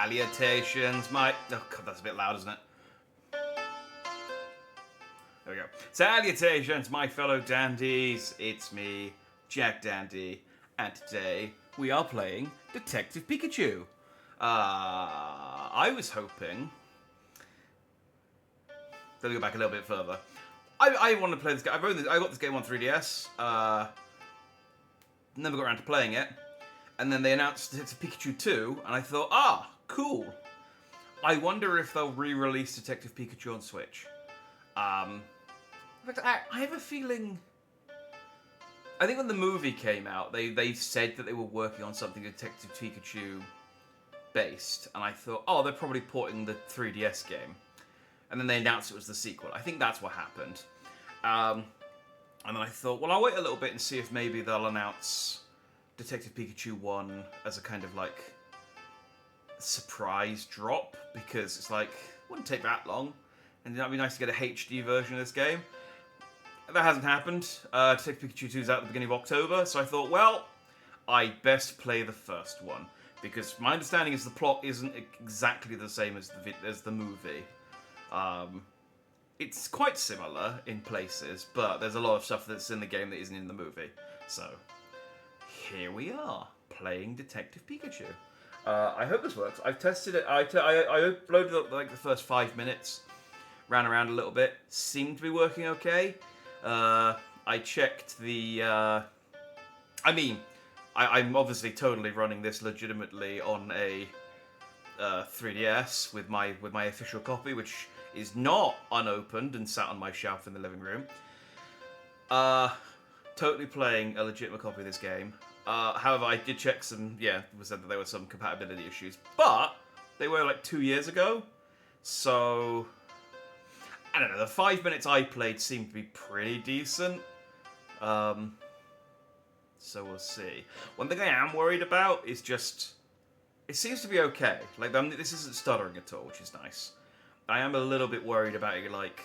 Salutations, my... Oh, God, that's a bit loud, isn't it? There we go. Salutations, my fellow dandies. It's me, Jack Dandy, and today we are playing Detective Pikachu. I was hoping... Let me go back a little bit further. I want to play this game. I got this game on 3DS. Never got around to playing it. And then they announced Detective Pikachu 2, and I thought, cool. I wonder if they'll re-release Detective Pikachu on Switch. In fact, I have a feeling... I think when the movie came out, they said that they were working on something Detective Pikachu based, and I thought, they're probably porting the 3DS game. And then they announced it was the sequel. I think that's what happened. And then I thought, well, I'll wait a little bit and see if maybe they'll announce Detective Pikachu 1 as a kind of, like, surprise drop, because it's like, it wouldn't take that long, and that'd be nice to get a HD version of this game. That hasn't happened. Detective Pikachu 2 is out at the beginning of October, so I thought, well, I best play the first one, because my understanding is the plot isn't exactly the same as the movie. It's quite similar in places, but there's a lot of stuff that's in the game that isn't in the movie. So, here we are, playing Detective Pikachu. I hope this works. I've tested it. I uploaded like the first 5 minutes, ran around a little bit, seemed to be working okay. I checked the... I'm obviously totally running this legitimately on a 3DS with my official copy, which is not unopened and sat on my shelf in the living room. Totally playing a legitimate copy of this game. However, I did check some, it said that there were some compatibility issues, but they were like 2 years ago, so I don't know, the 5 minutes I played seemed to be pretty decent, so we'll see. One thing I am worried about is just, it seems to be okay, like this isn't stuttering at all, which is nice. I am a little bit worried about it, like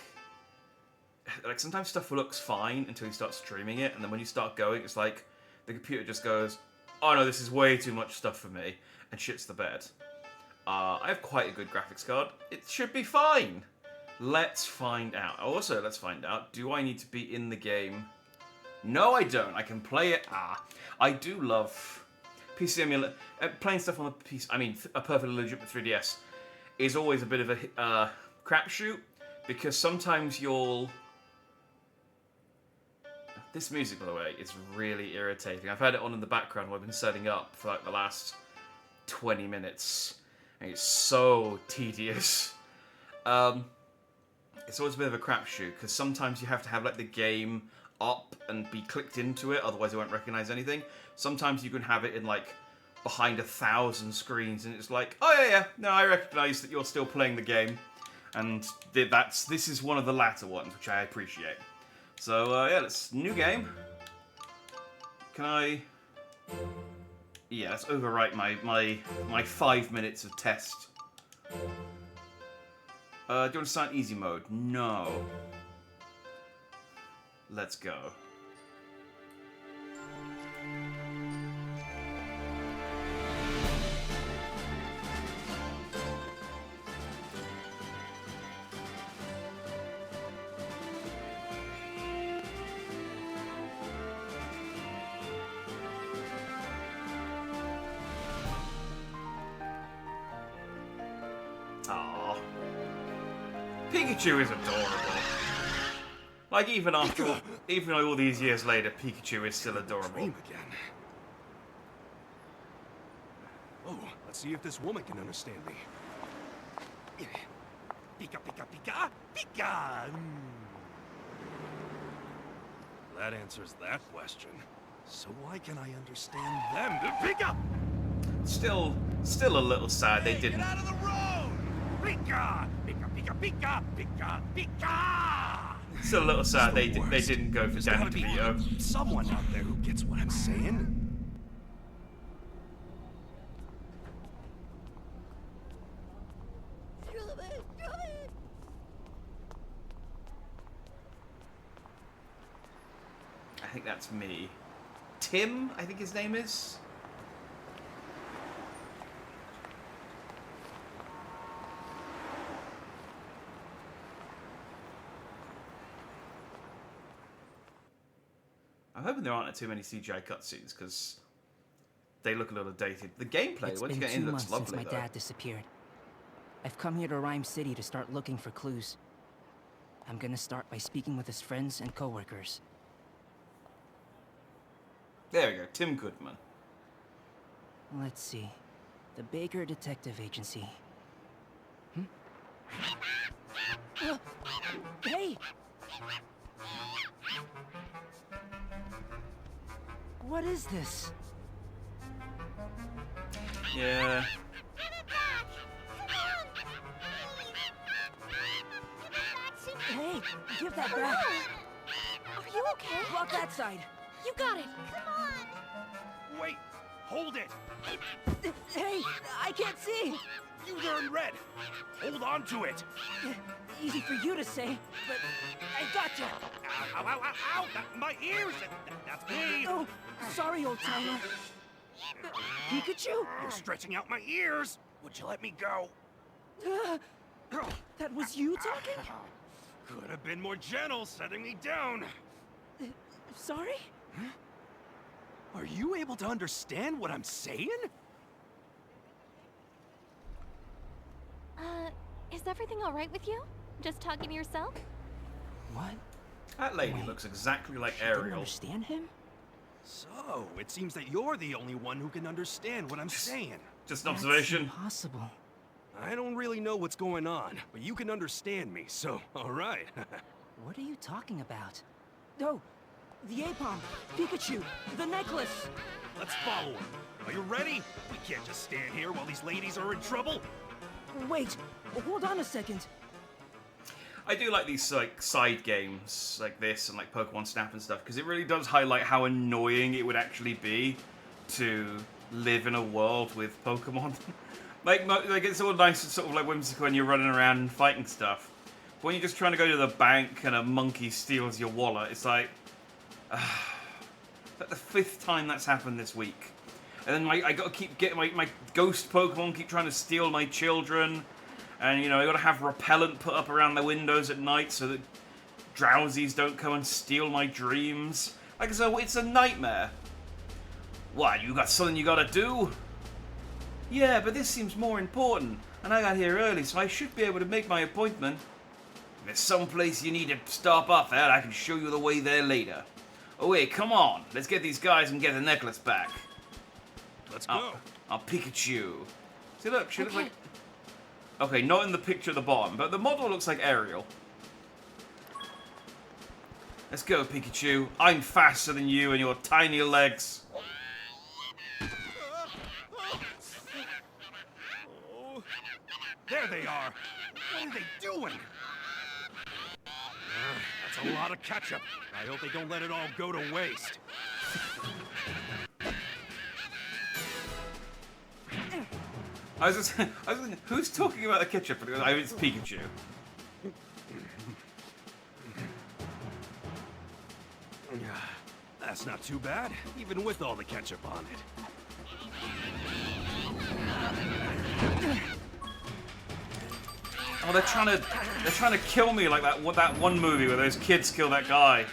sometimes stuff looks fine until you start streaming it, and then when you start going, it's like, the computer just goes, oh no, this is way too much stuff for me, and shits the bed. I have quite a good graphics card. It should be fine. Let's find out. Also, let's find out, do I need to be in the game? No, I don't. I can play it. I do love PC emulator. Playing stuff on the PC, a perfectly legitimate 3DS, is always a bit of a crapshoot, because sometimes you'll... This music, by the way, is really irritating. I've had it on in the background while I've been setting up for like the last 20 minutes. And it's so tedious. It's always a bit of a crapshoot, because sometimes you have to have like the game up and be clicked into it, otherwise it won't recognize anything. Sometimes you can have it in like behind 1,000 screens, and it's like, no, I recognize that you're still playing the game. And this is one of the latter ones, which I appreciate. So, let's... New game. Can I... Yeah, let's overwrite my 5 minutes of test. Do you want to start easy mode? No. Let's go. Aww. Pikachu is adorable. Like, even all these years later, Pikachu is still adorable. Dream again. Oh, let's see if this woman can understand me. Pika, pika, pika, pika! That answers that question. So why can I understand them? Pika! Still a little sad they didn't. Get out of the road! Pika! Pika, pika, pika, pika, pika! Still a little sad they didn't go for Danny DeVito. Someone out there who gets what I'm saying. I think that's me. Tim, I think his name is. I'm hoping there aren't too many CGI cutscenes, because they look a little dated. The gameplay, It's once you been get 2 in, months looks since lovely, my though. dad disappeared. I've come here to Rhyme City to start looking for clues. I'm gonna start by speaking with his friends and coworkers. There we go, Tim Goodman. Let's see. The Baker Detective Agency. Hey! What is this? Yeah. Hey, give that back. Are you okay? Walk that side. You got it. Come on. Wait! Hold it! Hey, I can't see. You there in red! Hold on to it! Easy for you to say, but I gotcha. Ow, ow, ow, ow, ow! My ears! That's me! Oh, sorry, old timer. Pikachu? You're stretching out my ears! Would you let me go? That was you talking? Could have been more gentle setting me down. Sorry? Are you able to understand what I'm saying? Is everything all right with you? Just talking to yourself? What? That lady Wait. looks exactly like Didn't Ariel. understand him? So, it seems that you're the only one who can understand what I'm saying. Just an observation. That's impossible. I don't really know what's going on, but you can understand me, so alright. What are you talking about? Oh, the Apom, Pikachu, the necklace. Let's follow him. Are you ready? We can't just stand here while these ladies are in trouble. Wait, hold on a second. I do like these like side games like this and like Pokemon Snap and stuff, because it really does highlight how annoying it would actually be to live in a world with Pokemon. like it's all nice and sort of like whimsical when you're running around and fighting stuff. But when you're just trying to go to the bank and a monkey steals your wallet, it's like the 5th time that's happened this week. And then I got to keep getting my ghost Pokemon keep trying to steal my children. And, you know, I got to have repellent put up around the windows at night so that drowsies don't come and steal my dreams. Like I said, it's a nightmare. What, you got something you got to do? Yeah, but this seems more important. And I got here early, so I should be able to make my appointment. If there's some place you need to stop off at, I can show you the way there later. Oh, wait, come on. Let's get these guys and get the necklace back. Let's go. I'll Pikachu. See, look, she looks like... Okay, not in the picture at the bottom, but the model looks like Ariel. Let's go, Pikachu. I'm faster than you and your tiny legs. Oh, there they are. What are they doing? That's a lot of ketchup. I hope they don't let it all go to waste. I was thinking, who's talking about the ketchup? It's Pikachu. That's not too bad, even with all the ketchup on it. Oh, they're trying to kill me like that one movie where those kids kill that guy.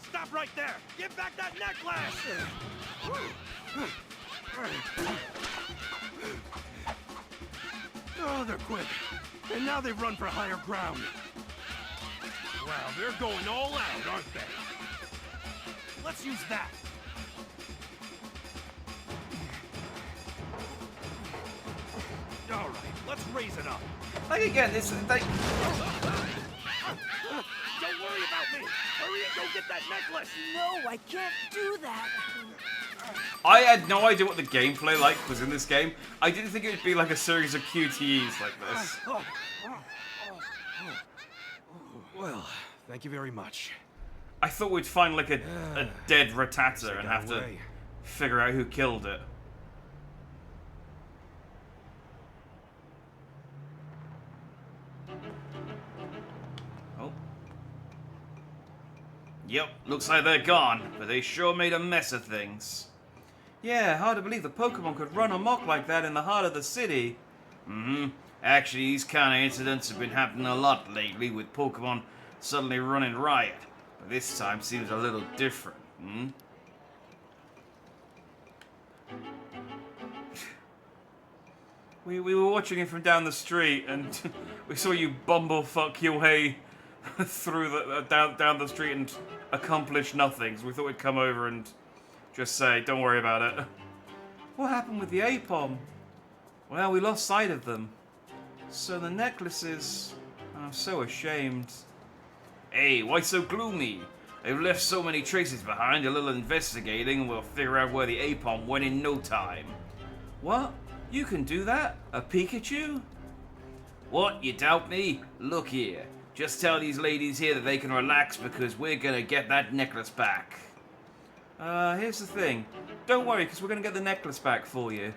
Stop right there! Give back that necklace! Oh, they're quick. And now they've run for higher ground. Wow, they're going all out, aren't they? Let's use that. All right, let's raise it up. Like again, this like. Don't worry about me. Hurry and go get that necklace. No, I can't do that. I had no idea what the gameplay like was in this game. I didn't think it would be like a series of QTEs like this. Well, thank you very much. I thought we'd find like a dead Rattata and have to away. figure out who killed it. Oh. Yep, looks like they're gone, but they sure made a mess of things. Yeah, hard to believe the Pokemon could run amok like that in the heart of the city. Actually, these kind of incidents have been happening a lot lately with Pokemon suddenly running riot. This time seems a little different, hmm? We were watching it from down the street, and we saw you bumblefuck your way through the down the street and accomplish nothing. So we thought we'd come over and just say, "Don't worry about it." What happened with the APOM? Well, we lost sight of them. So the necklaces. I'm so ashamed. Hey, why so gloomy? They've left so many traces behind. A little investigating, and we'll figure out where the APOM went in no time. What? You can do that? A Pikachu? What, you doubt me? Look here. Just tell these ladies here that they can relax because we're gonna get that necklace back. Here's the thing. Don't worry, because we're gonna get the necklace back for you.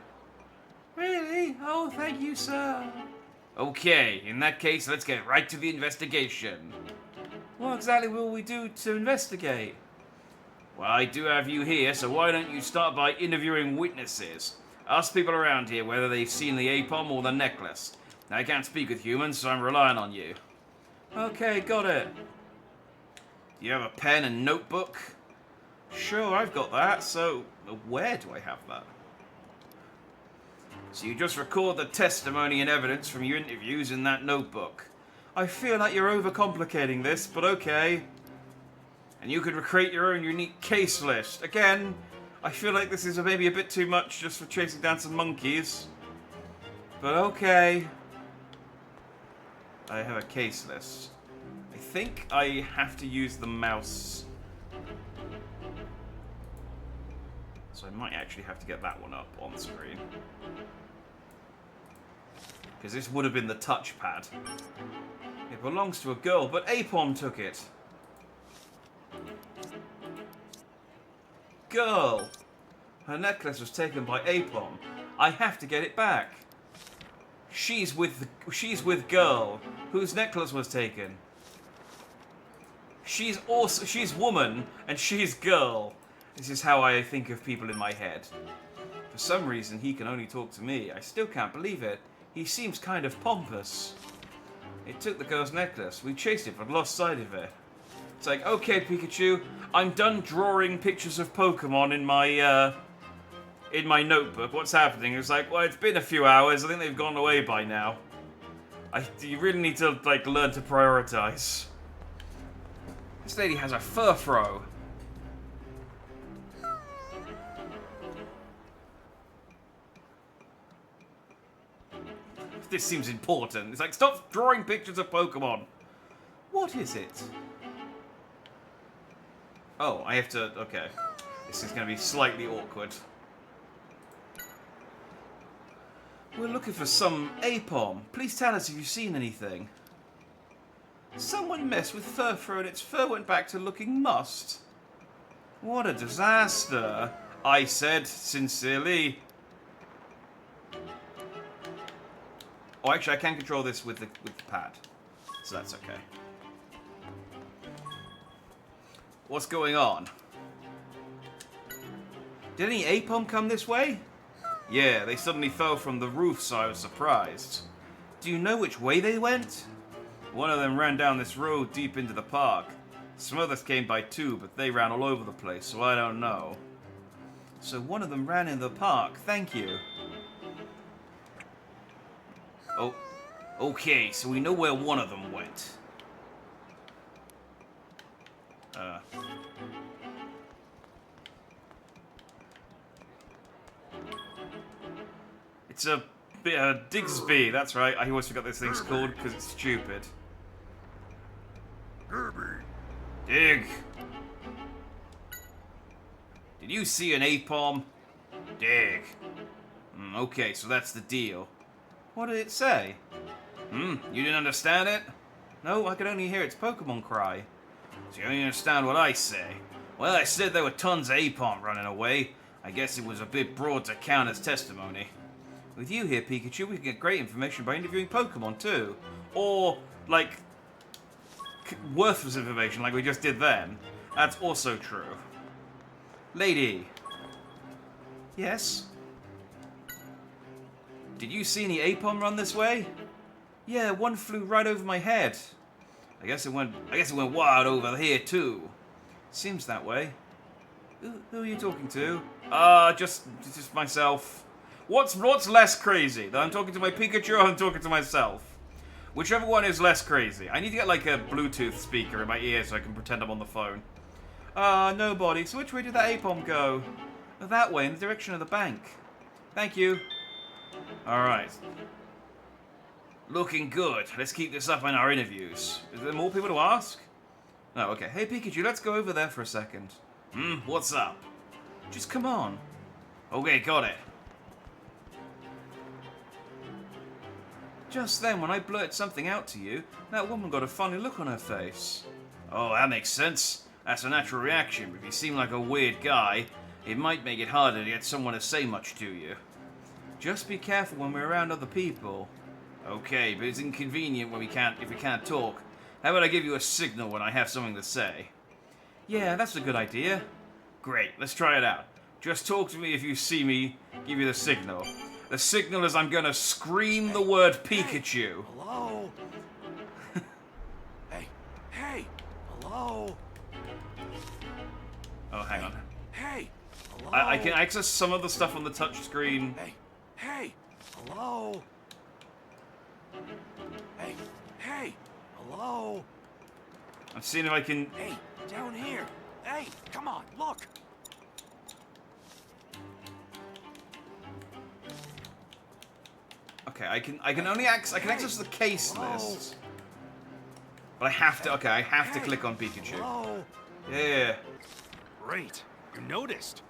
Really? Oh, thank you, sir. Okay, in that case, let's get right to the investigation. What exactly will we do to investigate? Well, I do have you here, so why don't you start by interviewing witnesses? Ask people around here whether they've seen the APOM or the necklace. Now, I can't speak with humans, so I'm relying on you. Okay, got it. Do you have a pen and notebook? Sure, I've got that, so where do I have that? So you just record the testimony and evidence from your interviews in that notebook. I feel like you're overcomplicating this, but okay. And you could create your own unique case list. Again, I feel like this is maybe a bit too much just for chasing down some monkeys. But okay. I have a case list. I think I have to use the mouse. So I might actually have to get that one up on screen. Because this would have been the touchpad. It belongs to a girl, but APOM took it. Girl! Her necklace was taken by APOM. I have to get it back. She's with girl, whose necklace was taken. She's woman, and she's girl. This is how I think of people in my head. For some reason, he can only talk to me. I still can't believe it. He seems kind of pompous. It took the girl's necklace. We chased it, but lost sight of it. It's like, okay, Pikachu, I'm done drawing pictures of Pokemon in my notebook. What's happening? It's like, well, it's been a few hours. I think they've gone away by now. You really need to, like, learn to prioritize. This lady has a furfro. This seems important. It's like, stop drawing pictures of Pokemon. What is it? Oh, I have to... Okay. This is going to be slightly awkward. We're looking for some APOM. Please tell us if you've seen anything. Someone messed with Furfur and its fur went back to looking mussed. What a disaster. I said, sincerely. Oh, actually, I can control this with the pad. So that's okay. What's going on? Did any APOM come this way? Yeah, they suddenly fell from the roof, so I was surprised. Do you know which way they went? One of them ran down this road deep into the park. Some others came by too, but they ran all over the place, so I don't know. So one of them ran in the park, thank you. Oh, okay, so we know where one of them went. It's a Digsby, that's right. I always forgot this thing's called because it's stupid. Dig. Did you see an APOM? Dig. Okay, so that's the deal. What did it say? You didn't understand it? No, I could only hear its Pokemon cry. So you only understand what I say. Well, I said there were tons of APOM running away. I guess it was a bit broad to count as testimony. With you here, Pikachu, we can get great information by interviewing Pokemon too. Or, like, worthless information like we just did then. That's also true. Lady. Yes? Did you see any APOM run this way? Yeah, one flew right over my head. I guess it went wild over here too. Seems that way. Who are you talking to? Just myself. What's less crazy? That I'm talking to my Pikachu or I'm talking to myself? Whichever one is less crazy. I need to get like a Bluetooth speaker in my ear so I can pretend I'm on the phone. Nobody. So which way did that Apom go? Oh, that way, in the direction of the bank. Thank you. Alright. Looking good. Let's keep this up in our interviews. Is there more people to ask? No, okay. Hey, Pikachu, let's go over there for a second. What's up? Just come on. Okay, got it. Just then, when I blurted something out to you, that woman got a funny look on her face. Oh, that makes sense. That's a natural reaction. If you seem like a weird guy, it might make it harder to get someone to say much to you. Just be careful when we're around other people. Okay, but it's inconvenient when if we can't talk. How about I give you a signal when I have something to say? Yeah, that's a good idea. Great, let's try it out. Just talk to me if you see me give you the signal. The signal is I'm gonna scream the word Pikachu. Hello? Hey, hello? Oh, hang on. Hey, hello? I can access some of the stuff on the touchscreen. Hey, hello? Hey, hello? I'm seeing if I can... Hey, down here. Hey, come on, look. Okay, I can only access the case list. But I have to, I have to click on Pikachu. Hello? Yeah. Great, you noticed.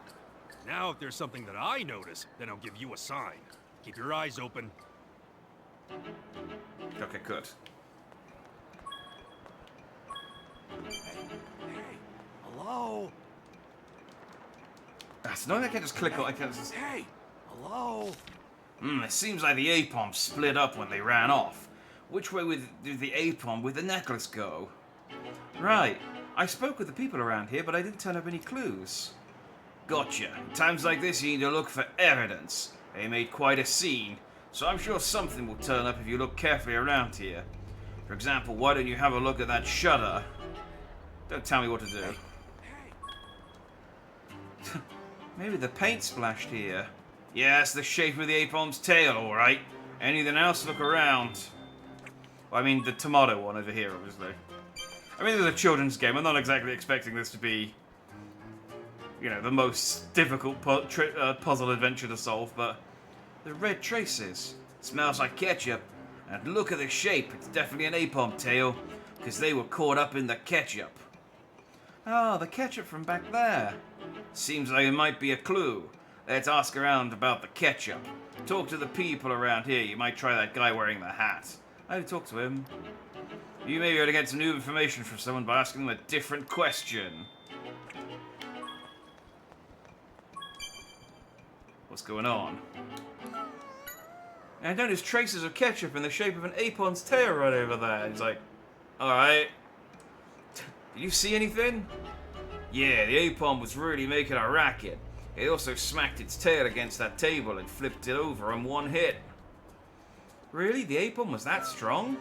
Now if there's something that I notice, then I'll give you a sign. Keep your eyes open. Okay, good. Hey, hello? That's no, I can't just click on. I can't just. Hey, hello? It seems like the Apom split up when they ran off. Which way did the Apom with the necklace go? Right. I spoke with the people around here, but I didn't turn up any clues. Gotcha. In times like this, you need to look for evidence. They made quite a scene, so I'm sure something will turn up if you look carefully around here. For example, why don't you have a look at that shutter? Don't tell me what to do. Maybe the paint splashed here. Yeah, it's the shape of the Apom's tail, alright. Anything else, look around. Well, I mean, the tomato one over here, obviously. I mean, this is a children's game. I'm not exactly expecting this to be, you know, the most difficult puzzle adventure to solve, but the red traces. Smells like ketchup. And look at the shape. It's definitely an Apom tail, because they were caught up in the ketchup. Oh, the ketchup from back there. Seems like it might be a clue. Let's ask around about the ketchup. Talk to the people around here. You might try that guy wearing the hat. I'd talk to him. You may be able to get some new information from someone by asking them a different question. What's going on? I noticed traces of ketchup in the shape of an Apom's tail right over there. He's like, alright. Did you see anything? Yeah, the Apom was really making a racket. It also smacked its tail against that table and flipped it over in one hit. Really? The Apom was that strong?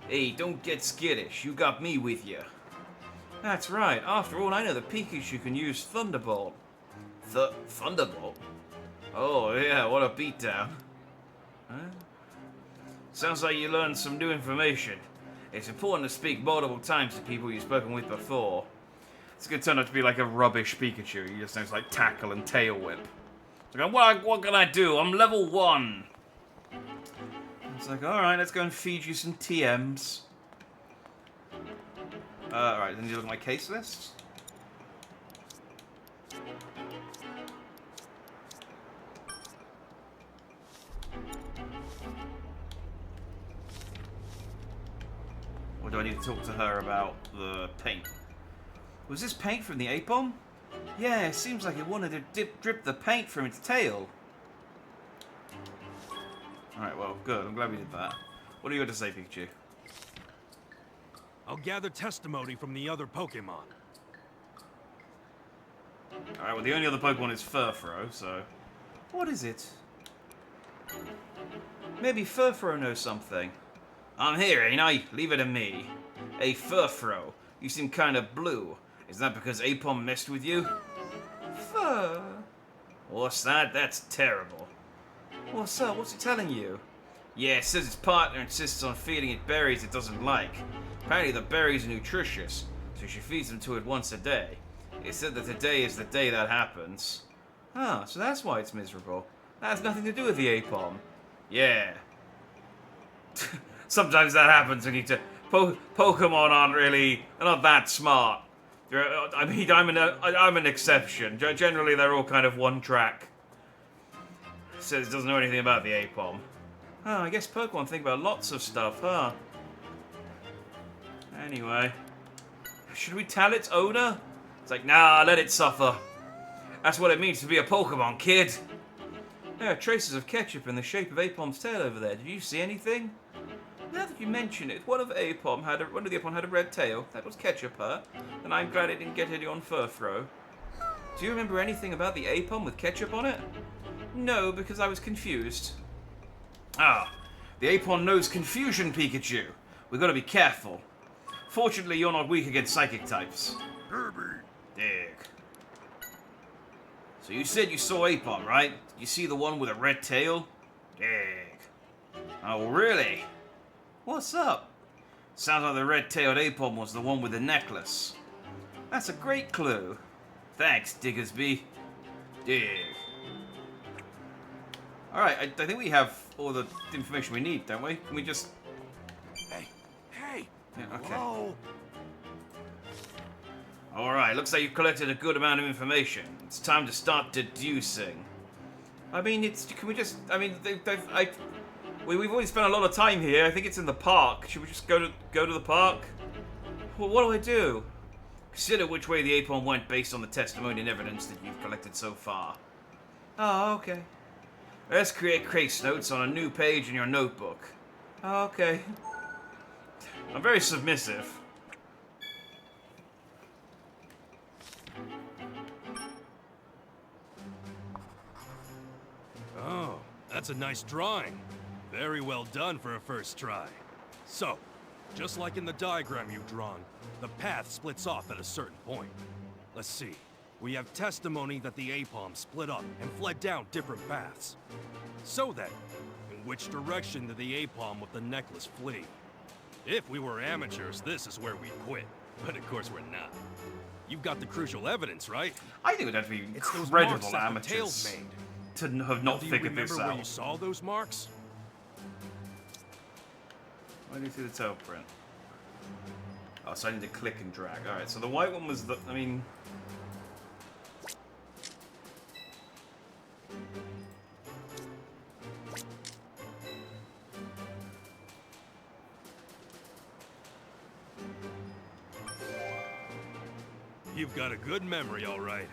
Hey, don't get skittish. You got me with you. That's right. After all, I know the Pikachu can use Thunderbolt. Thunderbolt? Oh, yeah, what a beatdown. Huh? Sounds like you learned some new information. It's important to speak multiple times to people you've spoken with before. It's going to turn out to be like a rubbish Pikachu. He just knows like tackle and tail whip. It's like, what can I do? I'm level 1. It's like, alright, let's go and feed you some TMs. Alright, then you look at my case list. Or do I need to talk to her about the paint? Was this paint from the Apom? Yeah, it seems like it wanted to drip the paint from its tail. Alright, well, good. I'm glad we did that. What do you got to say, Pikachu? I'll gather testimony from the other Pokemon. Alright, well, the only other Pokemon is Furfro, so... What is it? Maybe Furfro knows something. I'm here, ain't I? Leave it to me. Hey, Furfro, you seem kind of blue. Is that because Apom messed with you? Fur. What's that? That's terrible. What's up? What's it telling you? Yeah, it says its partner insists on feeding it berries it doesn't like. Apparently the berries are nutritious, so she feeds them to it once a day. It said that today is the day that happens. Ah, so that's why it's miserable. That has nothing to do with the Apom. Yeah. Sometimes that happens when you Pokemon aren't really, they're not that smart. I mean, I'm an exception. Generally, they're all kind of one track. Says it doesn't know anything about the Apom. Oh, I guess Pokemon think about lots of stuff, huh? Anyway, should we tell its owner? It's like, nah, let it suffer. That's what it means to be a Pokemon, kid. There are traces of ketchup in the shape of Apom's tail over there. Did you see anything? Now that you mention it, one of the Apom had a red tail. That was ketchup, huh? And I'm glad it didn't get any on Furfro. Do you remember anything about the Apom with ketchup on it? No, because I was confused. Ah, the Apom knows confusion, Pikachu. We've got to be careful. Fortunately, you're not weak against psychic types. Kirby. Dig. So you said you saw Apom, right? Did you see the one with a red tail? Dig. Oh, really? What's up? Sounds like the red-tailed Apom was the one with the necklace. That's a great clue. Thanks, Diggersby. Dig. Alright, I think we have all the information we need, don't we? Can we just... Hey! Yeah, okay. Whoa! Alright, looks like you've collected a good amount of information. It's time to start deducing. I mean, can we just... I mean, we've already spent a lot of time here. I think it's in the park. Should we just go to the park? Well, what do I do? Consider which way the Apom went based on the testimony and evidence that you've collected so far. Oh, okay. Let's create case notes on a new page in your notebook. Oh, okay. I'm very submissive. Oh, that's a nice drawing. Very well done for a first try. So, just like in the diagram you've drawn, the path splits off at a certain point. Let's see. We have testimony that the Apom split up and fled down different paths. So then, in which direction did the Apom with the necklace flee? If we were amateurs, this is where we'd quit. But of course we're not. You've got the crucial evidence, right? I think it would have to be It's those incredible marks that the amateurs tail's made. to have not Do you figured this remember where out. you saw those marks? Where do you see the tail print? Oh, so I need to click and drag. Alright, so the white one was the... I mean... You've got a good memory, all right.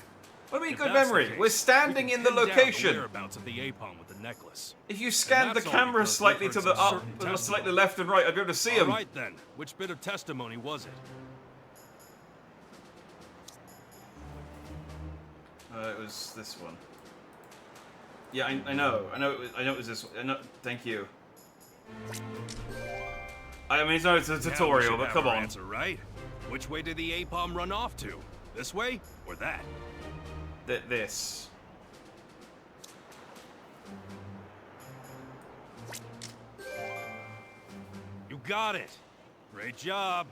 What do you mean If good that's the memory? case, We're standing we in can the pin down location. The whereabouts of the Apom with the necklace. If you scanned the that's all camera because slightly we've to heard the some up, certain slightly testimony. left and right, I'd be able to see All him. right then, which bit of testimony was it? It was this one. Yeah, I know it was this one. I know, thank you. I mean, it's not a Now we tutorial, should but have come our on. Answer, right? Which way did the Apom run off to? This way or that? This. You got it. Great job.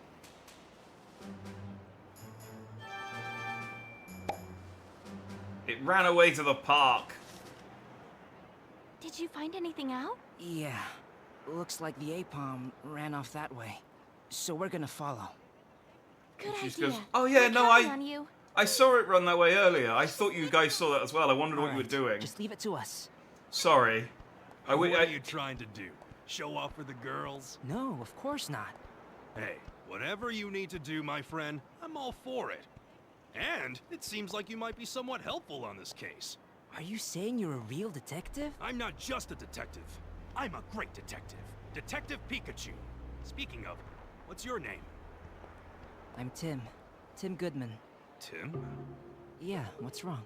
It ran away to the park. Did you find anything out? Yeah. Looks like the Apom ran off that way. So we're gonna follow. Good She just idea. goes, "Oh yeah, We're no, counting on you. I saw it run that way earlier. I thought you guys saw that as well. I wondered what you were Alright, doing. Just leave it to us. Sorry. What are you trying to do? Show off for the girls? No, of course not. Hey, whatever you need to do, my friend, I'm all for it. And it seems like you might be somewhat helpful on this case. Are you saying you're a real detective? I'm not just a detective. I'm a great detective. Detective Pikachu. Speaking of, what's your name? I'm Tim. Tim Goodman. Tim? Yeah, what's wrong?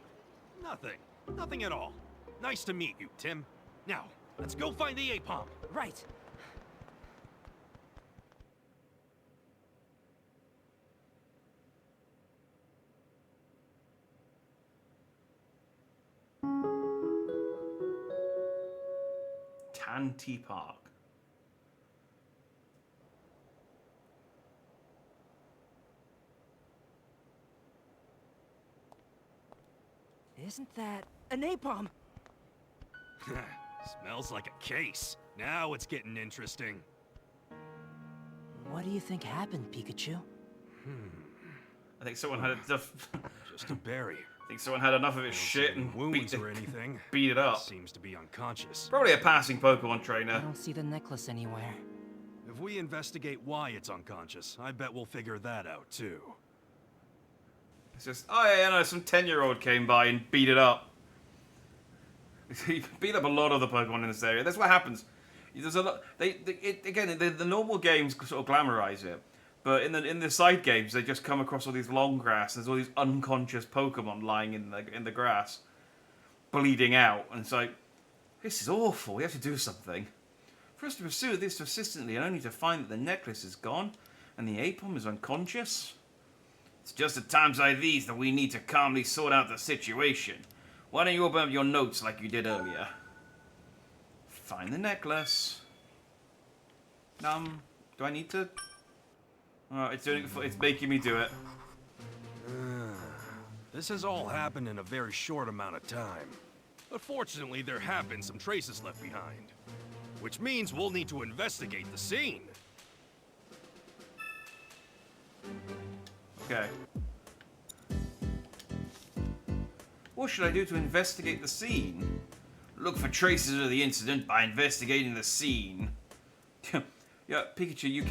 Nothing. Nothing at all. Nice to meet you, Tim. Now, let's go find the Apom. Right. Canty Park. Isn't that a napalm? Smells like a case. Now it's getting interesting. What do you think happened, Pikachu? I think someone had enough. Just a berry. I think someone had enough of his shit and Wounds or anything. beat it up. Seems to be unconscious. Probably a passing Pokemon I trainer. don't see the necklace anywhere. If we investigate why it's unconscious, I bet we'll figure that out too. It's just, oh yeah, no, some 10-year-old came by and beat it up. He beat up a lot of the Pokemon in this area. That's what happens. There's a lot. The normal games sort of glamorize it, but in the side games, they just come across all these long grass. And there's all these unconscious Pokemon lying in the grass, bleeding out, and it's like, this is awful. We have to do something. For us to pursue this persistently, and only to find that the necklace is gone, and the Apom is unconscious. It's just at times like these that we need to calmly sort out the situation. Why don't you open up your notes like you did earlier? Find the necklace. Do I need to? Oh, it's doing it. It's making me do it. This has all happened in a very short amount of time. But fortunately, there have been some traces left behind. Which means we'll need to investigate the scene. Okay. What should I do to investigate the scene? Look for traces of the incident by investigating the scene. Yeah, Pikachu, you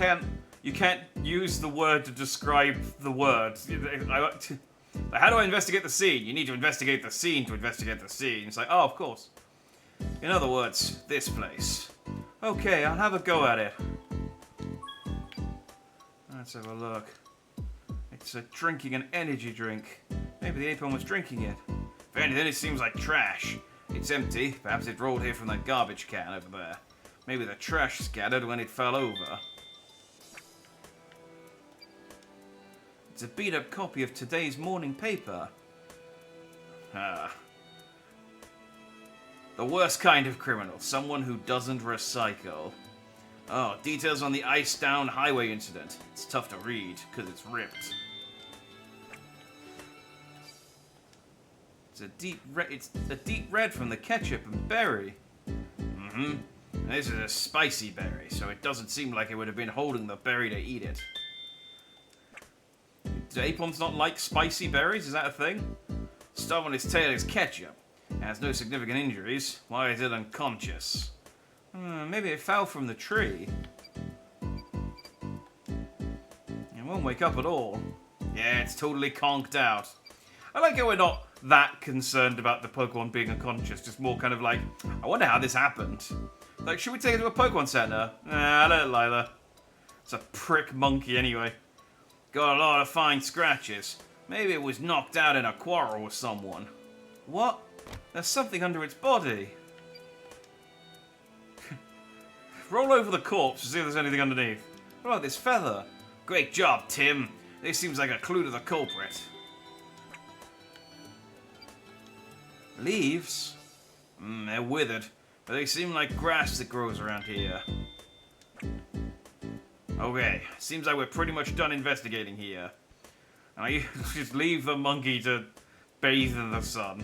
can't use the word to describe the word. How do I investigate the scene? You need to investigate the scene to investigate the scene. It's like, oh, of course. In other words, this place. Okay, I'll have a go at it. Let's have a look. It's drinking an energy drink. Maybe the Apom was drinking it. If anything, it seems like trash. It's empty. Perhaps it rolled here from that garbage can over there. Maybe the trash scattered when it fell over. It's a beat-up copy of today's morning paper. Ah. The worst kind of criminal. Someone who doesn't recycle. Oh, details on the ice-down highway incident. It's tough to read, because it's ripped. It's a deep red from the ketchup and berry. Mm-hmm. And this is a spicy berry, so it doesn't seem like it would have been holding the berry to eat it. Do Apons not like spicy berries? Is that a thing? Stuff on its tail is ketchup. It has no significant injuries. Why is it unconscious? Maybe it fell from the tree. It won't wake up at all. Yeah, it's totally conked out. I like how we're not that concerned about the Pokemon being unconscious, just more kind of like, I wonder how this happened. Like, should we take it to a Pokemon Center? Nah, let it lie there. It's a prick monkey anyway. Got a lot of fine scratches. Maybe it was knocked out in a quarrel with someone. What? There's something under its body. Roll over the corpse to see if there's anything underneath. What about this feather? Great job, Tim. This seems like a clue to the culprit. Leaves? They're withered, but they seem like grass that grows around here. Okay, seems like we're pretty much done investigating here. Now you just leave the monkey to bathe in the sun.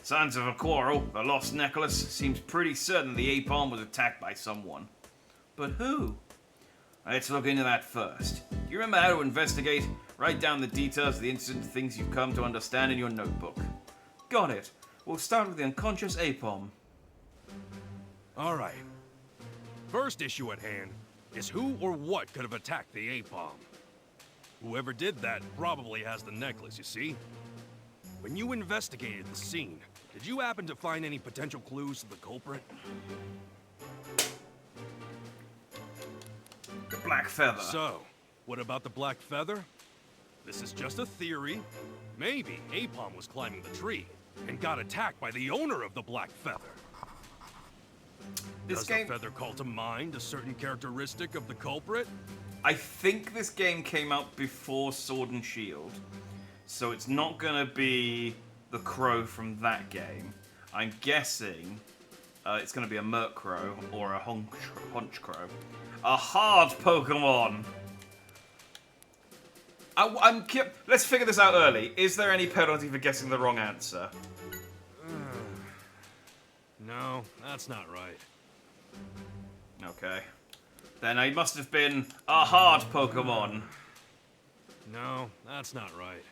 Signs of a quarrel. The lost necklace seems pretty certain the Apom was attacked by someone. But who? Let's look into that first. Do you remember how to investigate? Write down the details of the incident, things you've come to understand in your notebook. Got it. We'll start with the unconscious Apom. Alright. First issue at hand is who or what could have attacked the Apom. Whoever did that probably has the necklace, you see? When you investigated the scene, did you happen to find any potential clues to the culprit? The black feather. So, what about the black feather? This is just a theory. Maybe Apom was climbing the tree and got attacked by the owner of the black feather. Does the feather call to mind a certain characteristic of the culprit? I think this game came out before Sword and Shield, so it's not gonna be the crow from that game. I'm guessing it's going to be a Murkrow or a Honchkrow. A hard Pokemon. Let's figure this out early. Is there any penalty for guessing the wrong answer? No, that's not right. Okay. Then it must have been a hard Pokemon. No, that's not right.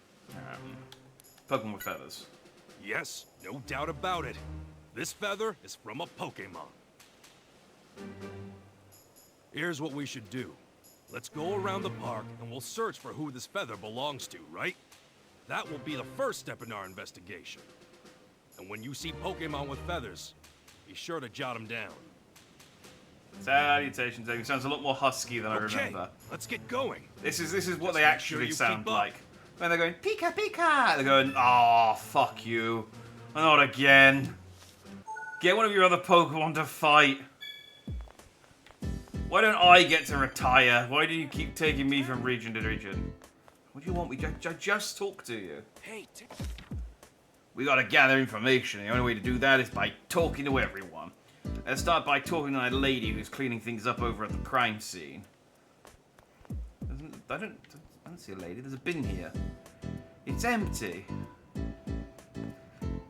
Pokemon with feathers. Yes, no doubt about it. This feather is from a Pokemon. Here's what we should do. Let's go around the park and we'll search for who this feather belongs to, right? That will be the first step in our investigation. And when you see Pokemon with feathers, be sure to jot them down. Salutations, David. Sounds a lot more husky than I remember. Let's get going. This is what they actually sound keep up. like. When they're going, Pika, Pika! They're going, oh, fuck you. Not again. Get one of your other Pokemon to fight. Why don't I get to retire? Why do you keep taking me from region to region? What do you want? I just talked to you. Hey, We gotta gather information. The only way to do that is by talking to everyone. Let's start by talking to that lady who's cleaning things up over at the crime scene. I don't see a lady. There's a bin here. It's empty.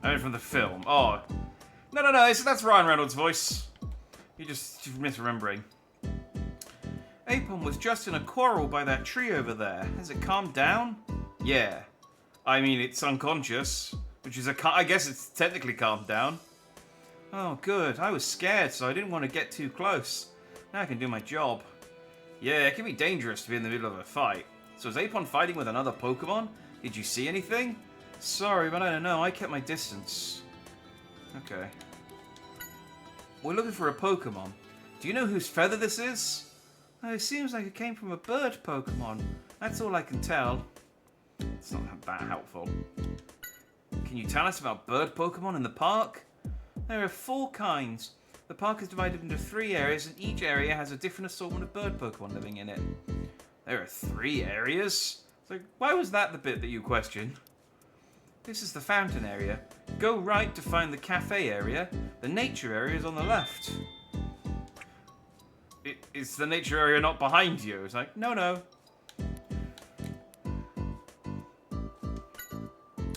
I mean, from the film. Oh. No. That's Ryan Reynolds' voice. You're misremembering. Apom was just in a quarrel by that tree over there. Has it calmed down? Yeah. I mean, it's unconscious. Which is I guess it's technically calmed down. Oh, good. I was scared, so I didn't want to get too close. Now I can do my job. Yeah, it can be dangerous to be in the middle of a fight. So is Apon fighting with another Pokemon? Did you see anything? Sorry, but I don't know. I kept my distance. Okay. We're looking for a Pokemon. Do you know whose feather this is? Oh, it seems like it came from a bird Pokemon. That's all I can tell. It's not that helpful. Can you tell us about bird Pokemon in the park? There are 4 kinds. The park is divided into 3 areas, and each area has a different assortment of bird Pokemon living in it. There are 3 areas? So why was that the bit that you questioned? This is the fountain area. Go right to find the cafe area. The nature area is on the left. Is the nature area not behind you? It's like, no.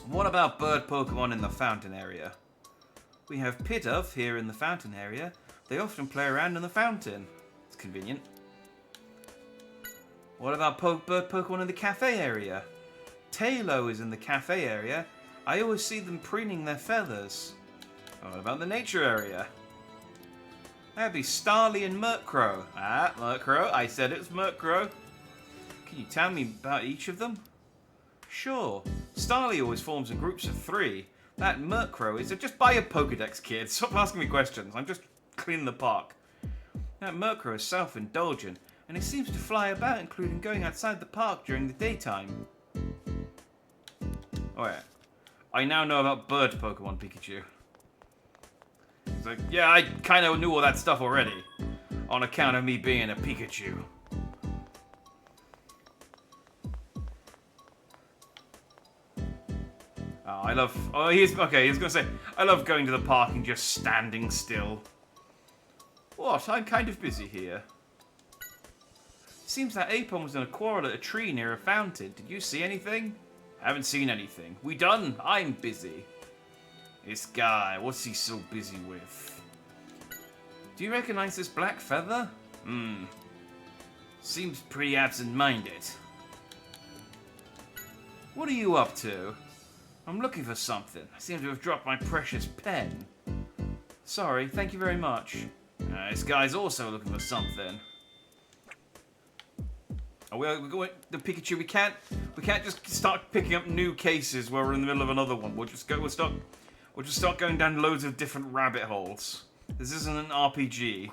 What about bird Pokemon in the fountain area? We have Pidove here in the fountain area. They often play around in the fountain. It's convenient. What about bird Pokemon in the cafe area? Tailo is in the cafe area. I always see them preening their feathers. What about the nature area? That'd be Starly and Murkrow. Ah, Murkrow. I said it was Murkrow. Can you tell me about each of them? Sure. Starly always forms in groups of 3. That Murkrow is... Just buy a Pokedex, kid. Stop asking me questions. I'm just cleaning the park. That Murkrow is self-indulgent, and it seems to fly about, including going outside the park during the daytime. Oh yeah. I now know about bird Pokemon, Pikachu. It's like, yeah, I kind of knew all that stuff already. On account of me being a Pikachu. He's gonna say, I love going to the park and just standing still. What? I'm kind of busy here. Seems that Apon was in a quarrel at a tree near a fountain. Did you see anything? Haven't seen anything. We done? I'm busy. This guy, what's he so busy with? Do you recognize this black feather? Seems pretty absent-minded. What are you up to? I'm looking for something. I seem to have dropped my precious pen. Sorry, thank you very much. This guy's also looking for something. We're going the Pikachu. We can't just start picking up new cases where we're in the middle of another one. We'll just start going down loads of different rabbit holes. This isn't an RPG.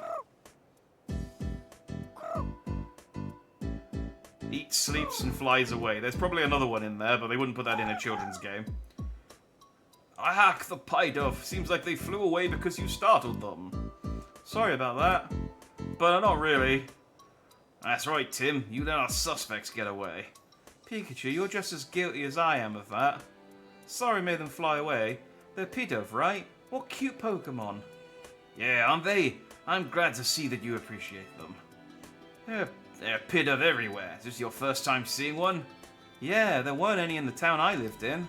Eats, sleeps, and flies away. There's probably another one in there, but they wouldn't put that in a children's game. I hack the Pidove. Seems like they flew away because you startled them. Sorry about that. But not really. That's right, Tim. You let our suspects get away. Pikachu, you're just as guilty as I am of that. Sorry made them fly away. They're Pidove, right? What cute Pokemon. Yeah, aren't they? I'm glad to see that you appreciate them. They're pit of everywhere. Is this your first time seeing one? Yeah, there weren't any in the town I lived in.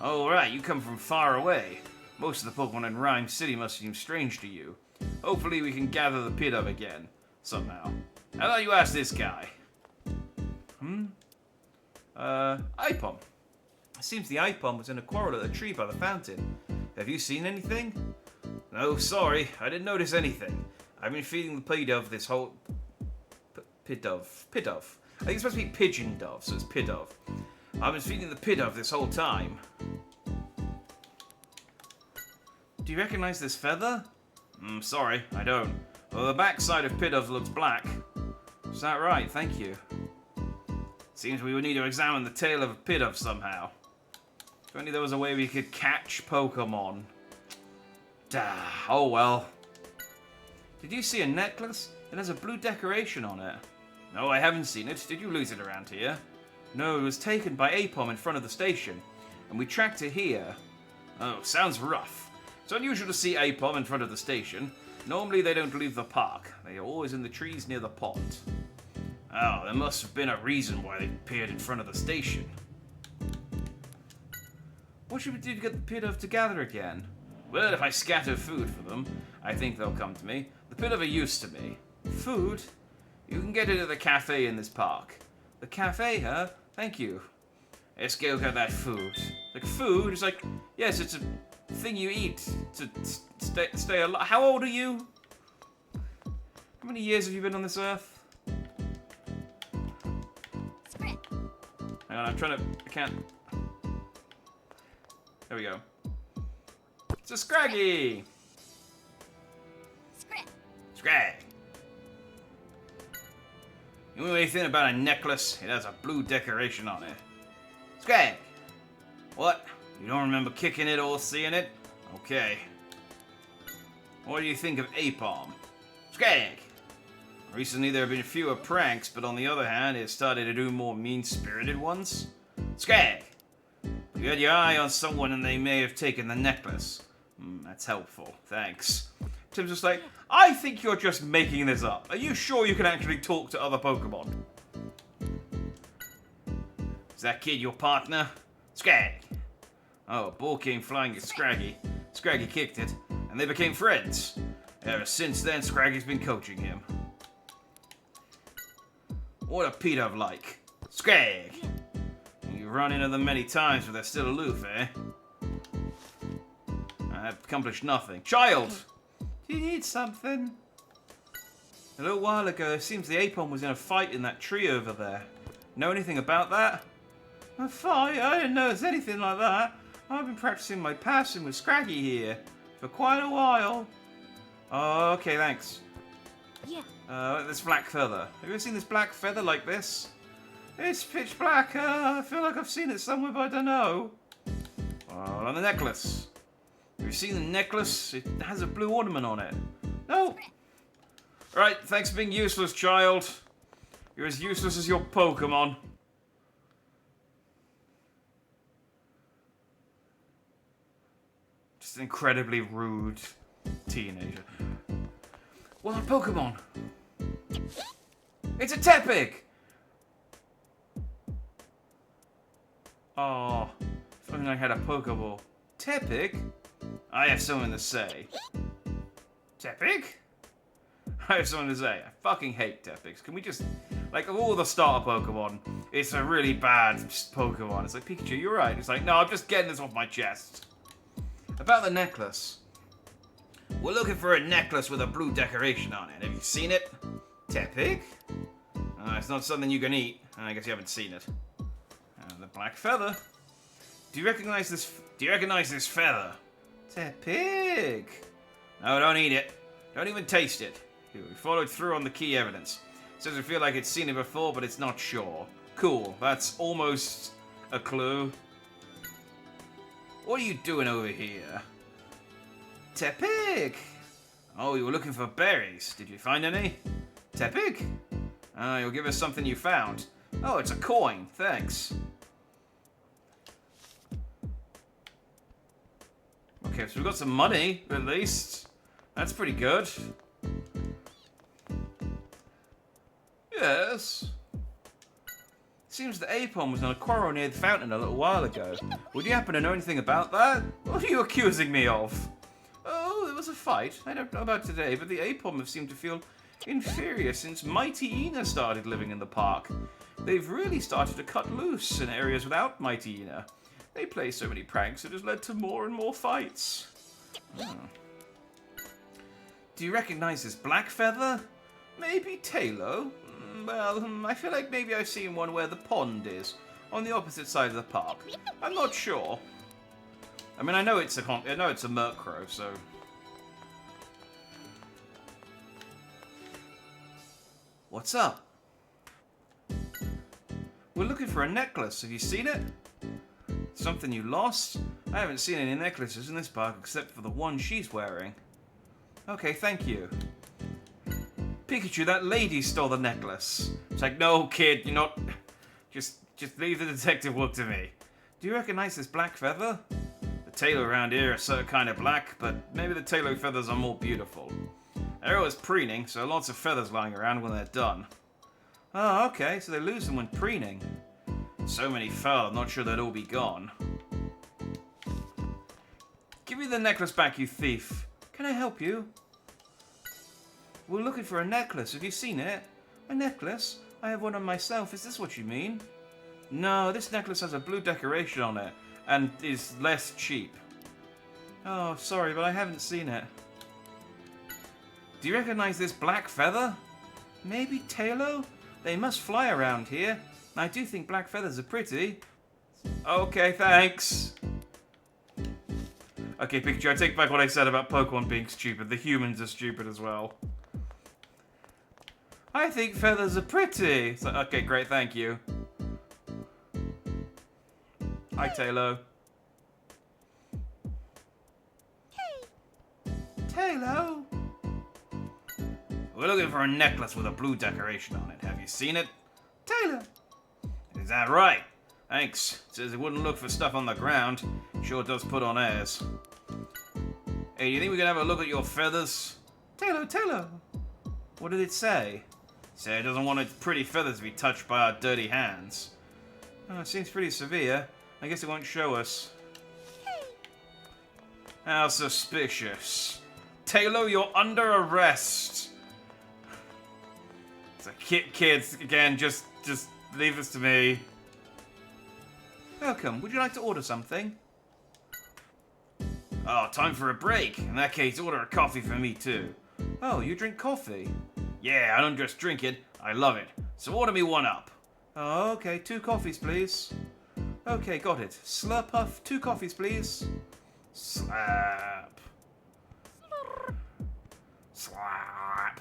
Oh, right, you come from far away. Most of the Pokemon in Rhyme City must seem strange to you. Hopefully we can gather the pit of again, somehow. How about you ask this guy? Ipom. It seems the Ipom was in a quarrel at a tree by the fountain. Have you seen anything? No, sorry, I didn't notice anything. I've been feeding the Pidove this whole... Pidove. I think it's supposed to be Pigeon Dove, so it's Pidove. I've been feeding the Pidove this whole time. Do you recognize this feather? Sorry, I don't. Well, the backside of Pidove looks black. Is that right? Thank you. Seems we would need to examine the tail of a Pidove somehow. If only there was a way we could catch Pokemon. Oh well. Did you see a necklace? It has a blue decoration on it. No, I haven't seen it. Did you lose it around here? No, it was taken by Apom in front of the station, and we tracked it here. Oh, sounds rough. It's unusual to see Apom in front of the station. Normally they don't leave the park. They are always in the trees near the pond. Oh, there must have been a reason why they appeared in front of the station. What should we do to get the Pidove to gather again? Well, if I scatter food for them, I think they'll come to me. The Pidove are used to me. Food? You can get it at the cafe in this park. The cafe, huh? Thank you. Let's go get that food. Like, food? It's like, yes, it's a thing you eat to stay alive. How old are you? How many years have you been on this earth? Script. Hang on, I'm trying to... I can't... There we go. It's a Scraggy! Script. Scrag! You know anything about a necklace? It has a blue decoration on it. Scrag! What? You don't remember kicking it or seeing it? Okay. What do you think of Apom? Scrag! Recently there have been fewer pranks, but on the other hand, it started to do more mean-spirited ones. Scrag! You had your eye on someone and they may have taken the necklace. That's helpful. Thanks. Tim's just like, I think you're just making this up. Are you sure you can actually talk to other Pokemon? Is that kid your partner? Scrag! Oh, a ball came flying at Scraggy. Scraggy kicked it, and they became friends. Ever since then, Scraggy's been coaching him. What a Pidove like? Scrag! You run into them many times, but they're still aloof, eh? I've accomplished nothing. Child! Do you need something? A little while ago, it seems the Apom was in a fight in that tree over there. Know anything about that? A fight? I didn't know there's anything like that. I've been practicing my passing with Scraggy here for quite a while. Oh, okay, thanks. Yeah. This black feather. Have you ever seen this black feather like this? It's pitch black. I feel like I've seen it somewhere, but I don't know. Oh, and the necklace. Have you seen the necklace? It has a blue ornament on it. No. Right, thanks for being useless, child. You're as useless as your Pokemon. Just an incredibly rude teenager. Wild Pokemon. It's a Tepig! Oh, if only I had a Pokeball. Tepig? I have something to say. Tepig? I have something to say. I fucking hate Tepigs. Can we just... Like, of all the starter Pokemon, it's a really bad Pokemon. It's like, Pikachu, you're right. It's like, no, I'm just getting this off my chest. About the necklace. We're looking for a necklace with a blue decoration on it. Have you seen it? Tepig? It's not something you can eat. I guess you haven't seen it. The black feather. Do you recognize this? Do you recognize this feather? Tepig. No, don't eat it. Don't even taste it. We followed through on the key evidence. Says we feel like it's seen it before, but it's not sure. Cool. That's almost a clue. What are you doing over here? Tepig. Oh, you were looking for berries. Did you find any? Tepig? You'll give us something you found. Oh, it's a coin. Thanks. Okay, so we've got some money, at least. That's pretty good. Yes. Seems the Apom was in a quarrel near the fountain a little while ago. Would you happen to know anything about that? What are you accusing me of? Oh, there was a fight. I don't know about today, but the Apom have seemed to feel inferior since Mighty Ina started living in the park. They've really started to cut loose in areas without Mighty Ina. They play so many pranks it has led to more and more fights. Oh. Do you recognize this black feather? Maybe Talo? Well, I feel like maybe I've seen one where the pond is, on the opposite side of the park. I'm not sure. I mean, I know it's a Murkrow, so. What's up? We're looking for a necklace. Have you seen it? Something you lost? I haven't seen any necklaces in this park except for the one she's wearing. Okay, thank you. Pikachu, that lady stole the necklace. It's like, no, kid, you're not. Just leave the detective work to me. Do you recognize this black feather? The tailor around here are so kind of black, but maybe the tailor feathers are more beautiful. They're always preening, so lots of feathers lying around when they're done. Oh, okay, so they lose them when preening. So many fell, I'm not sure they'd all be gone. Give me the necklace back, you thief. Can I help you? We're looking for a necklace. Have you seen it? A necklace? I have one on myself. Is this what you mean? No, this necklace has a blue decoration on it and is less cheap. Oh, sorry, but I haven't seen it. Do you recognize this black feather? Maybe Talo? They must fly around here. I do think black feathers are pretty. Okay, thanks. Okay, Pikachu, I take back what I said about Pokemon being stupid. The humans are stupid as well. I think feathers are pretty. So, okay, great, thank you. Hi, Talo. Hey. Talo. We're looking for a necklace with a blue decoration on it. Have you seen it? Talo. Is that right? Thanks. It says it wouldn't look for stuff on the ground. Sure does put on airs. Hey, do you think we can have a look at your feathers? Talo. What did it say? Say it doesn't want its pretty feathers to be touched by our dirty hands. Oh, it seems pretty severe. I guess it won't show us. How suspicious. Talo, you're under arrest. So kids, again, just leave this to me. Welcome. Would you like to order something? Oh, time for a break. In that case, order a coffee for me too. Oh, you drink coffee? Yeah, I don't just drink it, I love it. So order me one up. Oh, okay, 2 coffees, please. Okay, got it. Slurpuff, 2 coffees, please. Slap. Slap.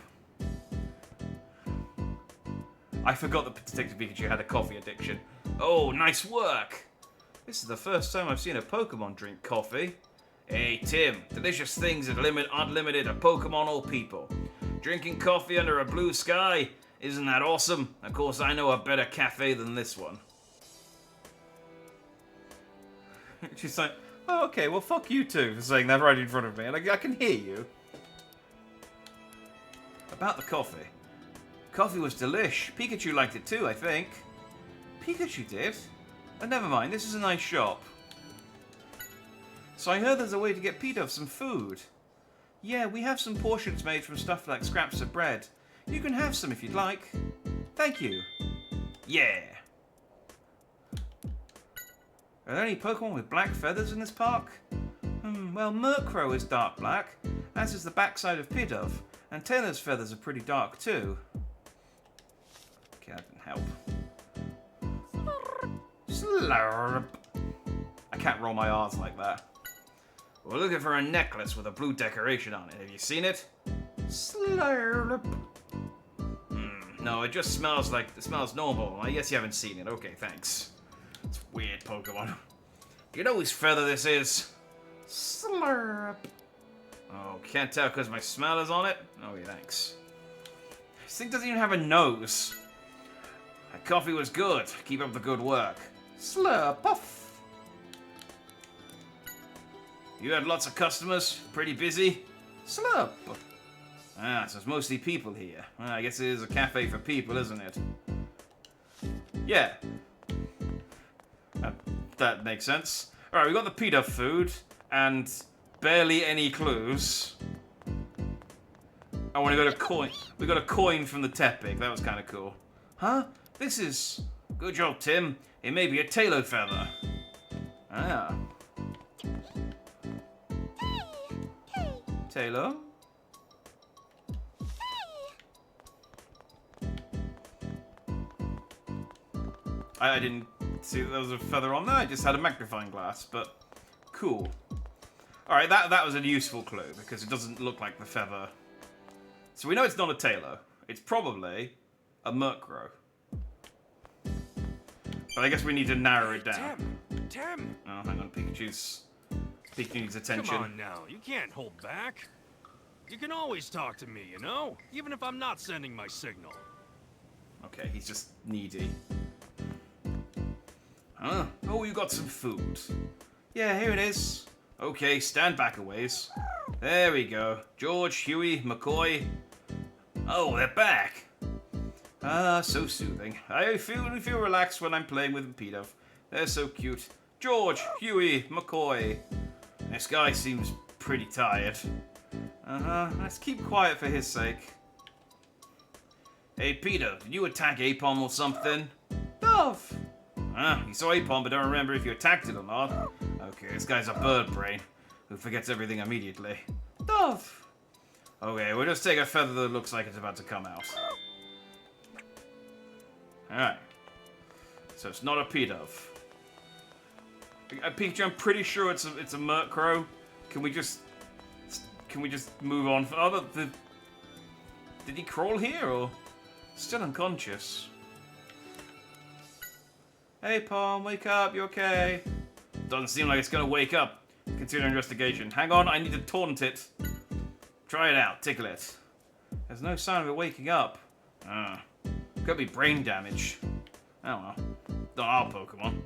I forgot that Detective Pikachu had a coffee addiction. Oh, nice work. This is the first time I've seen a Pokemon drink coffee. Hey, Tim, delicious things that aren't limited to Pokemon or people. Drinking coffee under a blue sky? Isn't that awesome? Of course, I know a better cafe than this one. She's like, oh, okay, well, fuck you too for saying that right in front of me. And I can hear you. About the coffee. Coffee was delish. Pikachu liked it too, I think. Pikachu did? Oh, never mind, this is a nice shop. So I heard there's a way to get Pidove some food. Yeah, we have some portions made from stuff like scraps of bread. You can have some if you'd like. Thank you. Yeah. Are there any Pokemon with black feathers in this park? Well, Murkrow is dark black, as is the backside of Pidove, and Taylor's feathers are pretty dark too. Okay, that didn't help. Slurp. I can't roll my R's like that. We're looking for a necklace with a blue decoration on it. Have you seen it? Slurp. No, it just smells normal. I guess you haven't seen it. Okay, thanks. It's weird, Pokemon. Do you know whose feather this is? Slurp. Oh, can't tell because my smell is on it? Okay, thanks. This thing doesn't even have a nose. That coffee was good. Keep up the good work. Slurp off. You had lots of customers? Pretty busy? Slurp. Ah, so it's mostly people here. Well, I guess it is a cafe for people, isn't it? Yeah. That makes sense. Alright, we got the pita food, and barely any clues. Oh, and we got a coin. We got a coin from the Tepig. That was kind of cool. Huh? This is... Good job, Tim. It may be a Tailo feather. Ah. Tailo? I didn't see that there was a feather on there. I just had a magnifying glass, but cool. Alright, that was a useful clue, because it doesn't look like the feather. So we know it's not a Tailo. It's probably a Murkrow. But I guess we need to narrow it down. Tim! Oh, hang on, Pikachu needs attention. Come on now, you can't hold back. You can always talk to me, you know? Even if I'm not sending my signal. Okay, he's just needy. Huh? Oh, you got some food. Yeah, here it is. Okay, stand back a ways. There we go. George, Huey, McCoy. Oh, they're back. Ah, so soothing. I feel relaxed when I'm playing with Peter. They're so cute. George, Huey, McCoy. This guy seems pretty tired. Let's keep quiet for his sake. Hey, Peter, did you attack Apom or something? Dove! You saw Apom, but don't remember if you attacked it or not. Okay, this guy's a bird brain who forgets everything immediately. Dove! Okay, we'll just take a feather that looks like it's about to come out. Alright. So it's not a P-Dove. Pikachu, I'm pretty sure it's a Murkrow. Can we just move on? Did he crawl here or still unconscious? Hey, Palm, wake up. You okay? Doesn't seem like it's gonna wake up. Consider investigation. Hang on, I need to taunt it. Try it out. Tickle it. There's no sign of it waking up. Could be brain damage. I don't know. Not our Pokemon.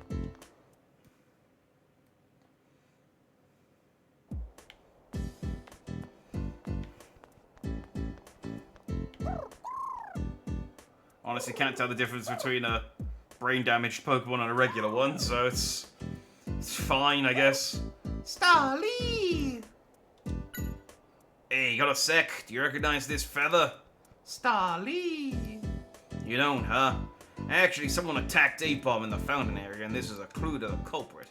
Honestly, can't tell the difference between a brain-damaged Pokemon and a regular one, so it's fine, I guess. Starly! Hey, you got a sec? Do you recognize this feather? Starly! You don't, huh? Actually, someone attacked Apom in the fountain area, and this is a clue to the culprit.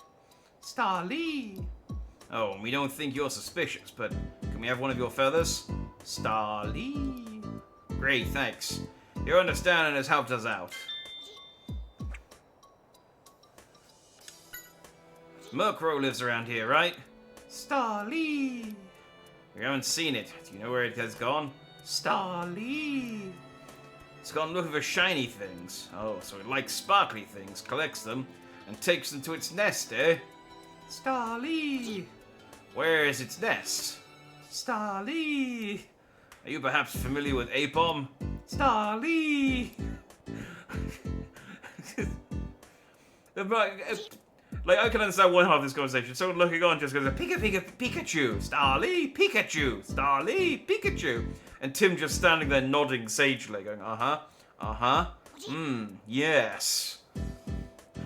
Starly! Oh, and we don't think you're suspicious, but can we have one of your feathers? Starly! Great, thanks. Your understanding has helped us out. Murkrow lives around here, right? Starly! We haven't seen it. Do you know where it has gone? Starly! It's gone looking for shiny things. Oh, so it likes sparkly things, collects them, and takes them to its nest, eh? Starly! Where is its nest? Starly! Are you perhaps familiar with Apom? Starly! Like, I can understand one half of this conversation. Someone looking on just goes, Pikachu, Starly, Pikachu, Starly, Pikachu. And Tim just standing there nodding sagely, going, yes.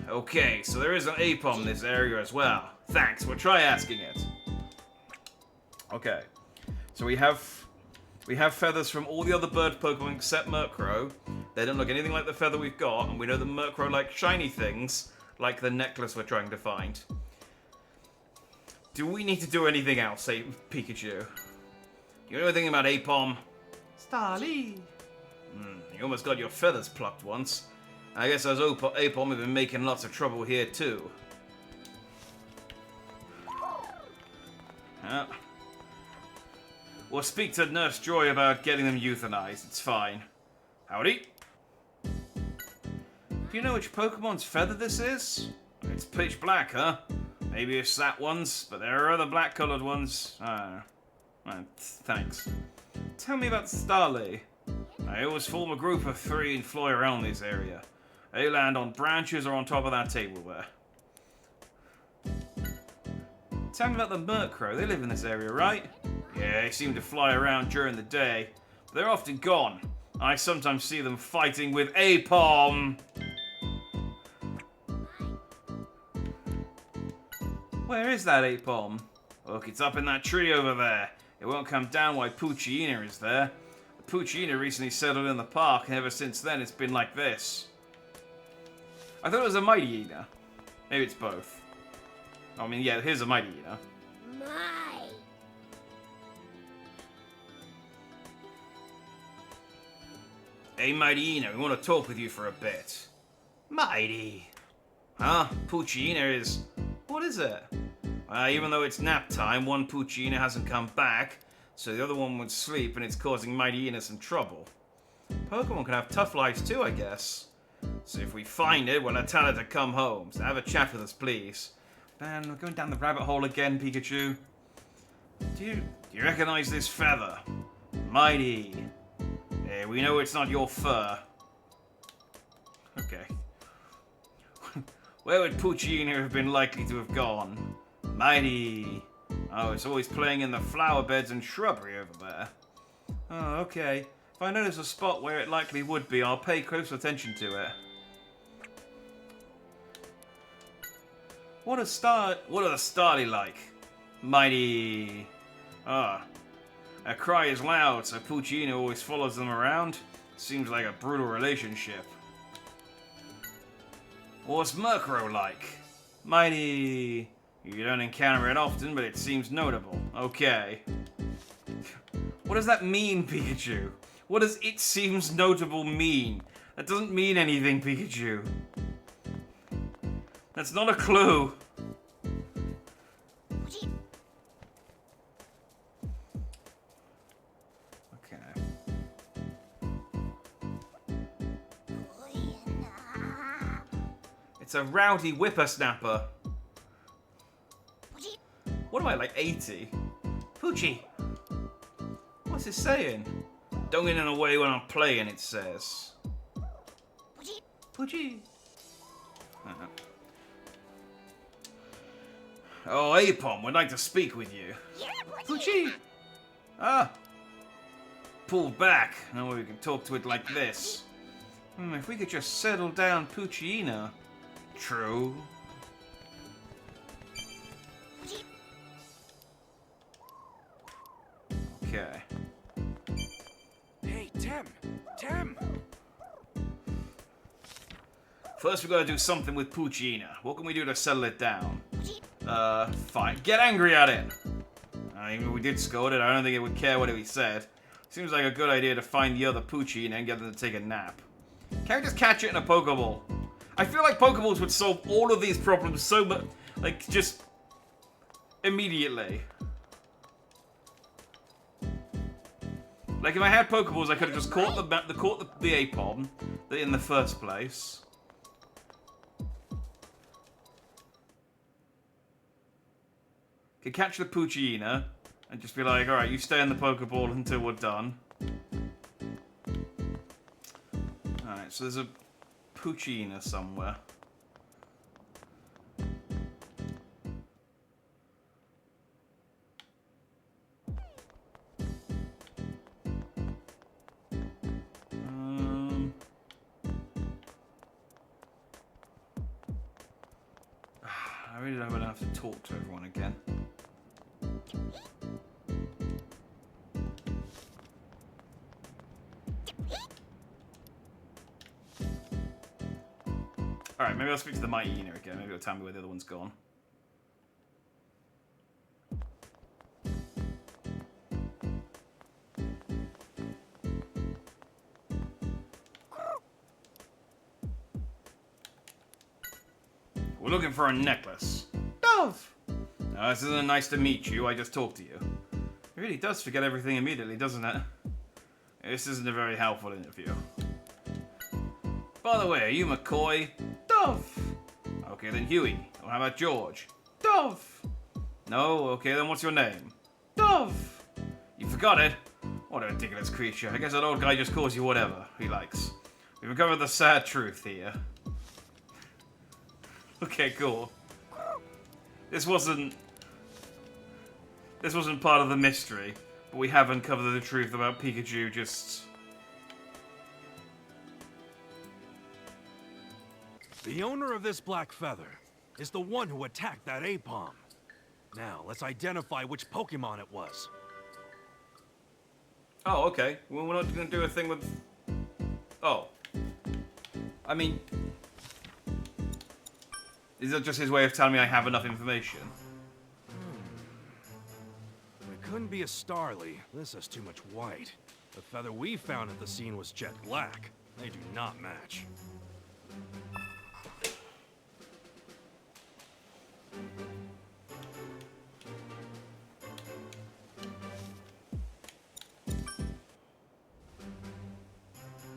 Okay, so there is an Apom in this area as well. Thanks, we'll try asking it. Okay, so we have feathers from all the other bird Pokemon except Murkrow. They don't look anything like the feather we've got, and we know that Murkrow likes shiny things, like the necklace we're trying to find. Do we need to do anything else, say Pikachu? You know anything about Apom? Starly! You almost got your feathers plucked once. I guess those Apom have been making lots of trouble here too. We'll speak to Nurse Joy about getting them euthanized. It's fine. Howdy. Do you know which Pokemon's feather this is? It's pitch black, huh? Maybe it's that one's, but there are other black-colored ones. Thanks. Tell me about Starly. I always form a group of 3 and fly around this area. They land on branches or on top of that table there. Tell me about the Murkrow. They live in this area, right? Yeah, they seem to fly around during the day, but they're often gone. I sometimes see them fighting with Apom. Where is that Apom? Look, it's up in that tree over there. It won't come down while Puccina is there. The Puccina recently settled in the park, and ever since then it's been like this. I thought it was a Mighty Eater. Maybe it's both. I mean, yeah, here's a Mighty Eater. Hey, Mighty Eater, we want to talk with you for a bit. Mighty. Huh? Puccina is... What is it? Even though it's nap time, one Puccina hasn't come back, so the other one would sleep, and it's causing Mighty Eater some trouble. Pokemon can have tough lives too, I guess. So if we find it, we'll tell her to come home. So have a chat with us, please. Man, we're going down the rabbit hole again, Pikachu. Do you recognize this feather? Mighty. Yeah, we know it's not your fur. Okay. Where would Puccina have been likely to have gone? Mighty. Oh, it's always playing in the flower beds and shrubbery over there. Oh, okay. If I notice a spot where it likely would be, I'll pay close attention to it. What are the Starly like? Mighty. Ah. Her cry is loud, so Puccina always follows them around. Seems like a brutal relationship. What's Murkrow like? Mighty. You don't encounter it often, but it seems notable. Okay. What does that mean, Pikachu? What does "it seems notable" mean? That doesn't mean anything, Pikachu. That's not a clue. Okay. It's a rowdy whippersnapper. What am I, like 80? Poochie! What's it saying? Don't get in the way when I'm playing, it says. Poochie! Oh, Apom, would like to speak with you. Poochie! Ah! Pulled back. Now we can talk to it like this. If we could just settle down Puccina. True. Okay. Hey, Tim! First, we gotta do something with Puccina. What can we do to settle it down? Fine. Get angry at it! Even if we did scold it, I don't think it would care what we said. Seems like a good idea to find the other Puccina and get them to take a nap. Can't we just catch it in a Pokeball? I feel like Pokeballs would solve all of these problems so much, like, just immediately. Like, if I had Pokeballs, I could have just caught the Apom in the first place. Could catch the Puccina and just be like, alright, you stay in the Pokeball until we're done. Alright, so there's a Puccina somewhere. I really don't have to talk to everyone again. Alright, maybe I'll speak to the Mighty Eater again. Maybe it'll tell me where the other one's gone. We're looking for a necklace. Dove! No, this isn't nice to meet you. I just talked to you. It really does forget everything immediately, doesn't it? This isn't a very helpful interview. By the way, are you McCoy? Dove! Okay, then Huey. Or how about George? Dove! No? Okay, then what's your name? Dove! You forgot it? What a ridiculous creature. I guess that old guy just calls you whatever he likes. We've uncovered the sad truth here. Okay, cool. This wasn't part of the mystery. But we have uncovered the truth about Pikachu just... The owner of this black feather is the one who attacked that Apom. Now, let's identify which Pokemon it was. Oh, okay. Well, we're not going to do a thing with... Oh. I mean... Is that just his way of telling me I have enough information? It couldn't be a Starly. This has too much white. The feather we found at the scene was jet black. They do not match.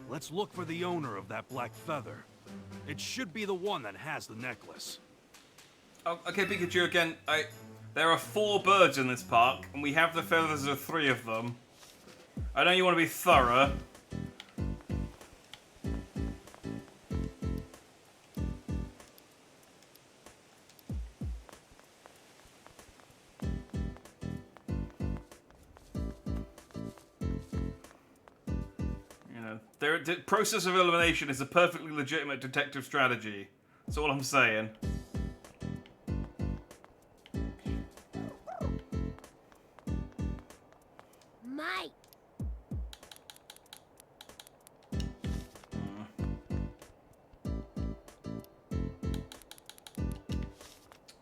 Let's look for the owner of that black feather. It should be the one that has the necklace. Oh, okay, Pikachu, again, there are 4 birds in this park, and we have the feathers of 3 of them. I know you want to be thorough. The process of elimination is a perfectly legitimate detective strategy. That's all I'm saying. Mike.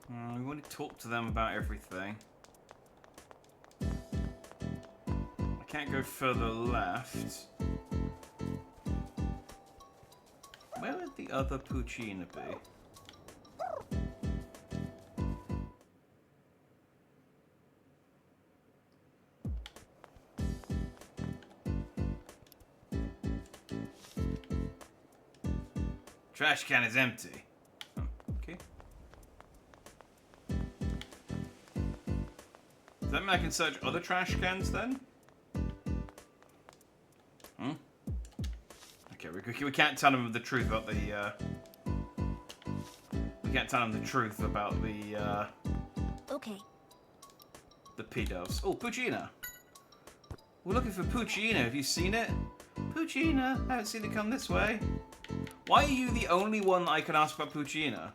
We want to talk to them about everything. I can't go further left. Where would the other Poochyena be? Trash can is empty. Oh, okay. Does that mean I can search other trash cans then? Hmm? Okay, we can't tell him the truth about the, we can't tell him the truth about the, Okay. the P-Doves. Oh, Poochyena! We're looking for Poochyena. Have you seen it? Poochyena! I haven't seen it come this way. Why are you the only one that I can ask about Poochyena?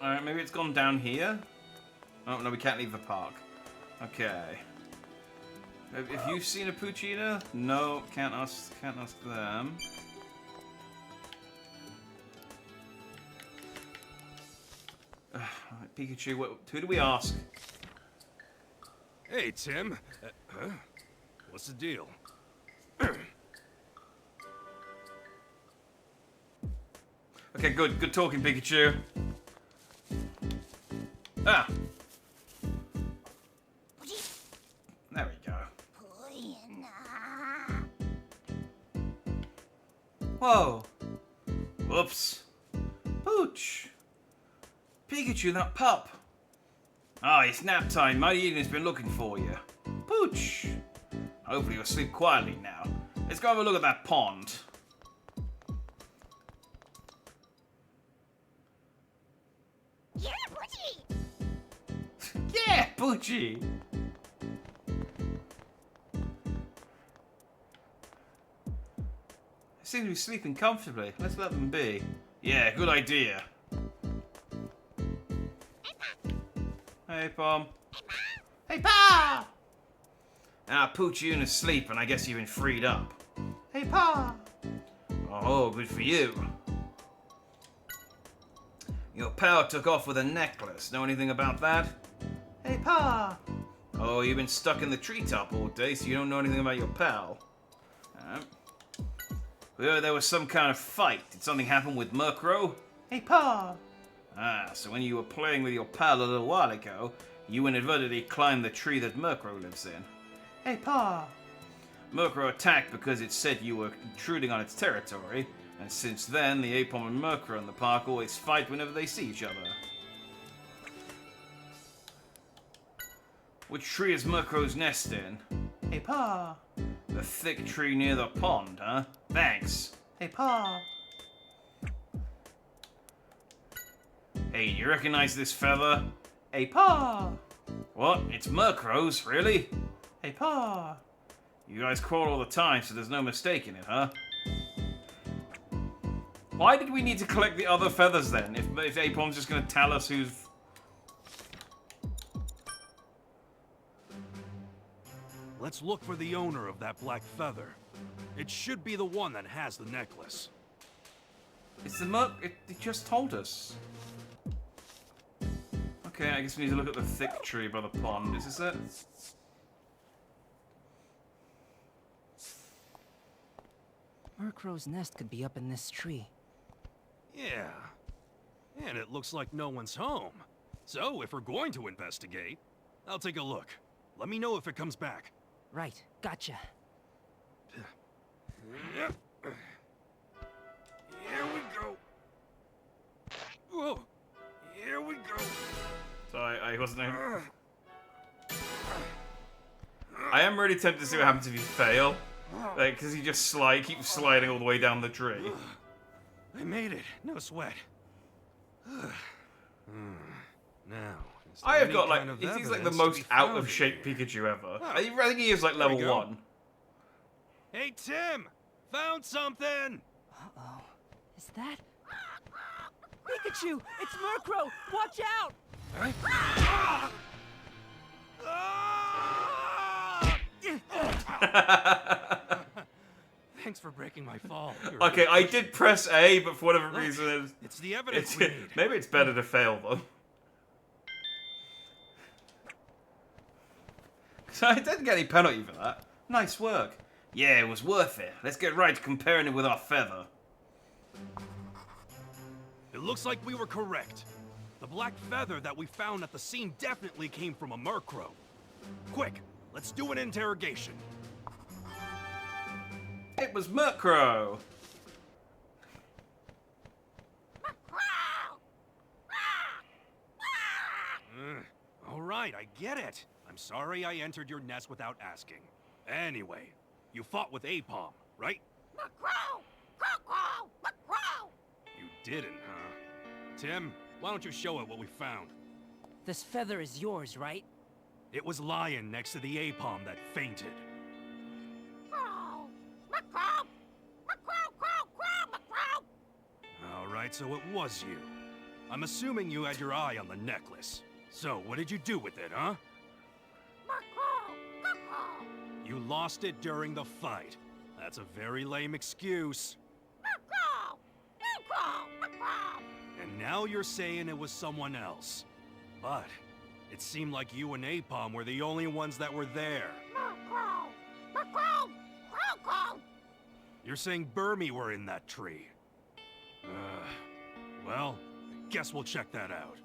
Alright, maybe it's gone down here? Oh, no, we can't leave the park. Okay. Have you seen a Poochyena? No, can't ask them. Pikachu, who do we ask? Hey, Tim. Huh? What's the deal? Okay, good talking, Pikachu. Ah! There we go. Whoa! Whoops. Pooch! Pikachu, that pup! Ah, it's nap time. Mighty Eden's been looking for you. Pooch! Hopefully you'll sleep quietly now. Let's go have a look at that pond. Yeah, Poochie! Yeah, Poochie! They seem to be sleeping comfortably. Let's let them be. Yeah, good idea. Hey, Pom. Hey, Pa! Ah, Poochyena's asleep, and I guess you've been freed up. Hey, Pa! Oh, good for you. Your pal took off with a necklace. Know anything about that? Hey, Pa! Oh, you've been stuck in the treetop all day, so you don't know anything about your pal. We heard there was some kind of fight. Did something happen with Murkrow? Hey, Pa! Ah, so when you were playing with your pal a little while ago, you inadvertently climbed the tree that Murkrow lives in. Hey, Pa! Murkrow attacked because it said you were intruding on its territory, and since then, the Apom and Murkrow in the park always fight whenever they see each other. Which tree is Murkrow's nest in? Hey, Pa! The thick tree near the pond, huh? Thanks. Hey, Pa! Hey, you recognize this feather? Hey, Pa! What? It's Murkrow's, really? Hey, Pa! You guys quarrel all the time, so there's no mistaking it, huh? Why did we need to collect the other feathers then? If Apom's just gonna tell us who's... Let's look for the owner of that black feather. It should be the one that has the necklace. It's the Merc... It just told us. Okay, I guess we need to look at the thick tree by the pond. Is this it? Murkrow's nest could be up in this tree. Yeah. And it looks like no one's home. So, if we're going to investigate, I'll take a look. Let me know if it comes back. Right, gotcha. Here we go. Whoa. Here we go. Sorry, I wasn't... I am really tempted to see what happens if you fail. Like, because he just keeps sliding all the way down the tree. I made it. No sweat. Now, is there I have any got, like, kind of he's like the evidence to most be found out-of-shape here? Pikachu ever. Oh, I think he is, like, there we level go. 1. Hey, Tim! Found something! Uh-oh. Is that... Pikachu! It's Murkrow! Watch out! Huh? Thanks for breaking my fall. You're Okay, really I did press A, but for whatever Look, reason... It's the evidence It's, we need. maybe it's better to fail, though. So I didn't get any penalty for that. Nice work. Yeah, it was worth it. Let's get right to comparing it with our feather. It looks like we were correct. The black feather that we found at the scene definitely came from a Murkrow. Quick, let's do an interrogation. It was Murkrow. All right, I get it. I'm sorry I entered your nest without asking. Anyway, you fought with Apom, right? You didn't, huh? Tim, why don't you show it what we found? This feather is yours, right? It was lying next to the Apom that fainted. All right, so it was you. I'm assuming you had your eye on the necklace. So, what did you do with it, huh? You lost it during the fight. That's a very lame excuse. And now you're saying it was someone else. But it seemed like you and Apom were the only ones that were there. You're saying Burmy were in that tree. Well, I guess we'll check that out.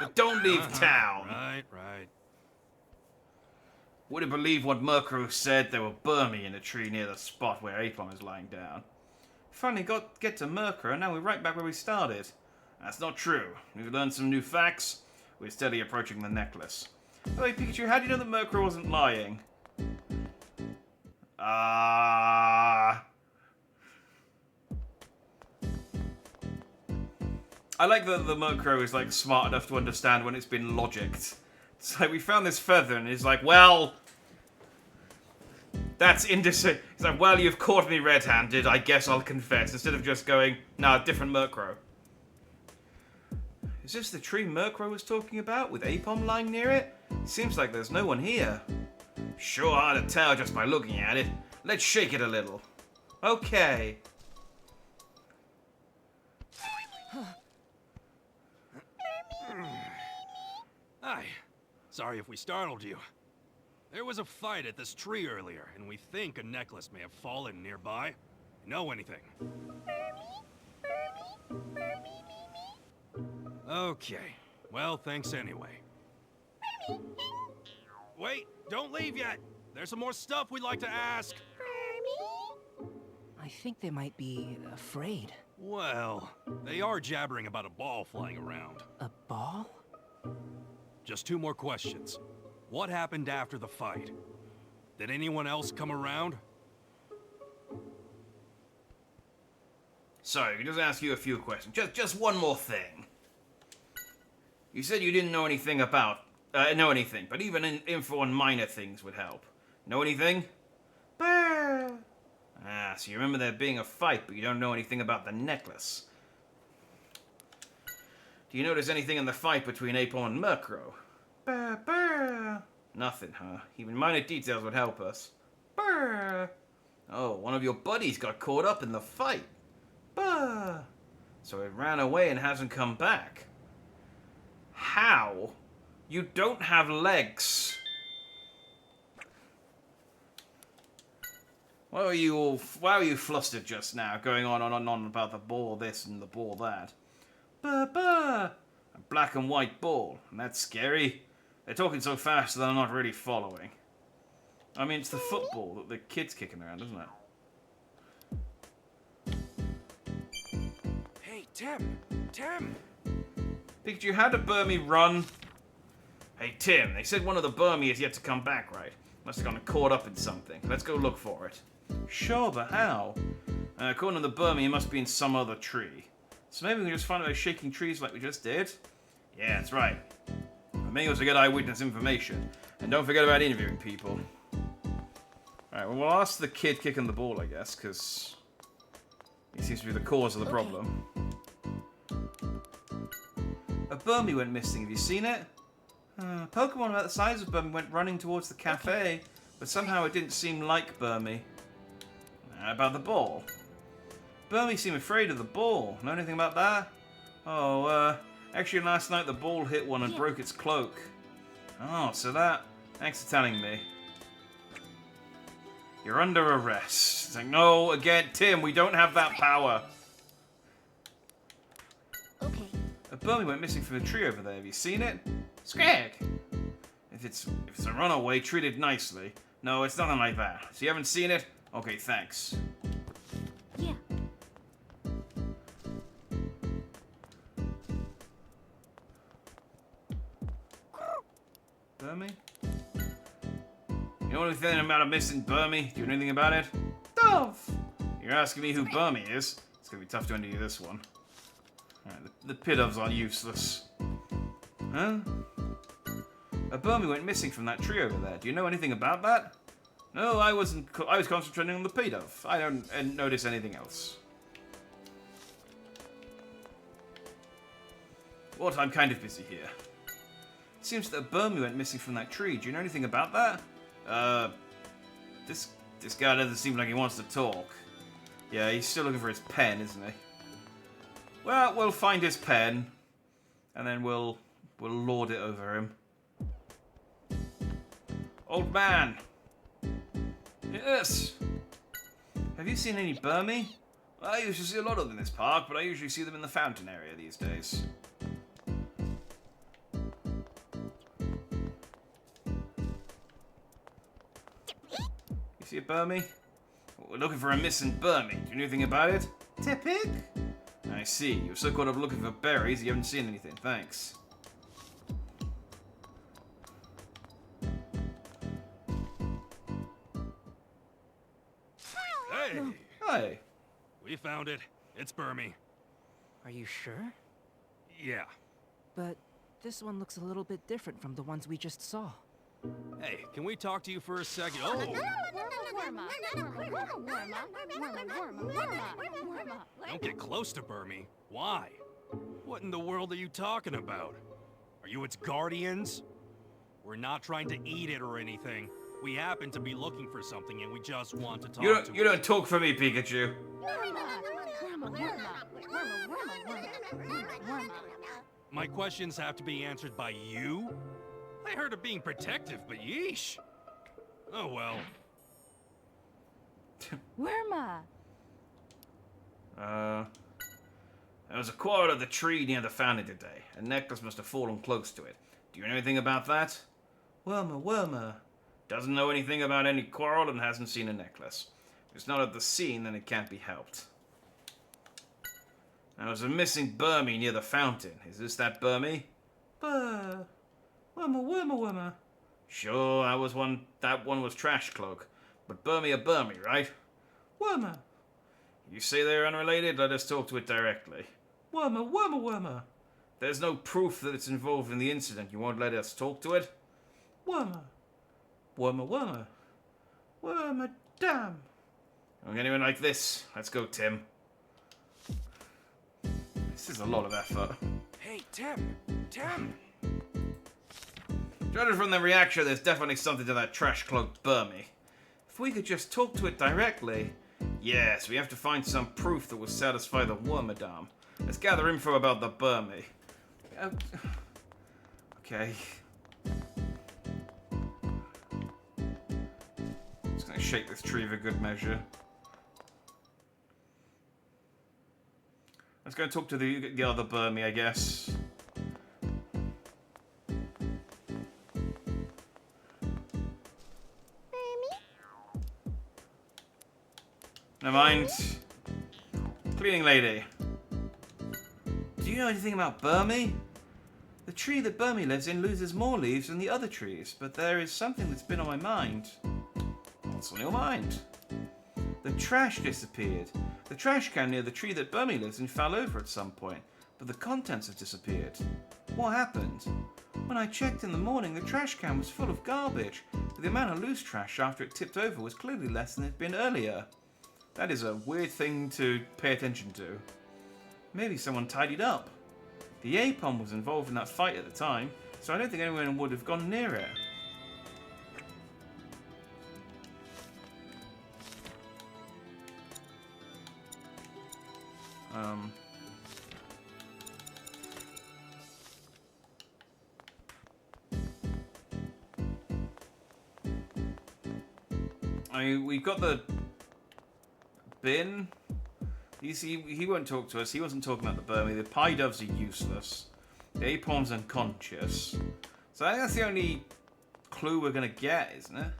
But don't leave town. Right, right. Wouldn't believe what Murkrow said. There were Burmy in a tree near the spot where Apom is lying down. Finally get to Murkrow, and now we're right back where we started. That's not true. We've learned some new facts. We're steadily approaching the necklace. Oh, wait, Pikachu, how do you know that Murkrow wasn't lying? I like that the Murkrow is, like, smart enough to understand when it's been logicked. It's like, we found this feather, and he's like, well... That's indecent. He's like, well, you've caught me red-handed, I guess I'll confess. Instead of just going, nah, different Murkrow. Is this the tree Murkrow was talking about, with Apom lying near it? Seems like there's no one here. Sure hard to tell just by looking at it. Let's shake it a little. Okay. Hi. Sorry if we startled you. There was a fight at this tree earlier, and we think a necklace may have fallen nearby. Know anything? Okay. Well, thanks anyway. Wait, don't leave yet. There's some more stuff we'd like to ask. I think they might be afraid. Well, they are jabbering about a ball flying around. A ball? Just two more questions. What happened after the fight? Did anyone else come around? So, I can just ask you a few questions. Just one more thing. You said you didn't know anything about... but even info on minor things would help. Know anything? Ah, so you remember there being a fight, but you don't know anything about the necklace. Do you notice anything in the fight between Apon and Murkrow? Nothing, huh? Even minor details would help us. Oh, one of your buddies got caught up in the fight. So it ran away and hasn't come back. How? You don't have legs. Why are you flustered just now, going on and on about the ball this and the ball that? A black and white ball, and that's scary. They're talking so fast that I'm not really following. I mean, it's the football that the kid's kicking around, isn't it? Hey, Tim! Tim! Pikachu, how did Burmy run? Hey, Tim, they said one of the Burmy is yet to come back, right? Must have gotten caught up in something. Let's go look for it. Sure, but how? According to the Burmy, it must be in some other tree. So maybe we can just find those shaking trees like we just did? Yeah, that's right. But maybe also get eyewitness information. And don't forget about interviewing people. Alright, well, we'll ask the kid kicking the ball, I guess, because he seems to be the cause of the problem. A Burmy went missing. Have you seen it? Pokemon about the size of Burmy went running towards the cafe, but somehow it didn't seem like Burmy. How about the ball? Burmy seemed afraid of the ball. Know anything about that? Oh, actually last night the ball hit one and broke its cloak. Oh, so that... Thanks for telling me. You're under arrest. It's like, no, again, Tim, we don't have that power. Okay. A Burmy went missing from the tree over there. Have you seen it? Scared. If it's a runaway, treat it nicely. No, it's nothing like that. So you haven't seen it? Okay, thanks. Yeah. Burmy? You know anything about a missing Burmy? Do you know anything about it? Dove! You're asking me who Burmy is? It's gonna be tough to undo this one. Alright, the Pidovs are useless. Huh? A Burmy went missing from that tree over there. Do you know anything about that? No, I was concentrating on the Pidove. I don't notice anything else. What? I'm kind of busy here. It seems that a Burmy went missing from that tree. Do you know anything about that? This guy doesn't seem like he wants to talk. Yeah, he's still looking for his pen, isn't he? Well, we'll find his pen, and then we'll lord it over him. Old man! Yes! Have you seen any Burmy? Well, I used to see a lot of them in this park, but I usually see them in the fountain area these days. You see a Burmy? We're looking for a missing Burmy. Do you know anything about it? Tepig? I see. You're so caught up looking for berries, you haven't seen anything. Thanks. Hey! Hi. We found it. It's Burmy. Are you sure? Yeah. But this one looks a little bit different from the ones we just saw. Hey, can we talk to you for a second? Oh! Don't get close to Burmy. Why? What in the world are you talking about? Are you its guardians? We're not trying to eat it or anything. We happen to be looking for something and we just want to talk to it. You don't talk for me, Pikachu. My questions have to be answered by you? I heard of being protective, but yeesh. Oh well. Worma. There was a quarrel at the tree near the fountain today. A necklace must have fallen close to it. Do you know anything about that? Worma. Doesn't know anything about any quarrel and hasn't seen a necklace. If it's not at the scene, then it can't be helped. There was a missing Burmy near the fountain. Is this that Burmy? Worma. Sure, that one was Trash Cloak. But Burmy a Burmy, right? Worma. You say they're unrelated? Let us talk to it directly. Wormer. There's no proof that it's involved in the incident. You won't let us talk to it? Wormer, damn. Anyone like this? Let's go, Tim. This is a lot of effort. Hey, Tim! Judging from the reaction, there's definitely something to that trash-cloaked Burmy. If we could just talk to it directly... Yes, we have to find some proof that will satisfy the Wormadam. Let's gather info about the Burmy. Okay. Just gonna shake this tree for good measure. Let's go talk to the other Burmy, I guess. Never mind. Cleaning lady. Do you know anything about Burmy? The tree that Burmy lives in loses more leaves than the other trees, but there is something that's been on my mind. What's on your mind? The trash disappeared. The trash can near the tree that Burmy lives in fell over at some point, but the contents have disappeared. What happened? When I checked in the morning, the trash can was full of garbage, but the amount of loose trash after it tipped over was clearly less than it had been earlier. That is a weird thing to pay attention to. Maybe someone tidied up. The Apom was involved in that fight at the time, so I don't think anyone would have gone near it. I mean, we've got the bin. You see, he won't talk to us. He wasn't talking about the Burmy. The pie doves are useless. The Apom's unconscious. So I think that's the only clue we're gonna get, isn't it?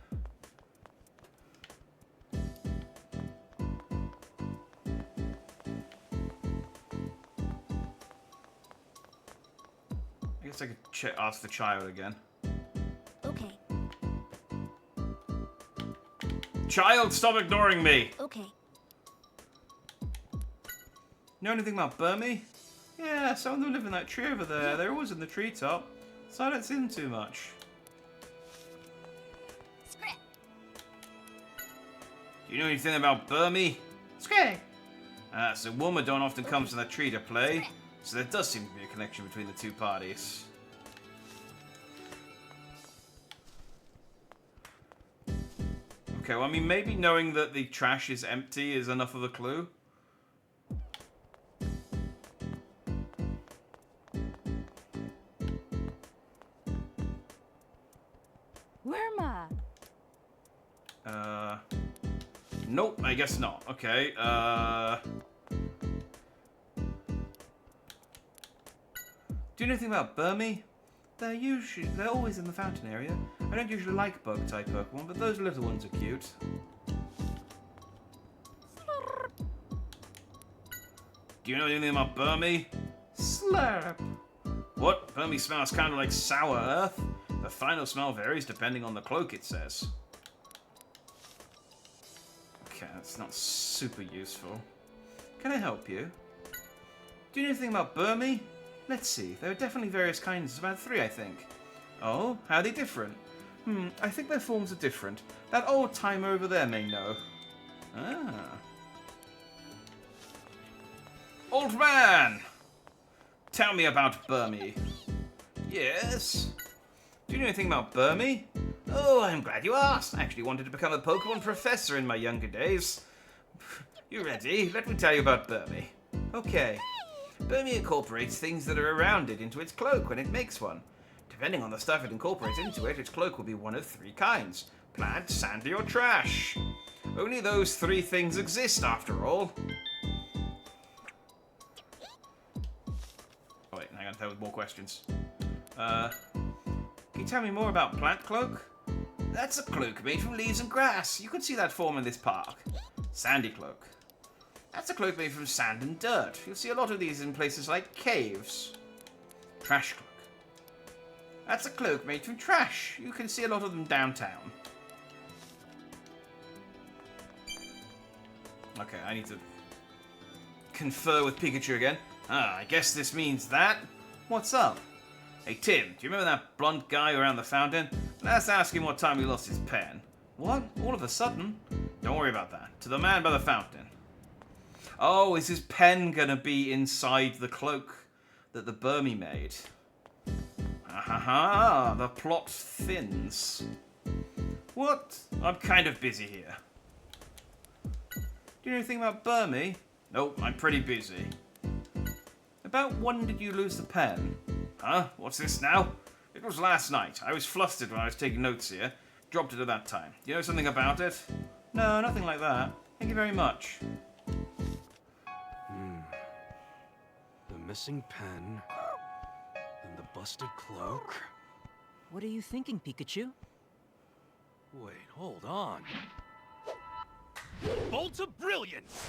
I guess I could ask the child again. Okay. Child, stop ignoring me! Okay. Know anything about Burmy? Yeah, some of them live in that tree over there. They're always in the treetop, so I don't see them too much. Script. Do you know anything about Burmy? Scray! So Wormadon often comes to that tree to play, so there does seem to be a connection between the two parties. Okay, well, I mean, maybe knowing that the trash is empty is enough of a clue. Nope, I guess not. Okay, do you know anything about Burmy? They're always in the fountain area. I don't usually like bug-type Pokemon, but those little ones are cute. Do you know anything about Burmy? Slurp. What? Burmy smells kind of like sour earth. The final smell varies depending on the cloak, it says. Okay, that's not super useful. Can I help you? Do you know anything about Burmy? Let's see, there are definitely various kinds, about 3 I think. Oh, how are they different? I think their forms are different. That old timer over there may know. Ah. Old man! Tell me about Burmy. Yes? Do you know anything about Burmy? Oh, I'm glad you asked. I actually wanted to become a Pokemon professor in my younger days. You ready? Let me tell you about Burmy. Okay. Burmy incorporates things that are around it into its cloak when it makes one. Depending on the stuff it incorporates into it, its cloak will be one of 3 kinds. Plant, sandy, or trash. Only those 3 things exist, after all. Oh wait, hang on, there were more questions. Can you tell me more about Plant Cloak? That's a cloak made from leaves and grass. You can see that form in this park. Sandy Cloak. That's a cloak made from sand and dirt. You'll see a lot of these in places like caves. Trash Cloak. That's a cloak made from trash. You can see a lot of them downtown. Okay, I need to confer with Pikachu again. I guess this means that. What's up? Hey Tim, do you remember that blonde guy around the fountain? Let's ask him what time he lost his pen. What? All of a sudden? Don't worry about that. To the man by the fountain. Oh, is his pen gonna be inside the cloak that the Burmy made? Ahaha, the plot thins. What? I'm kind of busy here. Do you know anything about Burmy? Nope, I'm pretty busy. About when did you lose the pen? Huh? What's this now? It was last night. I was flustered when I was taking notes here. Dropped it at that time. Do you know something about it? No, nothing like that. Thank you very much. The missing pen. And the busted cloak. What are you thinking, Pikachu? Wait, hold on. Bolt of brilliance!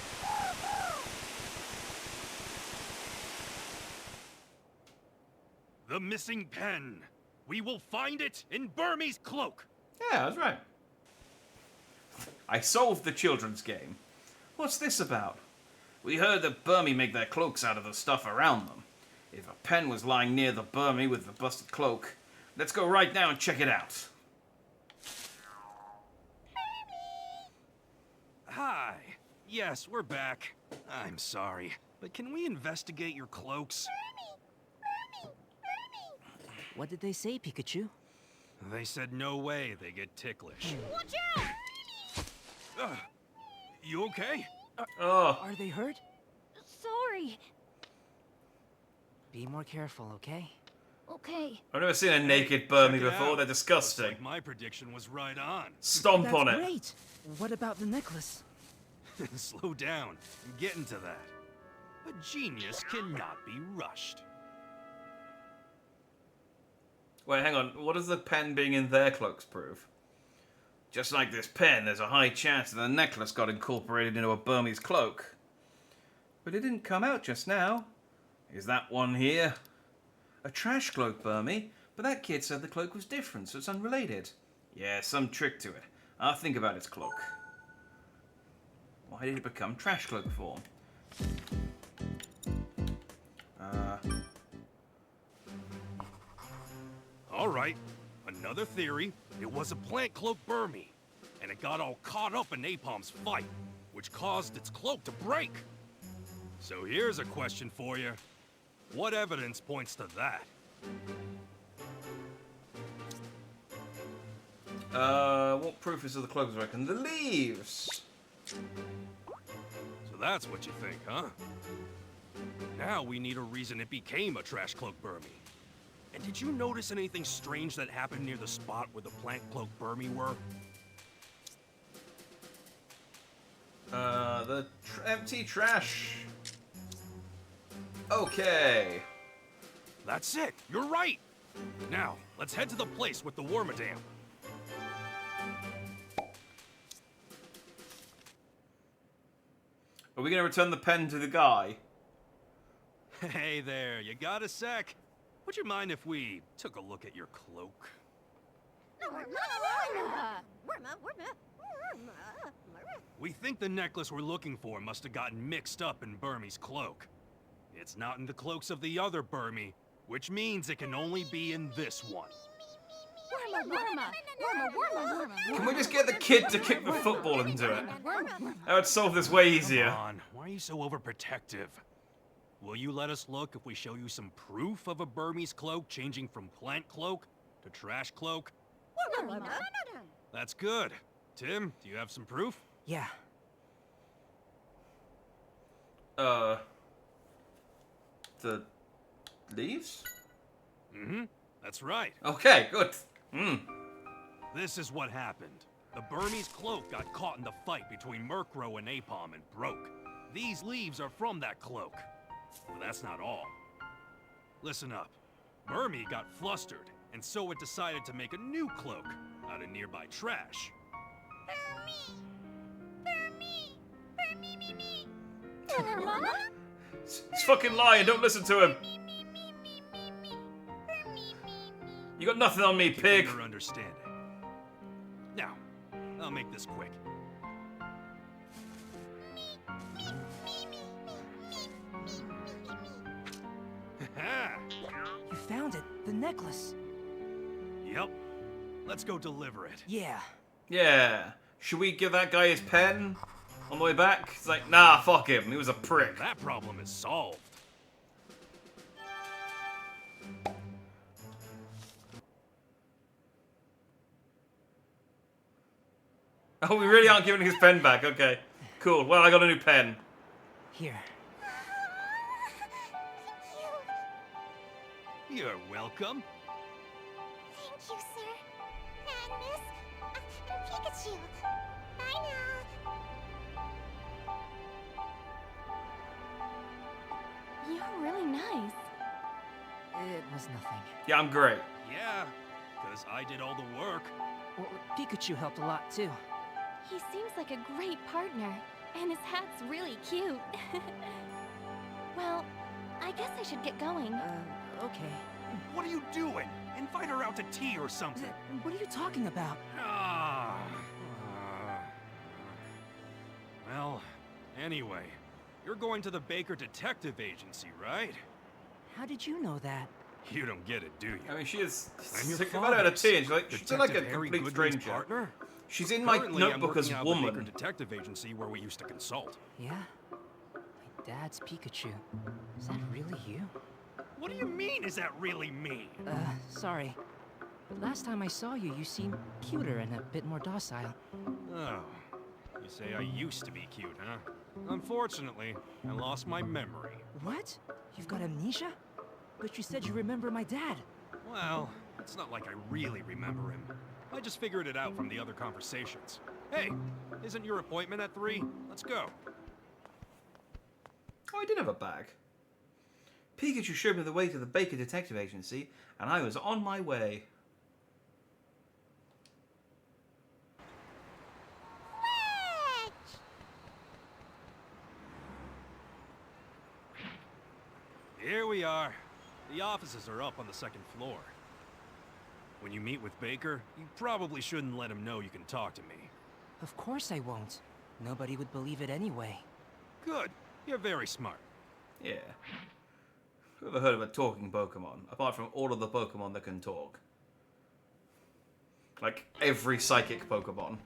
The missing pen. We will find it in Burmy's cloak. Yeah, that's right. I solved the children's game. What's this about? We heard that Burmy make their cloaks out of the stuff around them. If a pen was lying near the Burmy with the busted cloak, let's go right now and check it out. Hi. Yes, we're back. I'm sorry, but can we investigate your cloaks? What did they say, Pikachu? They said no way they get ticklish. Watch out! You okay? Oh, Are they hurt? Sorry. Be more careful, okay? Okay. I've never seen a naked Burmy Check it before. out. They're disgusting. Looks like my prediction was right on. Stomp That's on it. great. What about the necklace? Slow down. I'm getting to that. A genius cannot be rushed. Wait, hang on. What does the pen being in their cloaks prove? Just like this pen, there's a high chance that the necklace got incorporated into a Burmese cloak. But it didn't come out just now. Is that one here? A trash cloak, Burmy? But that kid said the cloak was different, so it's unrelated. Yeah, some trick to it. I'll think about its cloak. Why did it become trash cloak form? All right. Another theory. It was a plant cloak Burmy. And it got all caught up in Napalm's fight, which caused its cloak to break. So here's a question for you. What evidence points to that? What proof is of the cloak, I reckon? The leaves! So that's what you think, huh? Now we need a reason it became a trash cloak Burmy. And did you notice anything strange that happened near the spot where the plant cloak Burmy were? The empty trash. Okay. That's it! You're right! Now, let's head to the place with the Wormadam. Are we going to return the pen to the guy? Hey there, you got a sec? Would you mind if we took a look at your cloak? We think the necklace we're looking for must have gotten mixed up in Burmy's cloak. It's not in the cloaks of the other Burmy, which means it can only be in this one. Can we just get the kid to kick the football into it? That would solve this way easier. Come on, why are you so overprotective? Will you let us look if we show you some proof of a Burmese cloak changing from plant cloak to trash cloak? That's good. Tim, do you have some proof? Yeah. The leaves? Mm-hmm. That's right. Okay, good. This is what happened. The Burmese cloak got caught in the fight between Murkrow and Napalm and broke. These leaves are from that cloak. But that's not all. Listen up. Burmy got flustered, and so it decided to make a new cloak out of nearby trash. He's fucking lying, don't listen to him. You got nothing on me, pig. Your understanding. Now, I'll make this quick. You found it, the necklace. Yep. Let's go deliver it. Yeah. Yeah. Should we give that guy his pen on the way back? He's like, nah, fuck him. He was a prick. That problem is solved. Oh, we really aren't giving his pen back. Okay. Cool. Well, I got a new pen. Here. You're welcome. Thank you, sir. And Miss... Pikachu. Bye now. You're really nice. It was nothing. Yeah, I'm great. Yeah, because I did all the work. Well, Pikachu helped a lot too. He seems like a great partner. And his hat's really cute. Well, I guess I should get going. Okay. What are you doing? Invite her out to tea or something. What are you talking about? Well, anyway, you're going to the Baker Detective Agency, right? How did you know that? You don't get it, do you? I mean, she is. I'm your Think about her at a father's. tea, and she's like a Detective Harry complete Goodwin's stranger. partner? She's in my Currently, I'm notebook as working out at the Baker woman. Detective Agency where we used to consult. Yeah? My dad's Pikachu. Is that really you? What do you mean, is that really me? Sorry. But last time I saw you, you seemed cuter and a bit more docile. Oh, you say I used to be cute, huh? Unfortunately, I lost my memory. What? You've got amnesia? But you said you remember my dad. Well, it's not like I really remember him. I just figured it out from the other conversations. Hey, isn't your appointment at 3? Let's go. Oh, I did have a bag. Pikachu showed me the way to the Baker Detective Agency, and I was on my way. Here we are. The offices are up on the 2nd floor. When you meet with Baker, you probably shouldn't let him know you can talk to me. Of course I won't. Nobody would believe it anyway. Good. You're very smart. Yeah. Who ever heard of a talking Pokemon? Apart from all of the Pokemon that can talk. Like, every psychic Pokemon.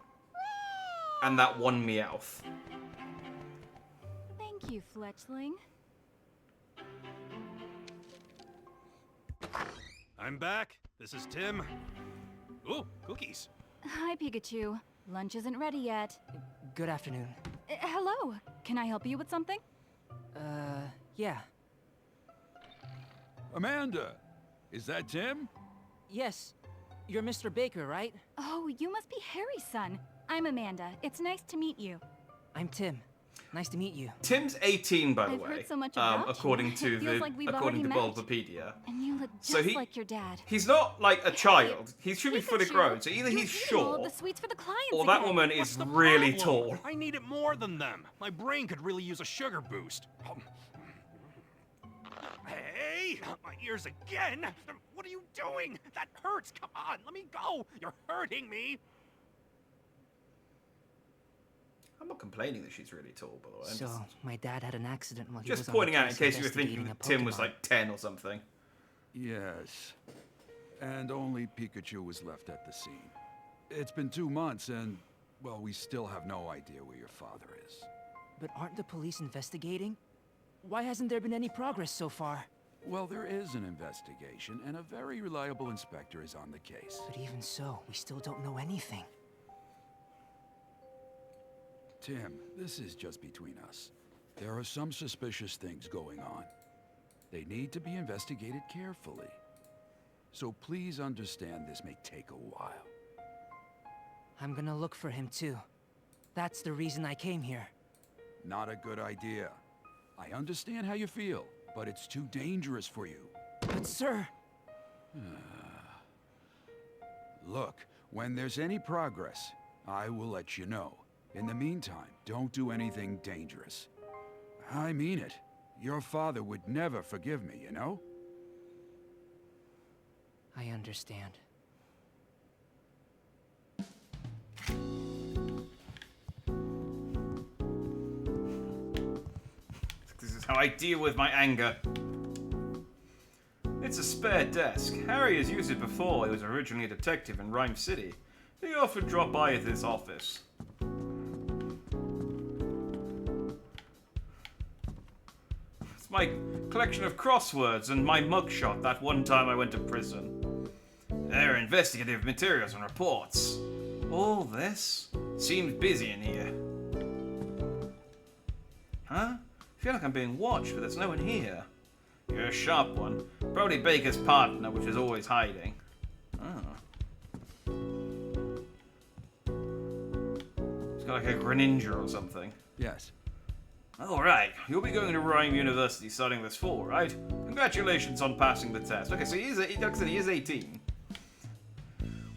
And that one Meowth. Thank you, Fletchling. I'm back. This is Tim. Ooh, cookies. Hi, Pikachu. Lunch isn't ready yet. Good afternoon. Hello. Can I help you with something? Yeah. Amanda, is that Tim? Yes. You're Mr. Baker, right? Oh, you must be Harry's son. I'm Amanda. It's nice to meet you. I'm Tim. Nice to meet you. Tim's 18, by the I've way. heard so much about according you. to It feels like we've already met. Bulbapedia. And you look just So like your dad. He's not like a child. He should be fully Pikachu, grown. So either you're he's eating all of short, the sweets for the clients or that again. woman What's is the really problem? tall. I need it more than them. My brain could really use a sugar boost. Hey, my ears again. What are you doing? That hurts. Come on, let me go. You're hurting me. I'm not complaining that she's really tall, by the way. I'm So, my dad had an accident while he just was pointing on out the in case case you were thinking investigating a Tim was Pokemon. like 10 or something. Yes. And only Pikachu was left at the scene. It's been 2 months and, well, we still have no idea where your father is. But aren't the police investigating? Why hasn't there been any progress so far? Well, there is an investigation, and a very reliable inspector is on the case. But even so, we still don't know anything. Tim, this is just between us. There are some suspicious things going on. They need to be investigated carefully. So please understand this may take a while. I'm gonna look for him too. That's the reason I came here. Not a good idea. I understand how you feel, but it's too dangerous for you. But sir... Look, when there's any progress, I will let you know. In the meantime, don't do anything dangerous. I mean it. Your father would never forgive me, you know? I understand. This is how I deal with my anger. It's a spare desk. Harry has used it before. He was originally a detective in Rhyme City. He often dropped by at this office. It's my collection of crosswords and my mugshot that one time I went to prison. They're investigative materials and reports. All this seems busy in here. Huh? I feel like I'm being watched, but there's no one here. You're a sharp one. Probably Baker's partner, which is always hiding. Oh. It's got like a Greninja or something. Yes. Alright, you'll be going to Rhyme University starting this fall, right? Congratulations on passing the test. Okay, so he is 18.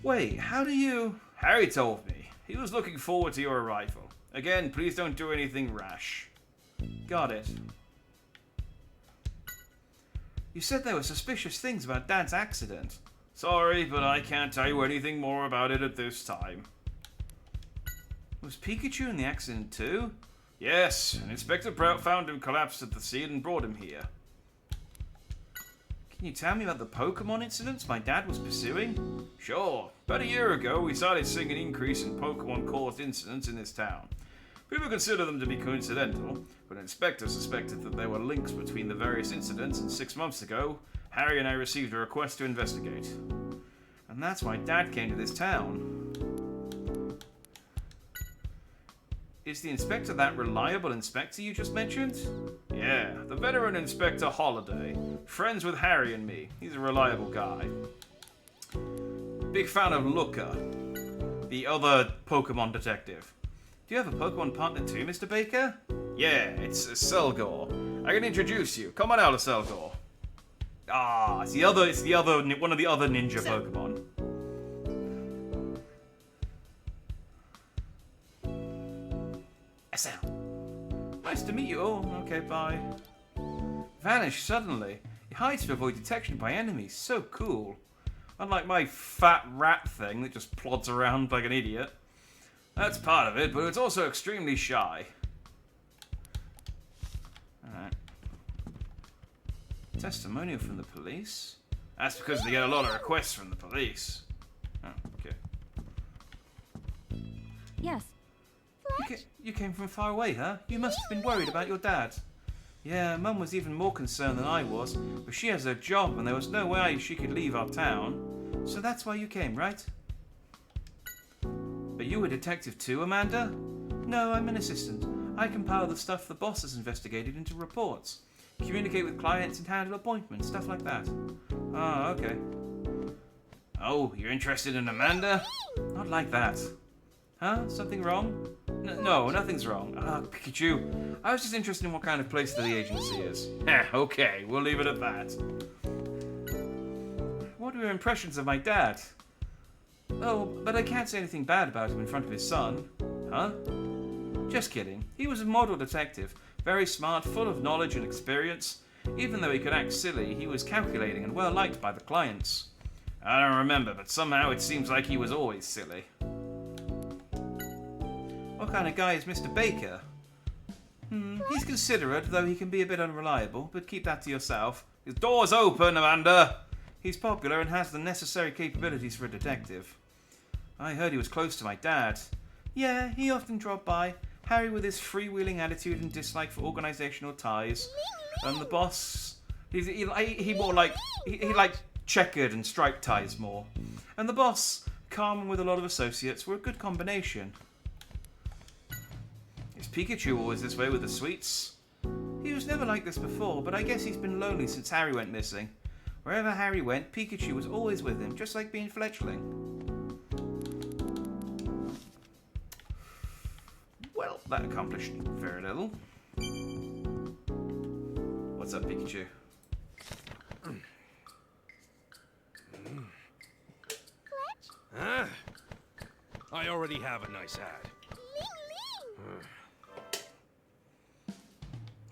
Wait, how do you... Harry told me. He was looking forward to your arrival. Again, please don't do anything rash. Got it. You said there were suspicious things about Dad's accident. Sorry, but I can't tell you anything more about it at this time. Was Pikachu in the accident too? Yes, and Inspector Prout found him collapsed at the scene and brought him here. Can you tell me about the Pokemon incidents my dad was pursuing? Sure. About a year ago, we started seeing an increase in Pokemon-caused incidents in this town. People consider them to be coincidental, but an inspector suspected that there were links between the various incidents, and 6 months ago, Harry and I received a request to investigate. And that's why Dad came to this town. Is the inspector that reliable inspector you just mentioned? Yeah, the veteran Inspector Holiday. Friends with Harry and me. He's a reliable guy. Big fan of Looker, the other Pokemon detective. Do you have a Pokemon partner too, Mr. Baker? Yeah, it's Selgor. I can introduce you. Come on out, Selgor. Ah, it's one of the other ninja Pokemon. Nice to meet you. Oh, okay, bye. Vanished suddenly. He hides to avoid detection by enemies. So cool. Unlike my fat rat thing that just plods around like an idiot. That's part of it, but it's also extremely shy. Alright. Testimonial from the police? That's because they get a lot of requests from the police. Oh, okay. Yes. You came from far away, huh? You must have been worried about your dad. Yeah, Mum was even more concerned than I was, but she has her job and there was no way she could leave our town. So that's why you came, right? Are you a detective too, Amanda? No, I'm an assistant. I compile the stuff the boss has investigated into reports. Communicate with clients and handle appointments, stuff like that. Ah, okay. Oh, you're interested in Amanda? Not like that. Huh? Something wrong? No, nothing's wrong. Ah, Pikachu. I was just interested in what kind of place the agency is. Okay, we'll leave it at that. What are your impressions of my dad? Oh, but I can't say anything bad about him in front of his son. Huh? Just kidding. He was a model detective. Very smart, full of knowledge and experience. Even though he could act silly, he was calculating and well liked by the clients. I don't remember, but somehow it seems like he was always silly. What kind of guy is Mr. Baker? He's considerate, though he can be a bit unreliable, but keep that to yourself. His door's open, Amanda! He's popular and has the necessary capabilities for a detective. I heard he was close to my dad. Yeah, he often dropped by. Harry with his freewheeling attitude and dislike for organisational ties. And the boss... He liked checkered and striped ties more. And the boss, calm and with a lot of associates, were a good combination. Is Pikachu always this way with the sweets? He was never like this before, but I guess he's been lonely since Harry went missing. Wherever Harry went, Pikachu was always with him, just like being fledgling. Well, that accomplished very little. What's up, Pikachu? Huh? I already have a nice hat.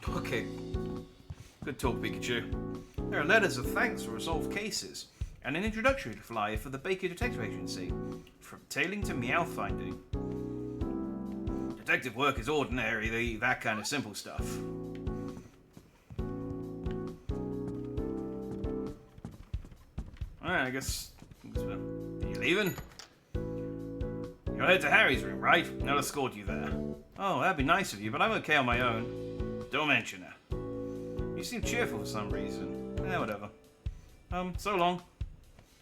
Okay. Good talk, Pikachu. There are letters of thanks for resolved cases, and an introductory flyer for the Baker Detective Agency, from tailing to meow finding. Detective work is ordinary, that kind of simple stuff. I guess... Are you leaving? You'll head to Harry's room, right? I'll escort you there. Oh, that'd be nice of you, but I'm okay on my own. Don't mention it. You seem cheerful for some reason. Whatever. So long.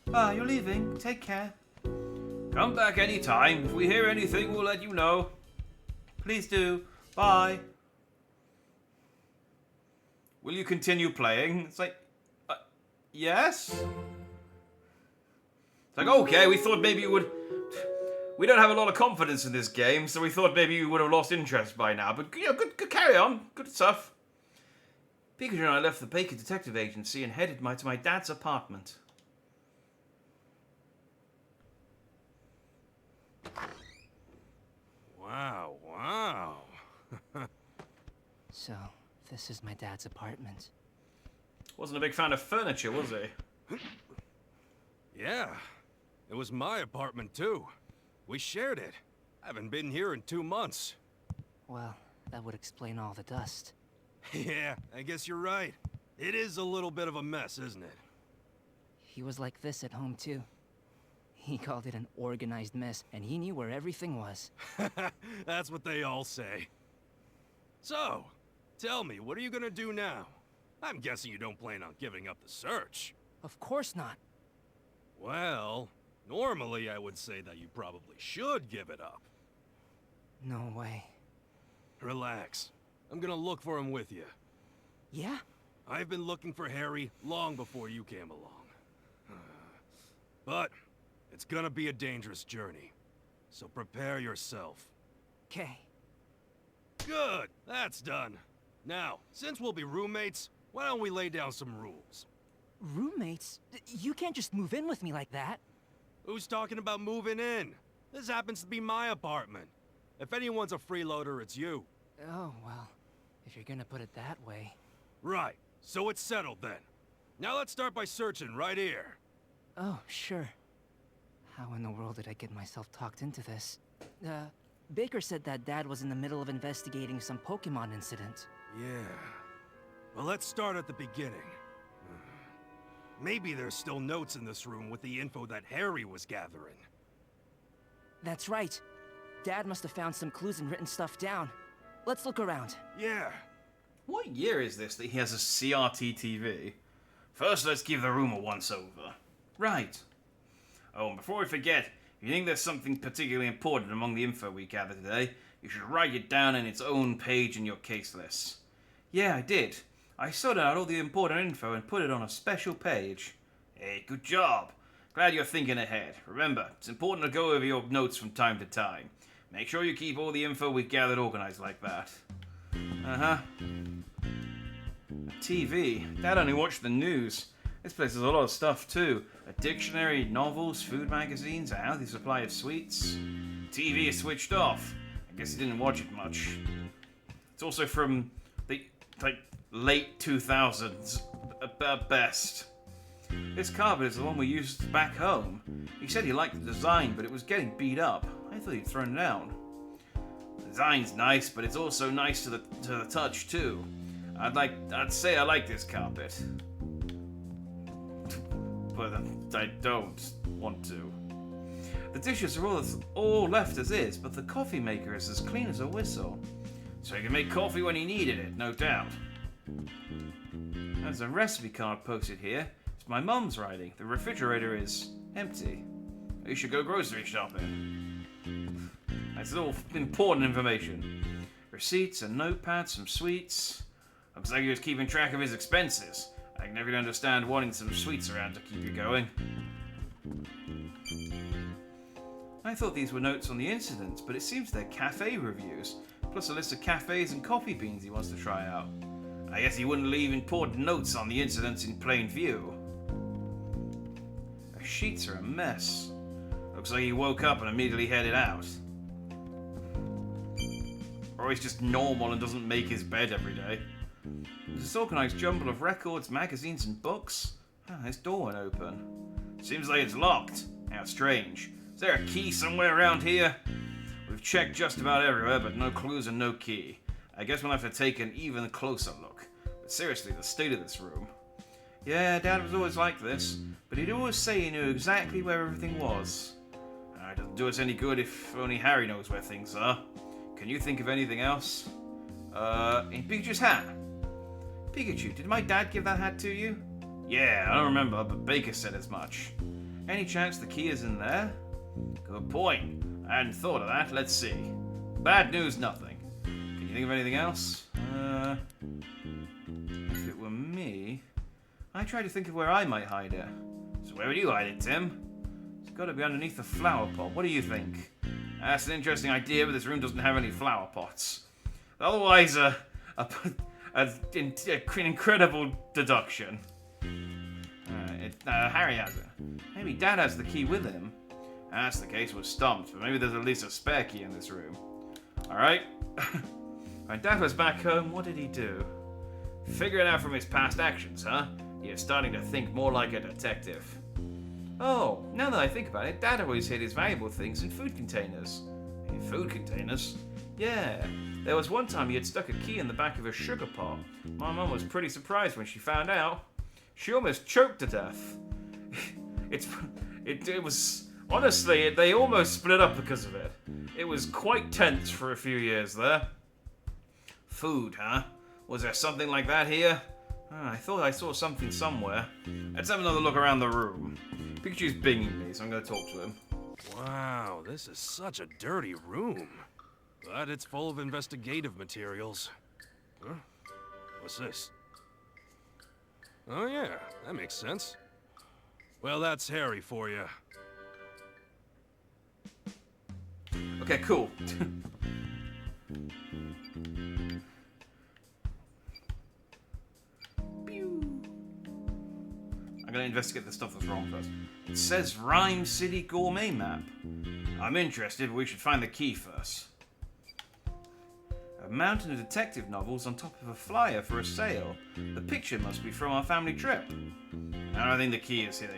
You're leaving. Take care. Come back any time. If we hear anything, we'll let you know. Please do. Bye. Will you continue playing? It's like, yes? It's like, okay, we thought maybe you would... We don't have a lot of confidence in this game, so we thought maybe you would have lost interest by now. But, you know, good carry on. Good stuff. Pikachu and I left the Baker Detective Agency and headed to my dad's apartment. Wow. So, this is my dad's apartment. Wasn't a big fan of furniture, was he? Yeah, it was my apartment too. We shared it. I haven't been here in 2 months. Well, that would explain all the dust. Yeah, I guess you're right. It is a little bit of a mess, isn't it? He was like this at home too. He called it an organized mess, and he knew where everything was. That's what they all say. So, tell me, what are you gonna do now? I'm guessing you don't plan on giving up the search. Of course not. Well, normally I would say that you probably should give it up. No way. Relax. I'm gonna look for him with you. Yeah? I've been looking for Harry long before you came along. But it's gonna be a dangerous journey. So prepare yourself. 'Kay. Good! That's done. Now, since we'll be roommates, why don't we lay down some rules? Roommates? You can't just move in with me like that. Who's talking about moving in? This happens to be my apartment. If anyone's a freeloader, it's you. Oh, well, if you're gonna put it that way. Right. So it's settled then. Now let's start by searching right here. Oh, sure. How in the world did I get myself talked into this? Baker said that Dad was in the middle of investigating some Pokemon incident. Yeah. Well, let's start at the beginning. Maybe there's still notes in this room with the info that Harry was gathering. That's right. Dad must have found some clues and written stuff down. Let's look around. Yeah. What year is this that he has a CRT TV? First, let's give the room a once-over. Right. Oh, and before we forget, if you think there's something particularly important among the info we gathered today, you should write it down in its own page in your case list. Yeah, I did. I sorted out all the important info and put it on a special page. Hey, good job. Glad you're thinking ahead. Remember, it's important to go over your notes from time to time. Make sure you keep all the info we've gathered organized like that. Uh-huh. TV. Dad only watched the news. This place has a lot of stuff too. A dictionary, novels, food magazines, a healthy supply of sweets. TV is switched off. I guess he didn't watch it much. It's also from the, late 2000s at best. This carpet is the one we used back home. He said he liked the design, but it was getting beat up. I thought he'd thrown it out. The design's nice, but it's also nice to the touch too. I'd say I like this carpet. But I don't want to. The dishes are all left as is, but the coffee maker is as clean as a whistle. So you can make coffee when you needed it, no doubt. There's a recipe card posted here. It's my mum's writing. The refrigerator is empty. You should go grocery shopping. That's all important information. Receipts, a notepad, some sweets. Looks like he was keeping track of his expenses. I can never understand wanting some sweets around to keep you going. I thought these were notes on the incidents, but it seems they're cafe reviews, plus a list of cafes and coffee beans he wants to try out. I guess he wouldn't leave important notes on the incidents in plain view. The sheets are a mess. Looks like he woke up and immediately headed out. Or he's just normal and doesn't make his bed every day. There's this organized jumble of records, magazines, and books. This door went open. Seems like it's locked. How strange. Is there a key somewhere around here? We've checked just about everywhere, but no clues and no key. I guess we'll have to take an even closer look. But seriously, the state of this room. Yeah, Dad was always like this, but he'd always say he knew exactly where everything was. It doesn't do us any good if only Harry knows where things are. Can you think of anything else? In Pikachu's hat. Pikachu, did my dad give that hat to you? Yeah, I don't remember, but Baker said as much. Any chance the key is in there? Good point. I hadn't thought of that. Let's see. Bad news, nothing. Can you think of anything else? If it were me, I try to think of where I might hide it. So where would you hide it, Tim? It's got to be underneath the flower pot. What do you think? That's an interesting idea, but this room doesn't have any flower pots. Otherwise, an incredible deduction. Harry has it. Maybe Dad has the key with him. If that's the case, we're stumped, but maybe there's at least a spare key in this room. Alright. When Dad was back home, what did he do? Figure it out from his past actions, huh? You're starting to think more like a detective. Oh, now that I think about it, Dad always hid his valuable things in food containers. In food containers? Yeah. There was one time he had stuck a key in the back of a sugar pot. My mum was pretty surprised when she found out. She almost choked to death. It was... Honestly, they almost split up because of it. It was quite tense for a few years there. Food, huh? Was there something like that here? I thought I saw something somewhere. Let's have another look around the room. Pikachu's binging me, so I'm going to talk to him. Wow, this is such a dirty room. But it's full of investigative materials. Huh? What's this? Oh yeah, that makes sense. Well, that's Harry for you. Okay, cool. I'm gonna investigate the stuff that's wrong first. It says Rhyme City Gourmet Map. I'm interested, but we should find the key first. A mountain of detective novels on top of a flyer for a sale. The picture must be from our family trip. I don't think the key is here.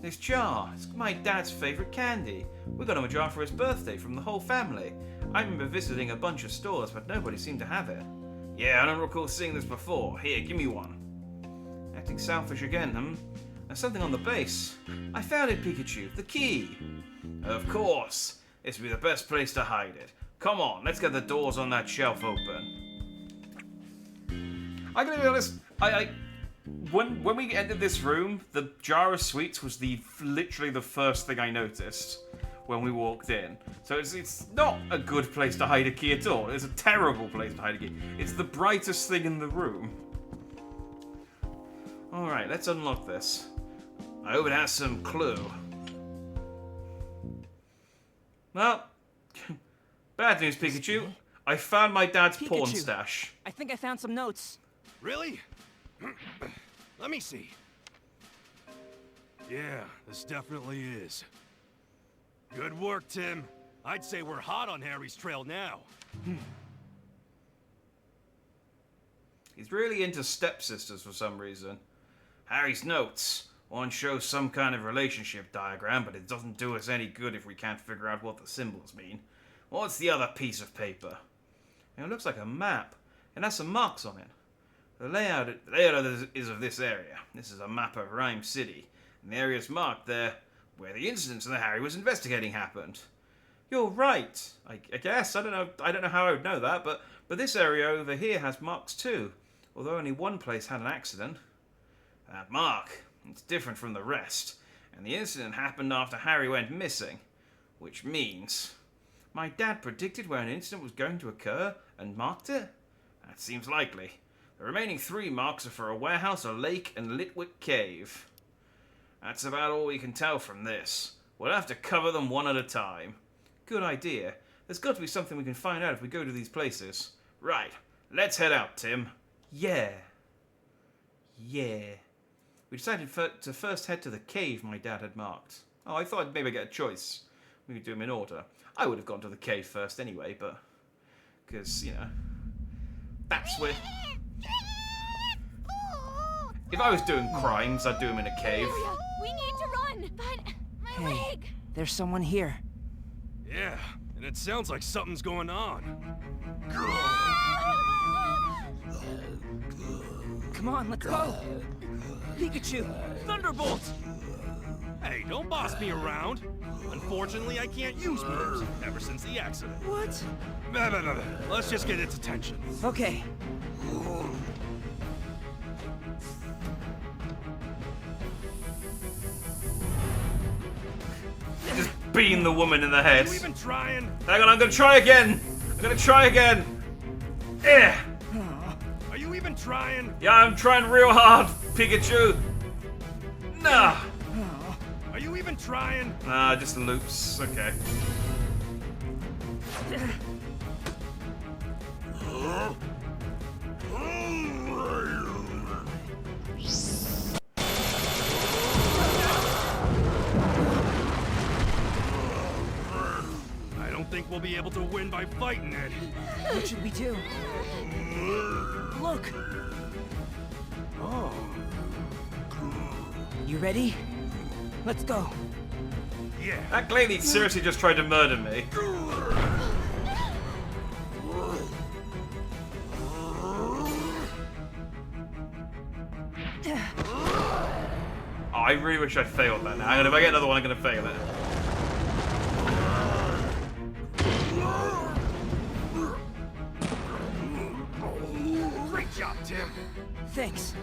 This jar, it's my dad's favourite candy. We got him a jar for his birthday from the whole family. I remember visiting a bunch of stores, but nobody seemed to have it. Yeah, I don't recall seeing this before. Here, give me one. Acting selfish again, There's something on the base. I found it, Pikachu. The key. Of course. This would be the best place to hide it. Come on, let's get the doors on that shelf open. I'm gonna be honest, when we entered this room, the jar of sweets was literally the first thing I noticed when we walked in. So it's not a good place to hide a key at all. It's a terrible place to hide a key. It's the brightest thing in the room. Alright, let's unlock this. I hope it has some clue. Well, bad news, Pikachu. I found my dad's porn stash. I think I found some notes. Really? Let me see. Yeah, this definitely is. Good work, Tim. I'd say we're hot on Harry's trail now. He's really into stepsisters for some reason. Harry's notes. One shows some kind of relationship diagram, but it doesn't do us any good if we can't figure out what the symbols mean. What's the other piece of paper? It looks like a map. It has some marks on it. The layout is of this area. This is a map of Rhyme City, and the area's marked there where the incidents that Harry was investigating happened. You're right. I guess I don't know how I would know that, but this area over here has marks too. Although only one place had an accident. That mark, it's different from the rest, and the incident happened after Harry went missing, which means my dad predicted where an incident was going to occur and marked it. That seems likely. The remaining 3 marks are for a warehouse, a lake, and Litwick Cave. That's about all we can tell from this. We'll have to cover them one at a time. Good idea. There's got to be something we can find out if we go to these places. Right, let's head out, Tim. Yeah. We decided to first head to the cave my dad had marked. Oh, I thought I'd maybe get a choice. We could do them in order. I would have gone to the cave first anyway, but... because, that's where... If I was doing crimes, I'd do them in a cave. We need to run, but my leg... There's someone here. Yeah, and And it sounds like something's going on. Come on, let's go! Pikachu! Thunderbolt! Hey, don't boss me around. Unfortunately, I can't use moves ever since the accident. What? Let's just get its attention. Okay. Just beam the woman in the head. Are you even trying? Hang on, I'm gonna try again. I'm gonna try again. Yeah. Are you even trying? Yeah, I'm trying real hard, Pikachu. Nah. Are you even trying? Ah, just loops. Okay. I don't think we'll be able to win by fighting it. What should we do? Look! Oh. You ready? Let's go. Yeah. That Glalie seriously just tried to murder me. Oh, I really wish I failed that now. And if I get another one, I'm gonna fail it. Great job, Tim. Thanks.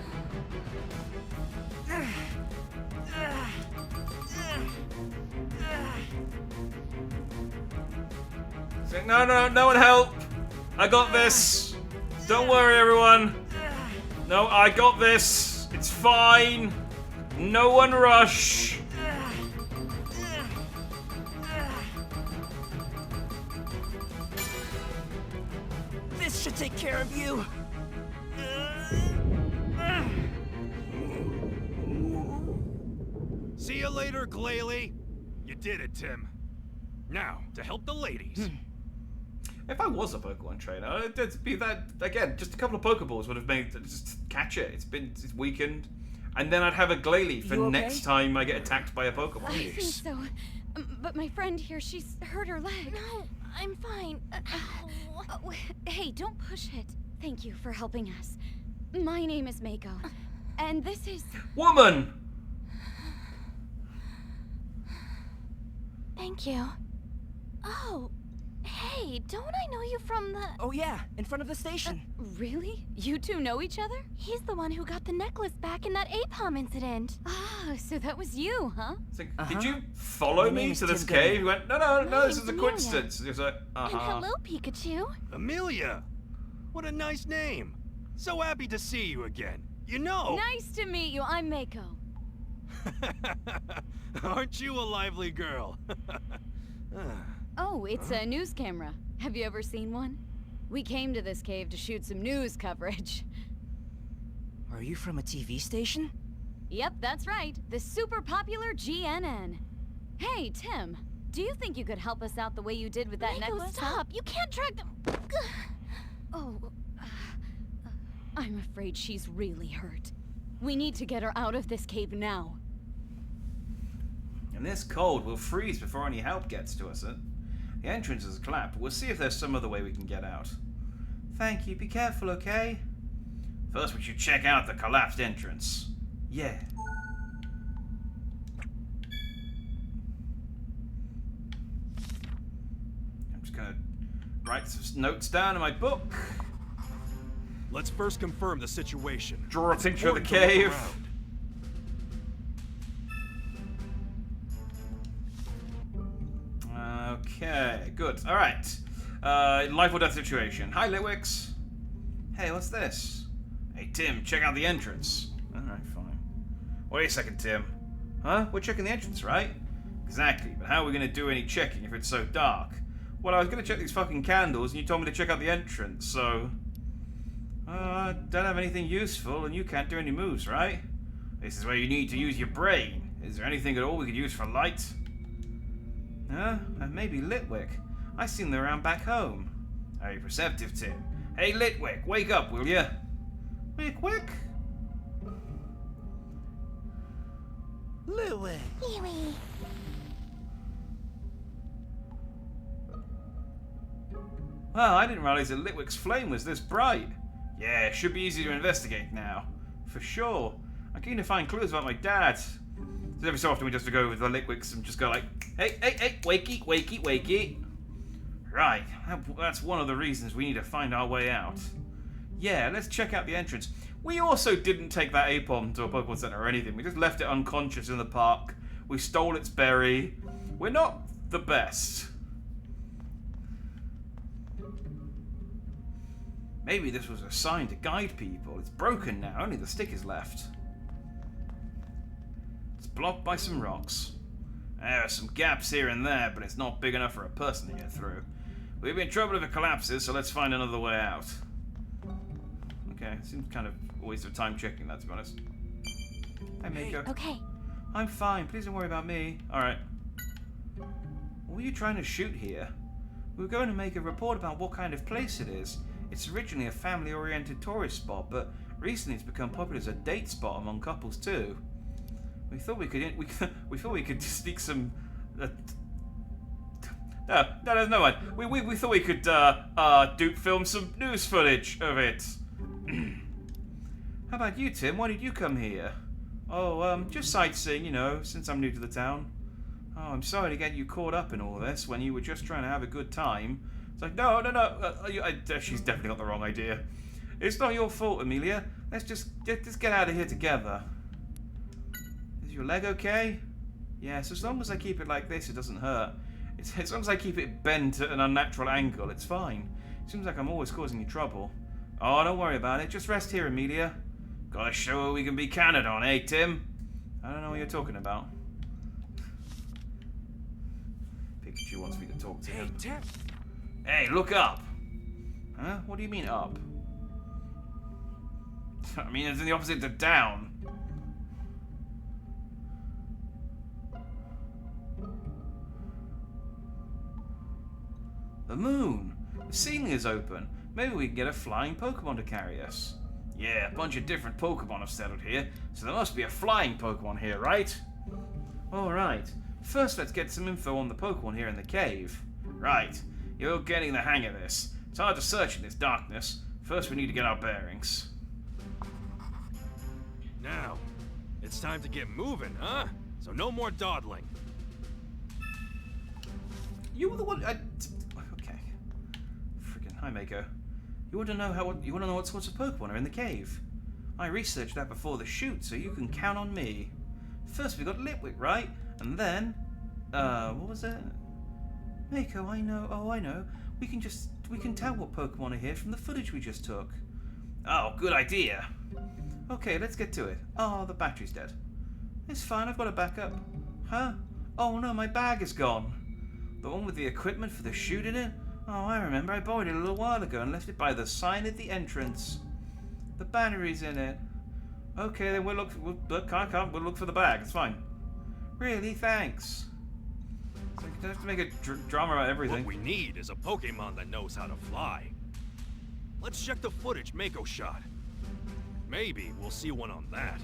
Say, no one help! I got this! Don't worry, everyone! No, I got this! It's fine! No one rush! This should take care of you. See you later, Glalie. You did it, Tim. Now, to help the ladies. If I was a Pokemon trainer, it'd be that, again, just a couple of Pokeballs would have made, just catch it. It's weakened. And then I'd have a Glalie for You okay? next time I get attacked by a Pokemon. I think so. But my friend here, she's hurt her leg. No, I'm fine. Hey, don't push it. Thank you for helping us. My name is Mako. And this is... Woman! Thank you. Oh, hey, don't I know you from the... Oh yeah, in front of the station. Really? You two know each other? He's the one who got the necklace back in that Apom incident. Oh, so that was you, huh? It's like, did you follow My me name is to this Tim cave? Gunn. He went, no, My this is name's a Amelia. coincidence. He was like, And hello, Pikachu. Amelia! What a nice name. So happy to see you again. You know... Nice to meet you. I'm Mako. Aren't you a lively girl? Oh, it's a news camera. Have you ever seen one? We came to this cave to shoot some news coverage. Are you from a TV station? Yep, that's right. The super popular GNN. Hey, Tim. Do you think you could help us out the way you did with that necklace? Stop! You can't track them. Oh, I'm afraid she's really hurt. We need to get her out of this cave now. And this cold will freeze before any help gets to us. The entrance is collapsed, but we'll see if there's some other way we can get out. Thank you. Be careful, okay? First, we should check out the collapsed entrance. Yeah. I'm just gonna write some notes down in my book. Let's first confirm the situation. Draw a It's picture of the important to look cave. around. Okay, good. All right. Life or death situation. Hi, Litwix. Hey, what's this? Hey, Tim, check out the entrance. All right, fine. Wait a second, Tim. Huh? We're checking the entrance, right? Exactly, but how are we going to do any checking if it's so dark? Well, I was going to check these fucking candles, and you told me to check out the entrance, so... I don't have anything useful, and you can't do any moves, right? This is where you need to use your brain. Is there anything at all we could use for light? Huh? Maybe Litwick. I seen them around back home. Very perceptive, Tim. Hey, Litwick, wake up, will ya? Litwick? Louie. Louie. Well, I didn't realize that Litwick's flame was this bright. Yeah, it should be easy to investigate now. For sure. I'm keen to find clues about my dad. So every so often we just go with the Litwicks and just go like, hey, hey, hey, wakey, wakey, wakey. Right, that's one of the reasons we need to find our way out. Yeah, let's check out the entrance. We also didn't take that Apom to a Pokemon Center or anything. We just left it unconscious in the park. We stole its berry. We're not the best. Maybe this was a sign to guide people. It's broken now, only the stick is left. It's blocked by some rocks. There are some gaps here and there, but it's not big enough for a person to get through. We'll be in trouble if it collapses, so let's find another way out. Okay, seems kind of a waste of time checking that, to be honest. Hey, Mako. Okay. I'm fine, please don't worry about me. Alright. What were you trying to shoot here? We were going to make a report about what kind of place it is. It's originally a family-oriented tourist spot, but recently it's become popular as a date spot among couples too. We thought we could sneak some. No, there's no one. We thought we could film some news footage of it. How about you, Tim? Why did you come here? Oh, just sightseeing, you know, since I'm new to the town. Oh, I'm sorry to get you caught up in all this when you were just trying to have a good time. It's like, no. She's definitely got the wrong idea. It's not your fault, Amelia. Let's just get out of here together. Is your leg okay? Yes, as long as I keep it like this, it doesn't hurt. As long as I keep it bent at an unnatural angle, it's fine. Seems like I'm always causing you trouble. Oh, don't worry about it. Just rest here, Amelia. Gotta show her we can be counted on, eh, Tim? I don't know what you're talking about. Pikachu wants me to talk to him. Hey, Tim. Hey, look up! Huh? What do you mean up? I mean, it's in the opposite to down. The moon! The ceiling is open. Maybe we can get a flying Pokemon to carry us. Yeah, a bunch of different Pokemon have settled here, so there must be a flying Pokemon here, right? Alright, first let's get some info on the Pokemon here in the cave. Right, you're getting the hang of this. It's hard to search in this darkness. First we need to get our bearings. Now, it's time to get moving, huh? So no more dawdling. You were the one. Okay. Freaking hi, Mako. You want to know what sorts of Pokemon are in the cave? I researched that before the shoot, so you can count on me. First we got Litwick, right? And then, what was it? Mako, I know. Oh, I know. We can tell what Pokemon are here from the footage we just took. Oh, good idea. Okay, let's get to it. Oh, the battery's dead. It's fine, I've got a backup. Huh? Oh no, my bag is gone. The one with the equipment for the shoot in it? Oh, I remember. I borrowed it a little while ago and left it by the sign at the entrance. The battery's in it. Okay, then we'll look for the bag. It's fine. Really? Thanks. So you have to make a drama about everything. What we need is a Pokemon that knows how to fly. Let's check the footage Mako shot. Maybe we'll see one on that.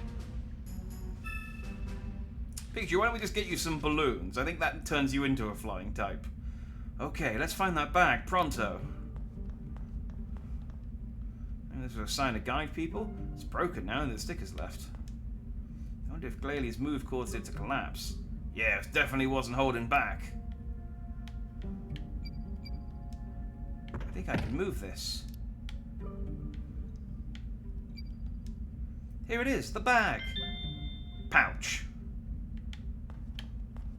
Pikachu, why don't we just get you some balloons? I think that turns you into a flying type. Okay, let's find that bag pronto. And this was a sign to guide people. It's broken now and the sticker's left. I wonder if Glalie move caused it to collapse. Yeah, it definitely wasn't holding back. I think I can move this. Here it is, the bag. Pouch.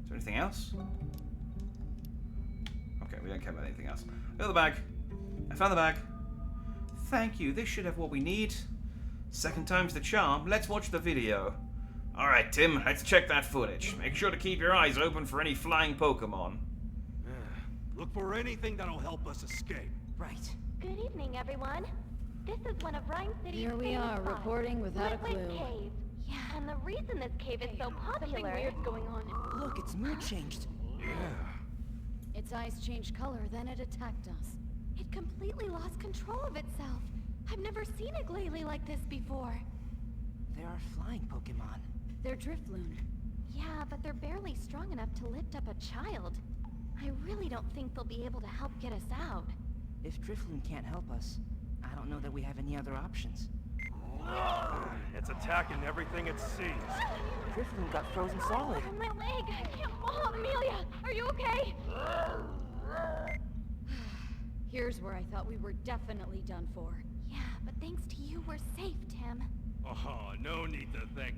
Is there anything else? Okay, we don't care about anything else. Got the bag. I found the bag. Thank you, this should have what we need. Second time's the charm. Let's watch the video. Alright, Tim, let's check that footage. Make sure to keep your eyes open for any flying Pokemon. Look for anything that'll help us escape. Right. Good evening, everyone. This is one of Rhyme City's Here we famous are, spots, reporting without a Litwick clue. Cave. Yeah, and the reason this cave is so popular... Something weird's going on. Look, its mood changed. Yeah. Its eyes changed color, then it attacked us. It completely lost control of itself. I've never seen a Glalie like this before. There are flying Pokemon. They're Drifloon. Yeah, but they're barely strong enough to lift up a child. I really don't think they'll be able to help get us out. If Drifloon can't help us, I don't know that we have any other options. It's attacking everything it sees. Drifloon got frozen solid. Oh, my leg! I can't walk! Amelia, are you okay? Here's where I thought we were definitely done for. Yeah, but thanks to you, we're safe, Tim. Oh, no need to thank...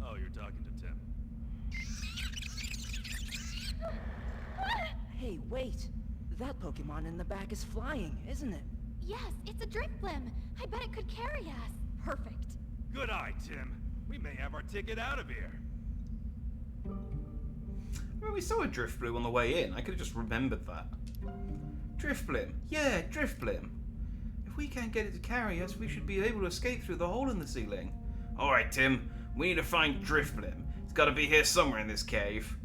Oh, you're talking to Tim. Hey, wait! That Pokemon in the back is flying, isn't it? Yes, it's a Drifblim. I bet it could carry us. Perfect. Good eye, Tim. We may have our ticket out of here. Well, we saw a Drifblim on the way in. I could have just remembered that. Drifblim. Yeah, Drifblim. If we can't get it to carry us, we should be able to escape through the hole in the ceiling. Alright, Tim. We need to find Drifblim. It's got to be here somewhere in this cave.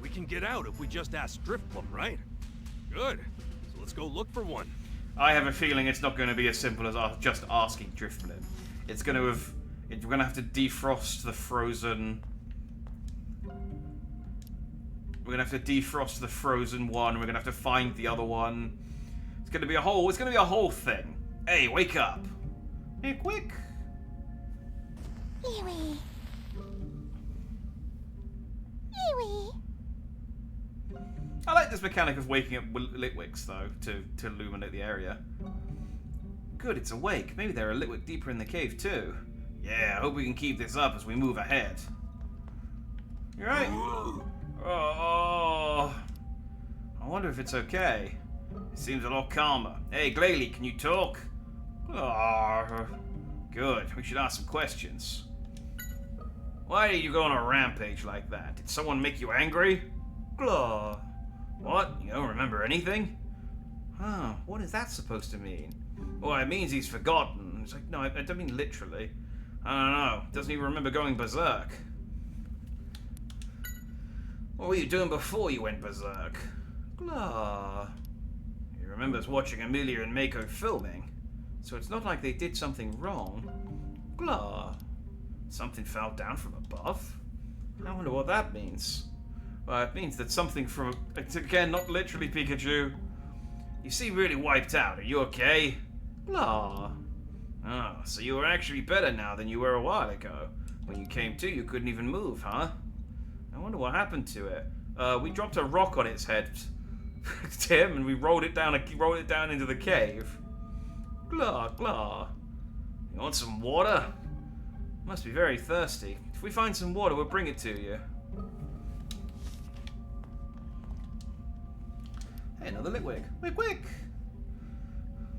We can get out if we just ask Driftplum, right? Good. So let's go look for one. I have a feeling it's not going to be as simple as just asking Drifblim. It's going to have... We're going to have to defrost the frozen... We're going to have to defrost the frozen one. We're going to have to find the other one. It's going to be a whole... It's going to be a whole thing. Hey, wake up. Hey, quick. Eewee. Eewee. I like this mechanic of waking up Litwicks, though, to illuminate the area. Good, it's awake. Maybe there are Litwick deeper in the cave, too. Yeah, I hope we can keep this up as we move ahead. You right? Oh, I wonder if it's okay. It seems a lot calmer. Hey, Glalie, can you talk? Oh, good. We should ask some questions. Why are you going on a rampage like that? Did someone make you angry? Blah. What? You don't remember anything? Huh, what is that supposed to mean? Well, it means he's forgotten. It's like, no, I don't mean literally. I don't know. Doesn't even remember going berserk. What were you doing before you went berserk? Blah. He remembers watching Amelia and Mako filming, so it's not like they did something wrong. Blah. Something fell down from above? I wonder what that means. Well, it means that something from... Again, not literally, Pikachu. You seem really wiped out. Are you okay? Blah. Oh, so you are actually better now than you were a while ago. When you came to, you couldn't even move, huh? I wonder what happened to it. We dropped a rock on its head, Tim, and we rolled it down into the cave. Blah, blah. You want some water? Must be very thirsty. If we find some water, we'll bring it to you. Hey, another Litwick. Litwick!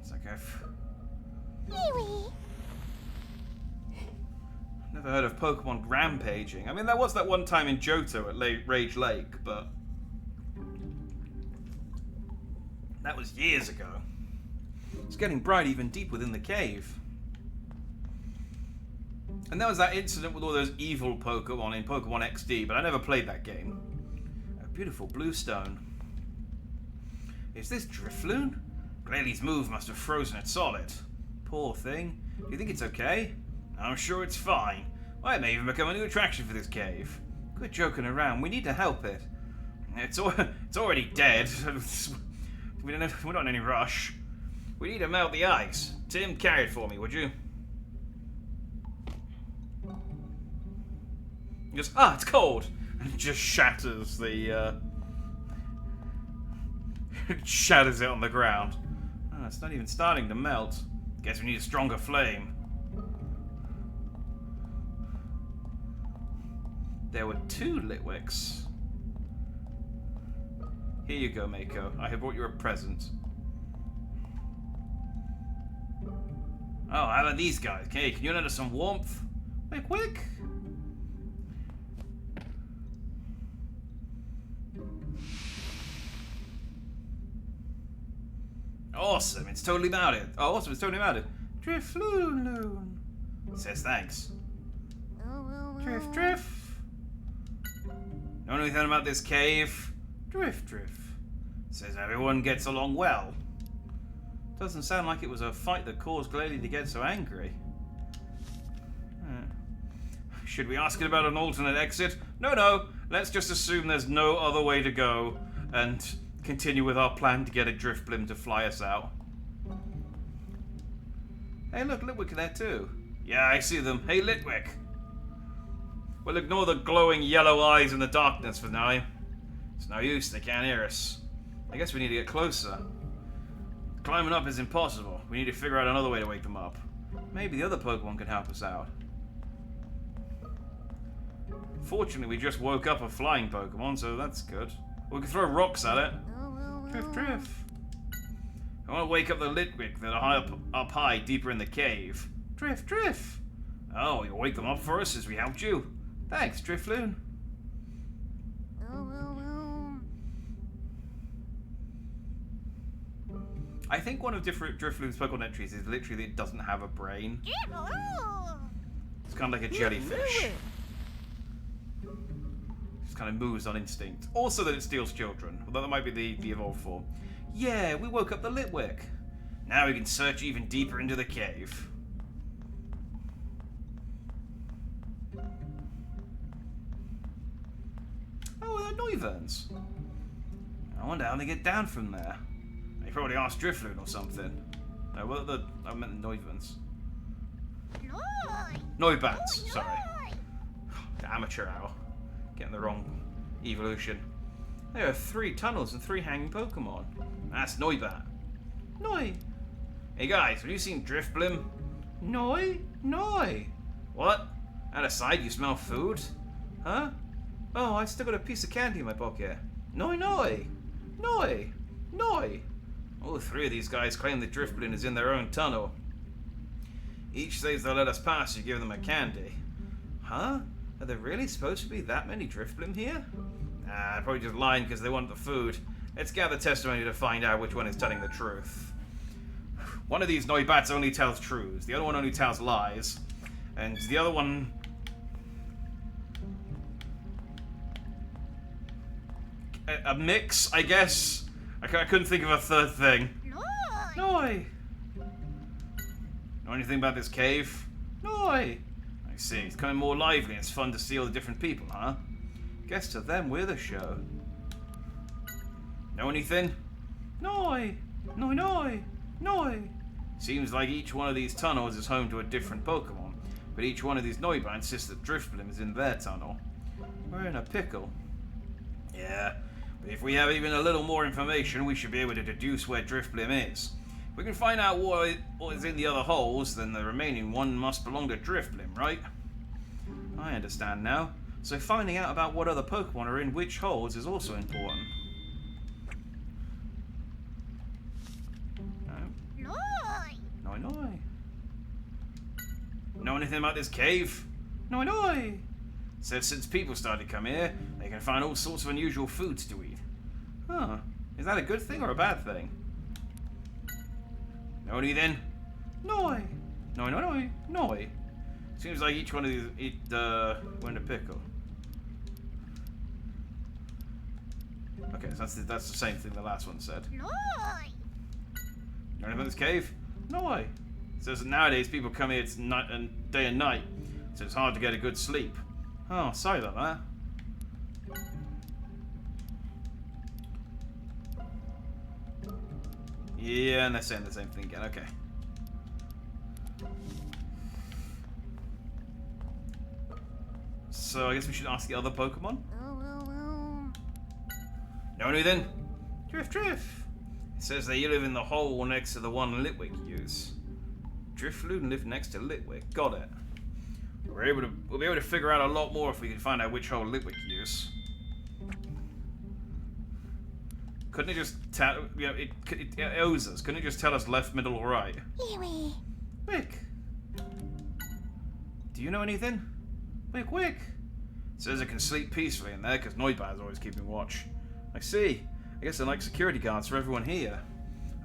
It's like I've... Eewee. Never heard of Pokemon rampaging. I mean, there was that one time in Johto at Rage Lake, but... that was years ago. It's getting bright even deep within the cave. And there was that incident with all those evil Pokemon in Pokemon XD, but I never played that game. A beautiful blue stone. Is this Drifloon? Glailie's move must have frozen it solid. Poor thing. Do you think it's okay? I'm sure it's fine. Well, it may even become a new attraction for this cave. Quit joking around. We need to help it. It's already dead. We're not in any rush. We need to melt the ice. Tim, carry it for me, would you? He goes, it's cold! And just shatters the, shatters it on the ground. Oh, it's not even starting to melt. Guess we need a stronger flame. There were 2 Litwicks. Here you go, Mako. I have brought you a present. Oh, how about these guys? Okay, can you lend us some warmth? Quick, quick! Awesome, it's totally mounted. Oh, awesome, it's totally mounted. Drifloon. Says thanks. Drift, drift. Know anything about this cave? Drift, drift. Says everyone gets along well. Doesn't sound like it was a fight that caused Glalie to get so angry. Should we ask it about an alternate exit? No, let's just assume there's no other way to go, and continue with our plan to get a Drifblim to fly us out. Hey, look, Litwick there too. Yeah, I see them. Hey, Litwick. Well, ignore the glowing yellow eyes in the darkness for now. It's no use, they can't hear us. I guess we need to get closer. Climbing up is impossible. We need to figure out another way to wake them up. Maybe the other Pokemon can help us out. Fortunately, we just woke up a flying Pokemon, so that's good. We can throw rocks at it. Drift. I want to wake up the Litwick that are high up high, deeper in the cave. Drift. Oh, you'll wake them up for us as we helped you. Thanks, Drifloon. I think one of Drifloon's Pokemon entries is literally it doesn't have a brain. It's kind of like a jellyfish. Just kind of moves on instinct. Also that it steals children, although that might be the evolved form. Yeah, we woke up the Litwick. Now we can search even deeper into the cave. Oh, they're Noivern. I wonder how they get down from there. They probably asked Drifloon or something. No, what are I meant the Noivern. Noibats, sorry. The amateur hour. Getting the wrong evolution. There are 3 tunnels and 3 hanging Pokemon. That's Noibat. Noi. Hey guys, have you seen Drifblim? Noi? What? Out of sight, you smell food? Huh? Oh, I still got a piece of candy in my pocket. Noi. All 3 of these guys claim that Drifblim is in their own tunnel. Each says they'll let us pass if you give them a candy. Huh? Are there really supposed to be that many Drifblim here? Nah, they're probably just lying because they want the food. Let's gather testimony to find out which one is telling the truth. One of these Noibats only tells truths. The other one only tells lies. And the other one... A mix, I guess? I couldn't think of a third thing. Noi! Know anything about this cave? Noi! I see. It's becoming more lively and it's fun to see all the different people, huh? Guess to them we're the show. Know anything? Noi! Seems like each one of these tunnels is home to a different Pokemon, but each one of these Noibat insists that Drifblim is in their tunnel. We're in a pickle. Yeah, but if we have even a little more information, we should be able to deduce where Drifblim is. If we can find out what is in the other holes, then the remaining one must belong to Drifblim, right? I understand now. So finding out about what other Pokemon are in which holes is also important. Noi. Know anything about this cave? Noi. Says since people started to come here, they can find all sorts of unusual foods to eat. Huh. Is that a good thing or a bad thing? Know anything? Noi. Seems like each one of these we're in a pickle. Okay, so that's the same thing the last one said. Know anything about this cave? Noi. It says that nowadays people come here day and night, so it's hard to get a good sleep. Oh, sorry about that. Yeah, and they're saying the same thing again. Okay. So I guess we should ask the other Pokemon. Know anything? Drift. It says that you live in the hole next to the one Litwick used. Drifloon lived next to Litwick. Got it. We'll be able to figure out a lot more if we can find out which hole Litwick used. Couldn't it just tell? You know, it owes us. Couldn't it just tell us left, middle, or right? Wick. Do you know anything? Wick. It says it can sleep peacefully in there because Noibat's always keeping watch. I see. I guess they're like security guards for everyone here.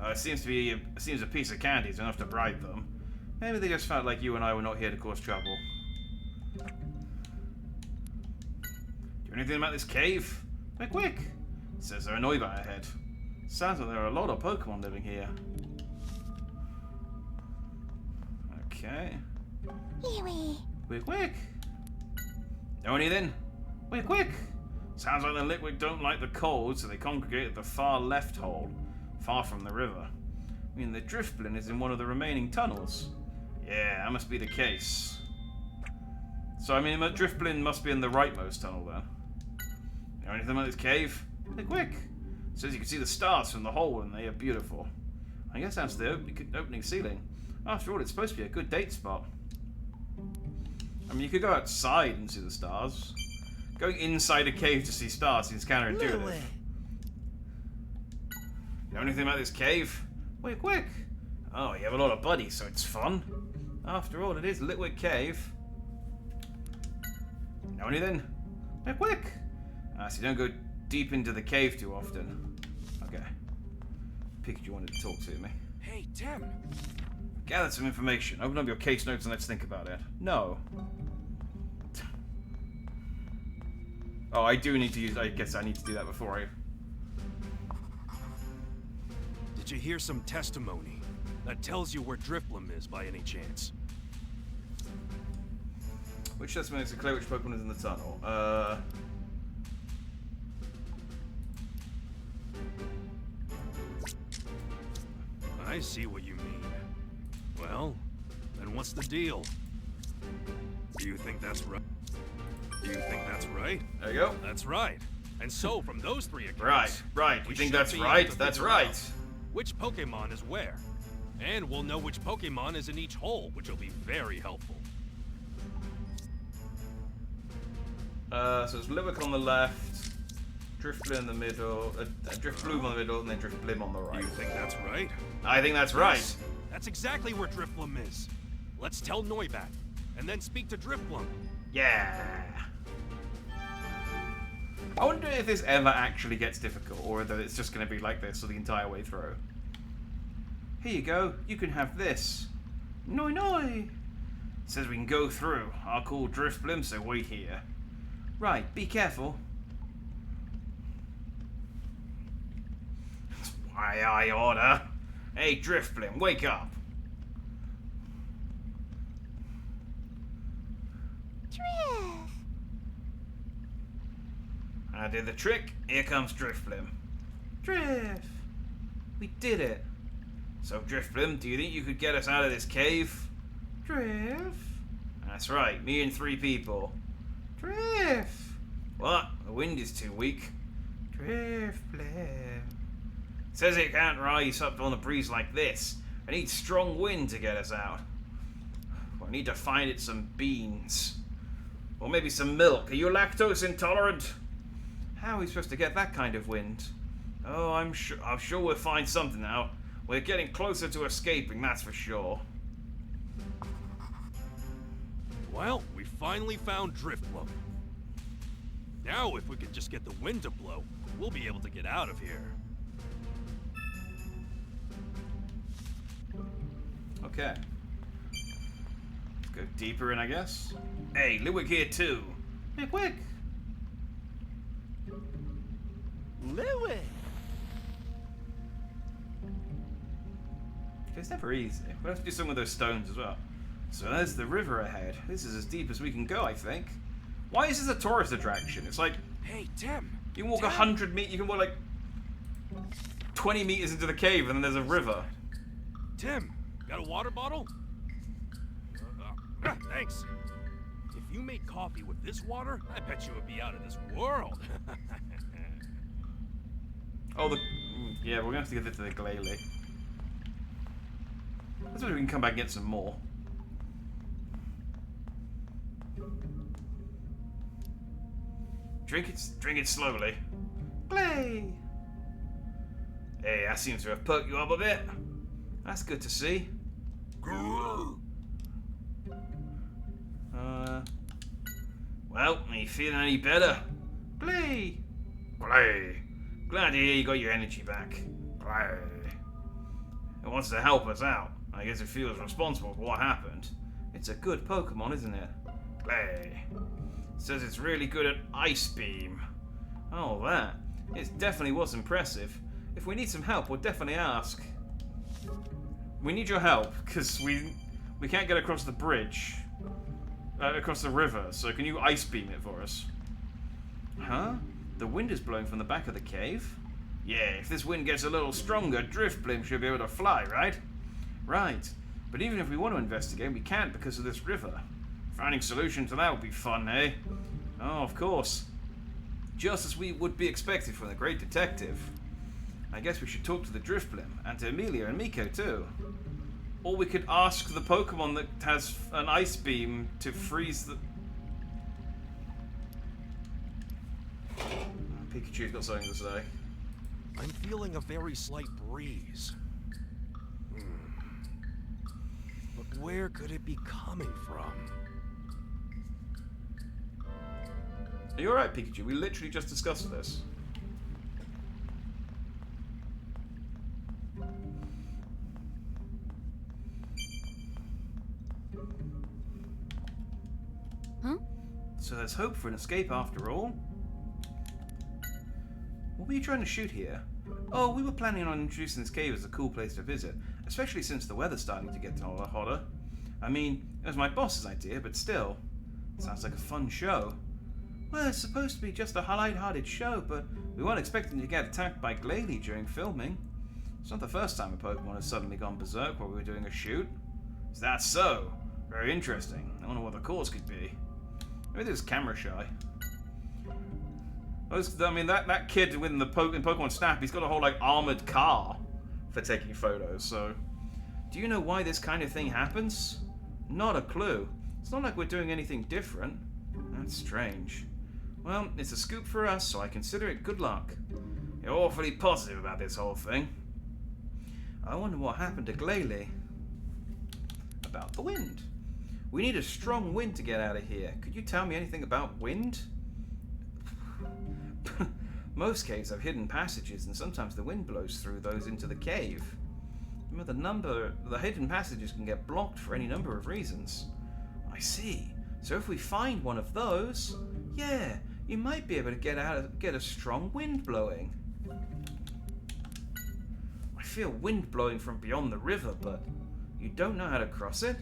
It seems a piece of candy is enough to bribe them. Maybe they just felt like you and I were not here to cause trouble. Do you know anything about this cave? Wick. It says there are Noibat ahead. Sounds like there are a lot of Pokemon living here. Okay. Wick. Know anything? Wick. Sounds like the Litwick don't like the cold, so they congregate at the far left hole, far from the river. I mean, the Drifblin is in one of the remaining tunnels. Yeah, that must be the case. So, I mean, Drifblin must be in the rightmost tunnel, then. You know anything about this cave? Hey, quick! It says you can see the stars from the hole, and they are beautiful. I guess that's the opening ceiling. After all, it's supposed to be a good date spot. I mean, you could go outside and see the stars. Going inside a cave to see stars seems counterintuitive. No way. You know anything about this cave? Wait, quick! Oh, you have a lot of buddies, so it's fun. After all, it is Litwick Cave. Know anything? Wait, quick! So you don't go deep into the cave too often. Okay. Pikachu wanted to talk to me. Hey, Tim. Gather some information. Open up your case notes and let's think about it. No. Oh, I do need to use... I guess I need to do that before I... Did you hear some testimony that tells you where Drifblim is by any chance? Which testimony makes it clear which Pokemon is in the tunnel? I see what you mean. Well, then what's the deal? Do you think that's right? Do you think that's right? There you go. That's right. And so, from those three accounts... Right. You we think should that's be right? able to That's figure right. out which Pokemon is where. And we'll know which Pokemon is in each hole, which will be very helpful. So it's Litwick on the left, Drifblim in the middle, Drifbloom on the middle, and then Drifblim on the right. Do you think that's right? I think that's right. Yes, that's exactly where Drifblim is. Let's tell Noibat, and then speak to Drifblim. Yeah. I wonder if this ever actually gets difficult, or whether it's just going to be like this for the entire way through. Here you go. You can have this. Noi. Says we can go through. I'll call Drifblim, so wait here. Right, be careful. That's why I order. Hey, Drifblim, wake up. Drift! I did the trick. Here comes Drifblim. Drift! We did it. So, Drifblim, do you think you could get us out of this cave? Drift? That's right, me and 3 people. Drift! What? The wind is too weak. Drifblim. Says it can't rise up on a breeze like this. I need strong wind to get us out. I need to find it some beans. Or maybe some milk. Are you lactose intolerant? How are we supposed to get that kind of wind? Oh, I'm sure we'll find something now. We're getting closer to escaping, that's for sure. Well, we finally found Drifblim. Now, if we could just get the wind to blow, we'll be able to get out of here. Okay. Let's go deeper in, I guess. Hey, Litwick here too. Hey, quick! Litwick! It's never easy. We'll have to do some of those stones as well. So there's the river ahead. This is as deep as we can go, I think. Why is this a tourist attraction? It's like... Hey, Tim! You can walk 100 meters, you can walk like 20 meters into the cave and then there's a river. Tim, got a water bottle? Thanks. If you made coffee with this water, I bet you would be out of this world. Oh, yeah, we're gonna have to get it to the Glalie. That's why we can come back and get some more. Drink it slowly. Glay! Hey, that seems to have perked you up a bit. That's good to see. Well, are you feeling any better? Glay! Glay! Glad to hear you got your energy back. Glay! It wants to help us out. I guess it feels responsible for what happened. It's a good Pokemon, isn't it? Glay! Says it's really good at Ice Beam. Oh, that. It definitely was impressive. If we need some help, we'll definitely ask. We need your help, because we can't get across the bridge. Across the river, so can you Ice Beam it for us? Huh? The wind is blowing from the back of the cave? Yeah, if this wind gets a little stronger, Drift Blimp should be able to fly, right? Right. But even if we want to investigate, we can't because of this river. Finding solutions to that would be fun, eh? Oh, of course. Just as we would be expected from the great detective. I guess we should talk to the Drift Blimp, and to Emilia and Miko too. Or we could ask the Pokemon that has an ice beam to freeze the... Pikachu's got something to say. I'm feeling a very slight breeze. But where could it be coming from? Are you alright, Pikachu? We literally just discussed this. Huh? So there's hope for an escape after all? What were you trying to shoot here? Oh, we were planning on introducing this cave as a cool place to visit, especially since the weather's starting to get hotter. I mean, it was my boss's idea, but still. Sounds like a fun show. Well, it's supposed to be just a light-hearted show, but we weren't expecting to get attacked by Glalie during filming. It's not the first time a Pokemon has suddenly gone berserk while we were doing a shoot. Is that so? Very interesting. I wonder what the cause could be. Maybe they're just camera shy. I mean, that kid in Pokemon Snap, he's got a whole, like, armored car for taking photos, so... Do you know why this kind of thing happens? Not a clue. It's not like we're doing anything different. That's strange. Well, it's a scoop for us, so I consider it good luck. You're awfully positive about this whole thing. I wonder what happened to Glalie. About the wind. We need a strong wind to get out of here. Could you tell me anything about wind? Most caves have hidden passages, and sometimes the wind blows through those into the cave. Remember, the hidden passages can get blocked for any number of reasons. I see. So if we find one of those, yeah, you might be able to get a strong wind blowing. I feel wind blowing from beyond the river, but you don't know how to cross it?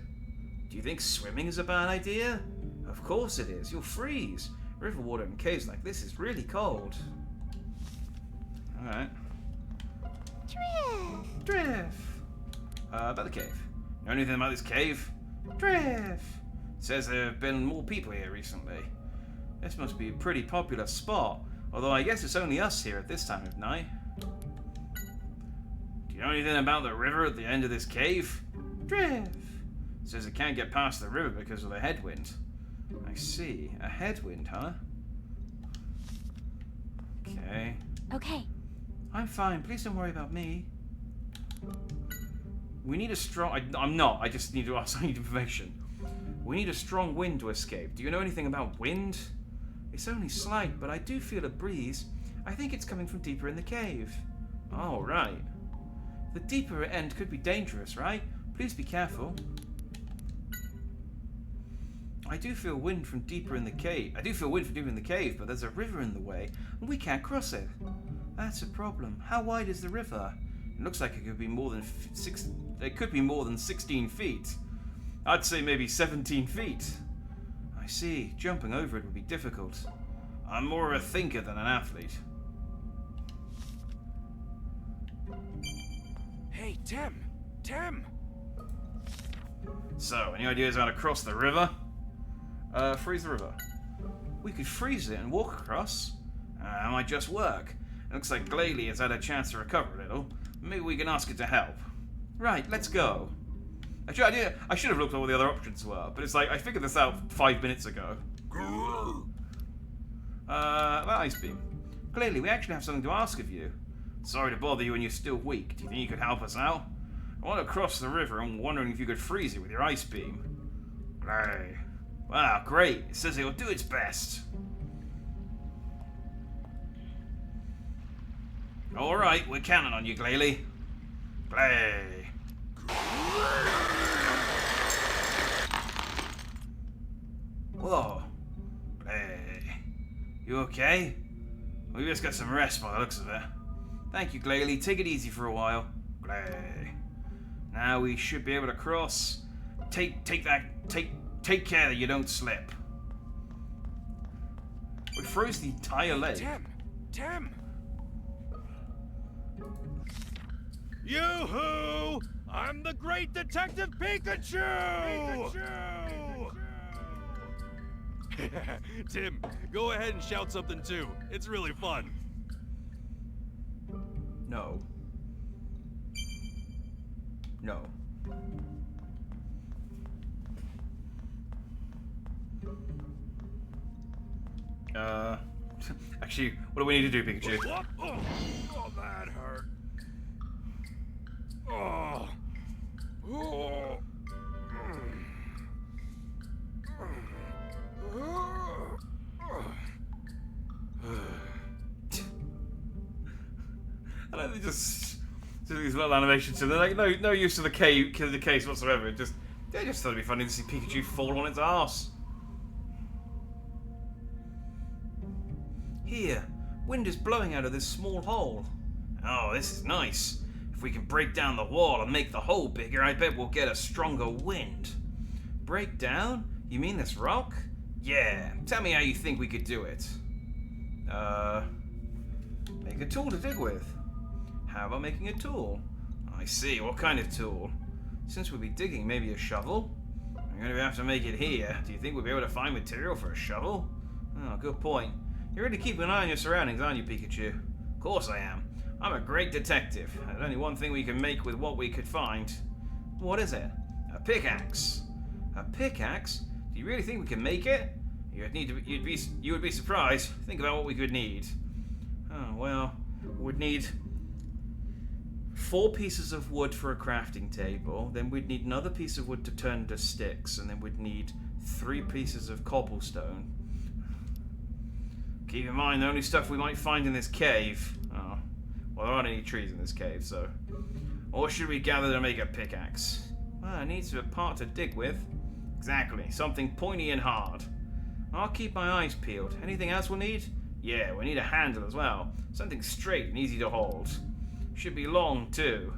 Do you think swimming is a bad idea? Of course it is. You'll freeze. River water in caves like this is really cold. Alright. Drift! About the cave. Know anything about this cave? Drift! Says there have been more people here recently. This must be a pretty popular spot, although I guess it's only us here at this time of night. Do you know anything about the river at the end of this cave? Drift! Says it can't get past the river because of the headwind. I see. A headwind, huh? Okay. Okay. I'm fine. Please don't worry about me. We need a strong... I'm not. I just need to ask. I need information. We need a strong wind to escape. Do you know anything about wind? It's only slight, but I do feel a breeze. I think it's coming from deeper in the cave. Oh, right. The deeper end could be dangerous, right? Please be careful. I do feel wind from deeper in the cave. But there's a river in the way, and we can't cross it. That's a problem. How wide is the river? It looks like it could be more than 16 feet. I'd say maybe 17 feet. I see. Jumping over it would be difficult. I'm more of a thinker than an athlete. Hey, Tim! Tim! So, any ideas how to cross the river? Freeze the river. We could freeze it and walk across. That might just work. It looks like Glalie has had a chance to recover a little. Maybe we can ask it to help. Right, let's go. Actually, I should have looked at what the other options were, but it's like, I figured this out 5 minutes ago. Ice beam. Glalie, we actually have something to ask of you. Sorry to bother you when you're still weak. Do you think you could help us out? I want to cross the river and I'm wondering if you could freeze it with your ice beam. Glalie. Wow, great. It says it will do its best. Alright, we're counting on you, Glalie. Glalie. Whoa. Glalie. You okay? We just got some rest by the looks of it. Thank you, Glalie. Take it easy for a while. Glalie. Now we should be able to cross. Take care that you don't slip. We froze the entire lake. Tim, Tim! Yoo-hoo! I'm the great detective Pikachu! Tim, go ahead and shout something too. It's really fun. No. No. Actually, what do we need to do, Pikachu? What? Oh, that hurt. Oh. Oh. I don't think just these little animations, so they're like no use to the case whatsoever. They just thought it'd be funny to see Pikachu fall on its ass. Here, wind is blowing out of this small hole. Oh, this is nice. If we can break down the wall and make the hole bigger, I bet we'll get a stronger wind. Break down? You mean this rock? Yeah. Tell me how you think we could do it. Make a tool to dig with. How about making a tool? I see. What kind of tool? Since we'll be digging, maybe a shovel? We're going to have to make it here. Do you think we'll be able to find material for a shovel? Oh, good point. You're really keeping an eye on your surroundings, aren't you, Pikachu? Of course I am. I'm a great detective. There's only one thing we can make with what we could find. What is it? A pickaxe. A pickaxe? Do you really think we can make it? You would be surprised. Think about what we could need. Oh, well, we'd need 4 pieces of wood for a crafting table, then we'd need another piece of wood to turn into sticks, and then we'd need 3 pieces of cobblestone. Keep in mind, the only stuff we might find in this cave... Oh, well, there aren't any trees in this cave, so... Or should we gather to make a pickaxe? Well, it needs a part to dig with. Exactly, something pointy and hard. I'll keep my eyes peeled. Anything else we'll need? Yeah, we need a handle as well. Something straight and easy to hold. Should be long, too.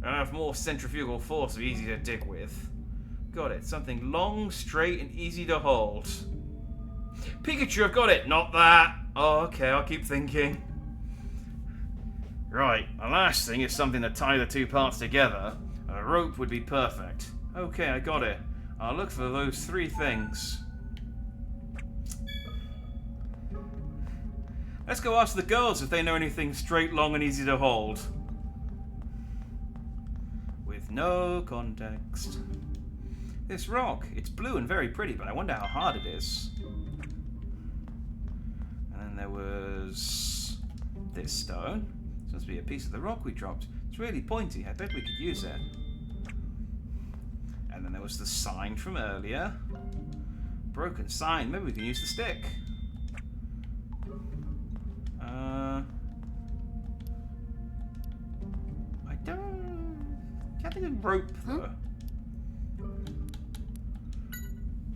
And have more centrifugal force to be easy to dig with. Got it. Something long, straight, and easy to hold. Pikachu, I've got it! Not that! Oh, okay, I'll keep thinking. Right, the last thing is something to tie the 2 parts together. A rope would be perfect. Okay, I got it. I'll look for those 3 things. Let's go ask the girls if they know anything straight, long, and easy to hold. With no context. This rock, it's blue and very pretty, but I wonder how hard it is. And then there was this stone. This must be a piece of the rock we dropped. It's really pointy. I bet we could use it. And then there was the sign from earlier. Broken sign. Maybe we can use the stick. Can't think of rope though.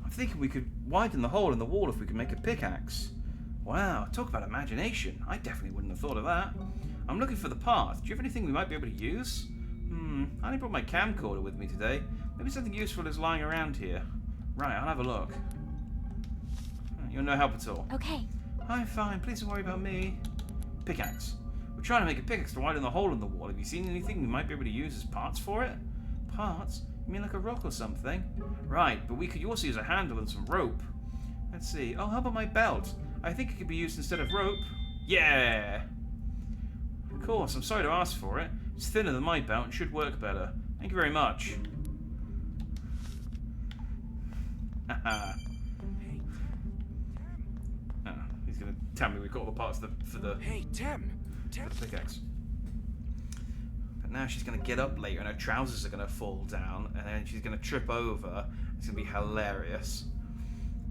I'm thinking we could widen the hole in the wall if we could make a pickaxe. Wow, talk about imagination. I definitely wouldn't have thought of that. I'm looking for the path. Do you have anything we might be able to use? I only brought my camcorder with me today. Maybe something useful is lying around here. Right, I'll have a look. You're no help at all. Okay. I'm fine. Please don't worry about me. Pickaxe. We're trying to make a pickaxe to widen the hole in the wall. Have you seen anything we might be able to use as parts for it? Parts? You mean like a rock or something? Right, but we could also use a handle and some rope. Let's see. Oh, how about my belt? I think it could be used instead of rope. Yeah! Of course, I'm sorry to ask for it. It's thinner than my belt and should work better. Thank you very much. Haha. He's gonna tell me we've got all the parts for the Hey, Tim! pickaxe. But now she's gonna get up later and her trousers are gonna fall down and then she's gonna trip over. It's gonna be hilarious.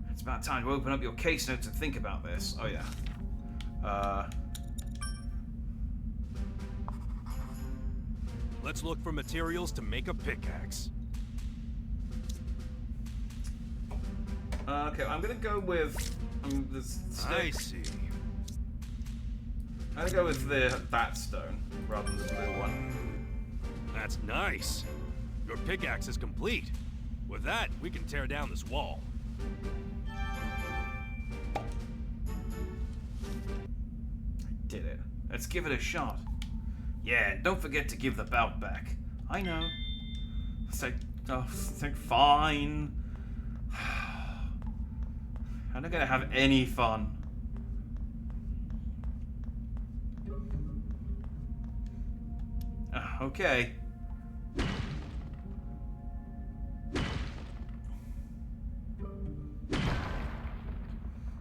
It's about time to open up your case notes and think about this. Oh yeah. Let's look for materials to make a pickaxe. Okay, I'm gonna go with this stick. I see. I'm gonna go with that stone rather than the blue one. That's nice. Your pickaxe is complete. With that, we can tear down this wall. I did it. Let's give it a shot. Yeah, and don't forget to give the belt back. I know. It's like, fine. I'm not gonna have any fun. Okay.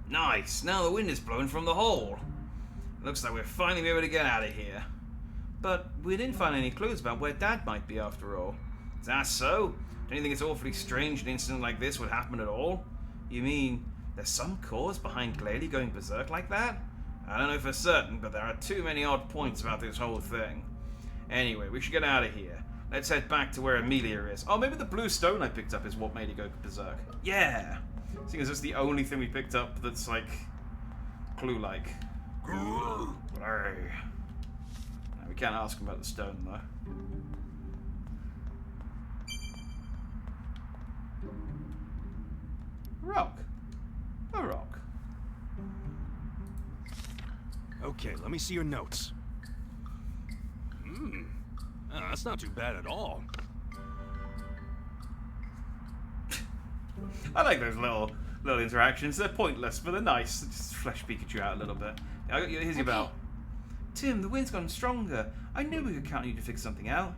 Nice. Now the wind is blowing from the hole. Looks like we're finally able to get out of here. But we didn't find any clues about where Dad might be after all. Is that so? Don't you think it's awfully strange an incident like this would happen at all? You mean there's some cause behind Glalie going berserk like that? I don't know for certain, but there are too many odd points about this whole thing. Anyway, we should get out of here. Let's head back to where Amelia is. Oh, maybe the blue stone I picked up is what made you go berserk. Yeah! Seeing as it's the only thing we picked up that's, like, clue-like. We can't ask him about the stone, though. Rock. A rock. Okay, let me see your notes. That's not too bad at all. I like those little interactions. They're pointless, but they're nice. Just flesh Pikachu out a little bit. Here's your bell. Tim, the wind's gotten stronger. I knew we could count on you to figure something out.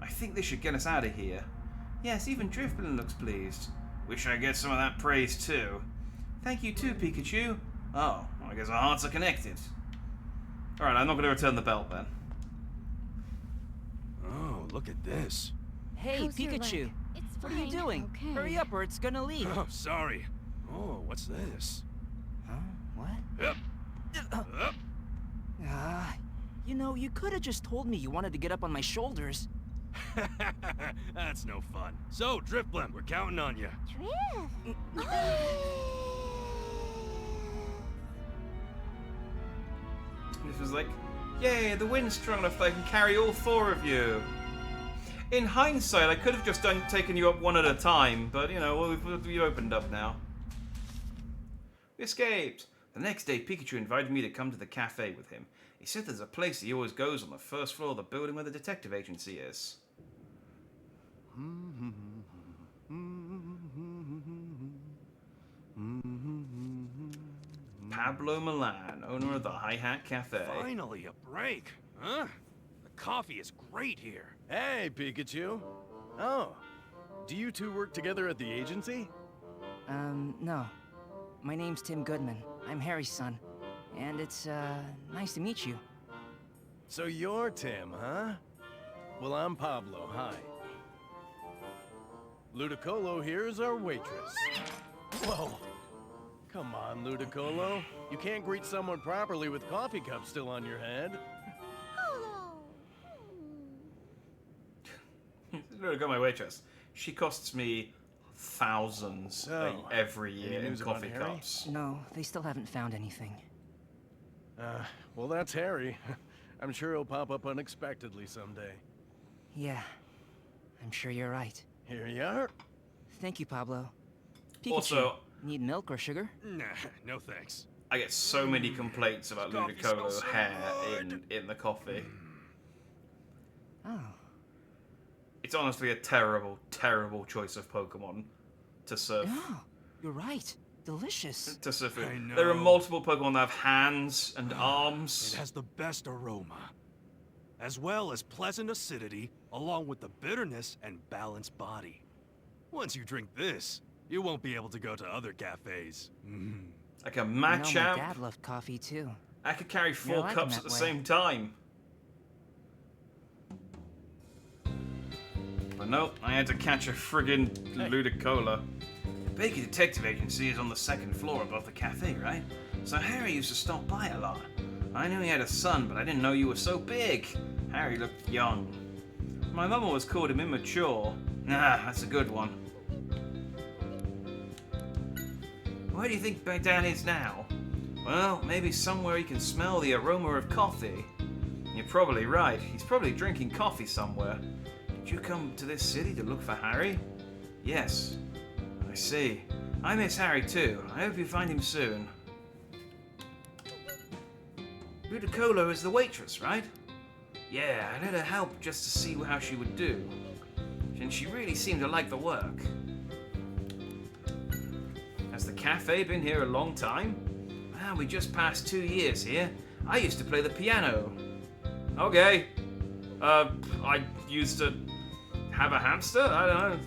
I think this should get us out of here. Yes, even Driftbloom looks pleased. Wish I get some of that praise too. Thank you too, Pikachu. Oh, well, I guess our hearts are connected. Alright, I'm not going to return the belt then. Oh, look at this. Hey, How's your Pikachu. leg? It's What are you fine. doing? Okay. Hurry up or it's gonna leak. Oh, sorry. Oh, what's this? Huh? What? Yep. You know, you could have just told me you wanted to get up on my shoulders. That's no fun. So, Driftbloom, we're counting on you. This was like, yay, the wind's strong enough that I can carry all four of you. In hindsight, I could have just taken you up one at a time, but, you know, we've opened up now. We escaped. The next day, Pikachu invited me to come to the cafe with him. He said there's a place he always goes on the first floor of the building where the detective agency is. Pablo Milan, owner of the Hi Hat Cafe. Finally, a break. Huh? The coffee is great here. Hey, Pikachu. Oh, do you two work together at the agency? No. My name's Tim Goodman. I'm Harry's son. And it's, nice to meet you. So you're Tim, huh? Well, I'm Pablo. Hi. Ludicolo here is our waitress. Whoa. Come on, Ludicolo. You can't greet someone properly with coffee cups still on your head. Look at my waitress. She costs me thousands every year in news about coffee Harry? cups. No, they still haven't found anything. Well, that's Harry. I'm sure he'll pop up unexpectedly someday. Yeah. I'm sure you're right. Here you are. Thank you, Pablo. Pikachu, Also, need milk or sugar? Nah, no thanks. I get so many complaints about Coffee Ludicolo smells so hair good. in the coffee. Oh. It's honestly a terrible, terrible choice of Pokemon to serve. Oh, you're right. Delicious. To serve food. I know. There are multiple Pokemon that have hands and arms. It has the best aroma, as well as pleasant acidity, along with the bitterness and balanced body. Once you drink this, you won't be able to go to other cafes. Like a I know my Machamp. dad loved coffee too. I could carry 4 like 'em cups that at the way. same time. But no, I had to catch a friggin' Ludicolo. The Baker Detective Agency is on the 2nd floor above the cafe, right? So Harry used to stop by a lot. I knew he had a son, but I didn't know you were so big. Harry looked young. My mum always called him immature. Nah, that's a good one. Where do you think Dad is now? Well, maybe somewhere he can smell the aroma of coffee. You're probably right. He's probably drinking coffee somewhere. Did you come to this city to look for Harry? Yes. I see. I miss Harry too. I hope you find him soon. Ludicolo is the waitress, right? Yeah, I let her help just to see how she would do. And she really seemed to like the work. Has the cafe been here a long time? Well, we just passed 2 years here. I used to play the piano. Okay. I used to have a hamster? I don't know.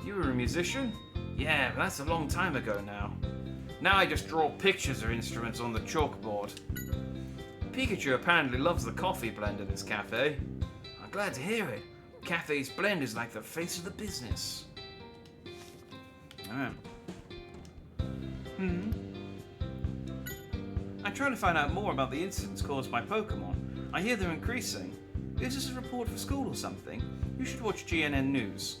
You were a musician? Yeah, but that's a long time ago now. Now I just draw pictures or instruments on the chalkboard. Pikachu apparently loves the coffee blend at this cafe. I'm glad to hear it. The cafe's blend is like the face of the business. Alright. I'm trying to find out more about the incidents caused by Pokemon. I hear they're increasing. Is this a report for school or something? You should watch GNN News.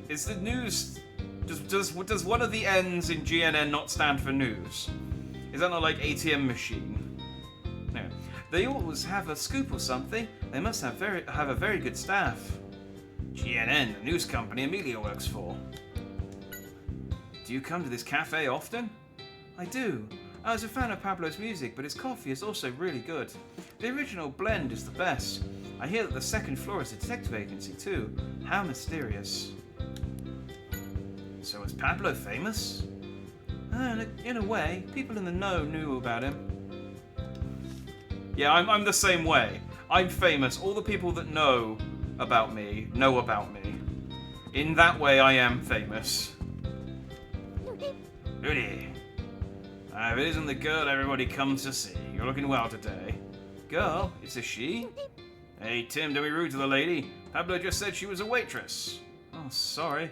Is the news... Does one of the N's in GNN not stand for news? Is that not like ATM machine? No. They always have a scoop or something. They must have a very good staff. GNN, the news company Amelia works for. Do you come to this cafe often? I do. I was a fan of Pablo's music, but his coffee is also really good. The original blend is the best. I hear that the second floor is a detective agency too. How mysterious. So is Pablo famous? In a way, people in the know knew about him. Yeah, I'm the same way. I'm famous. All the people that know about me know about me. In that way, I am famous. Rudy. If it isn't the girl everybody comes to see. You're looking well today. Girl? It's a she? Hey, Tim, don't be rude to the lady. Pablo just said she was a waitress. Oh, sorry.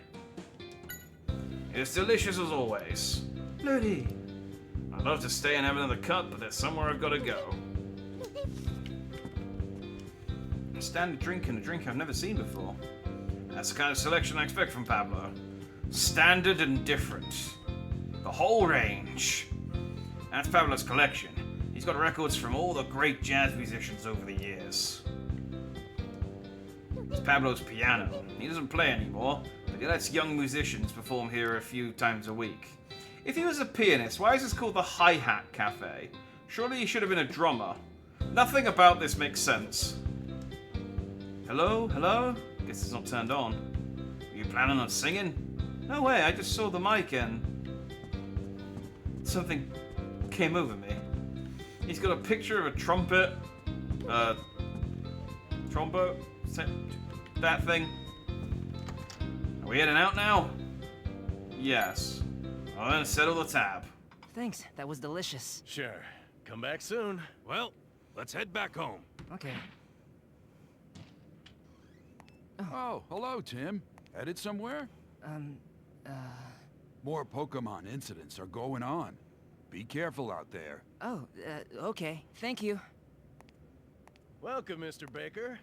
It's delicious as always. Ludi. I'd love to stay and have another cup, but there's somewhere I've got to go. A standard drink and a drink I've never seen before. That's the kind of selection I expect from Pablo. Standard and different. The whole range. That's Pablo's collection. He's got records from all the great jazz musicians over the years. It's Pablo's piano. He doesn't play anymore, but he lets young musicians perform here a few times a week. If he was a pianist, why is this called the Hi-Hat Cafe? Surely he should have been a drummer. Nothing about this makes sense. Hello? Hello? Guess it's not turned on. Were you planning on singing? No way, I just saw the mic and... something came over me. He's got a picture of a trumpet. Trombone? That thing. Are we heading out now? Yes. I'll then settle the tab. Thanks, that was delicious. Sure. Come back soon. Well, let's head back home. Okay. Oh, hello, Tim. Headed somewhere? More Pokemon incidents are going on. Be careful out there. Oh, okay. Thank you. Welcome, Mr. Baker.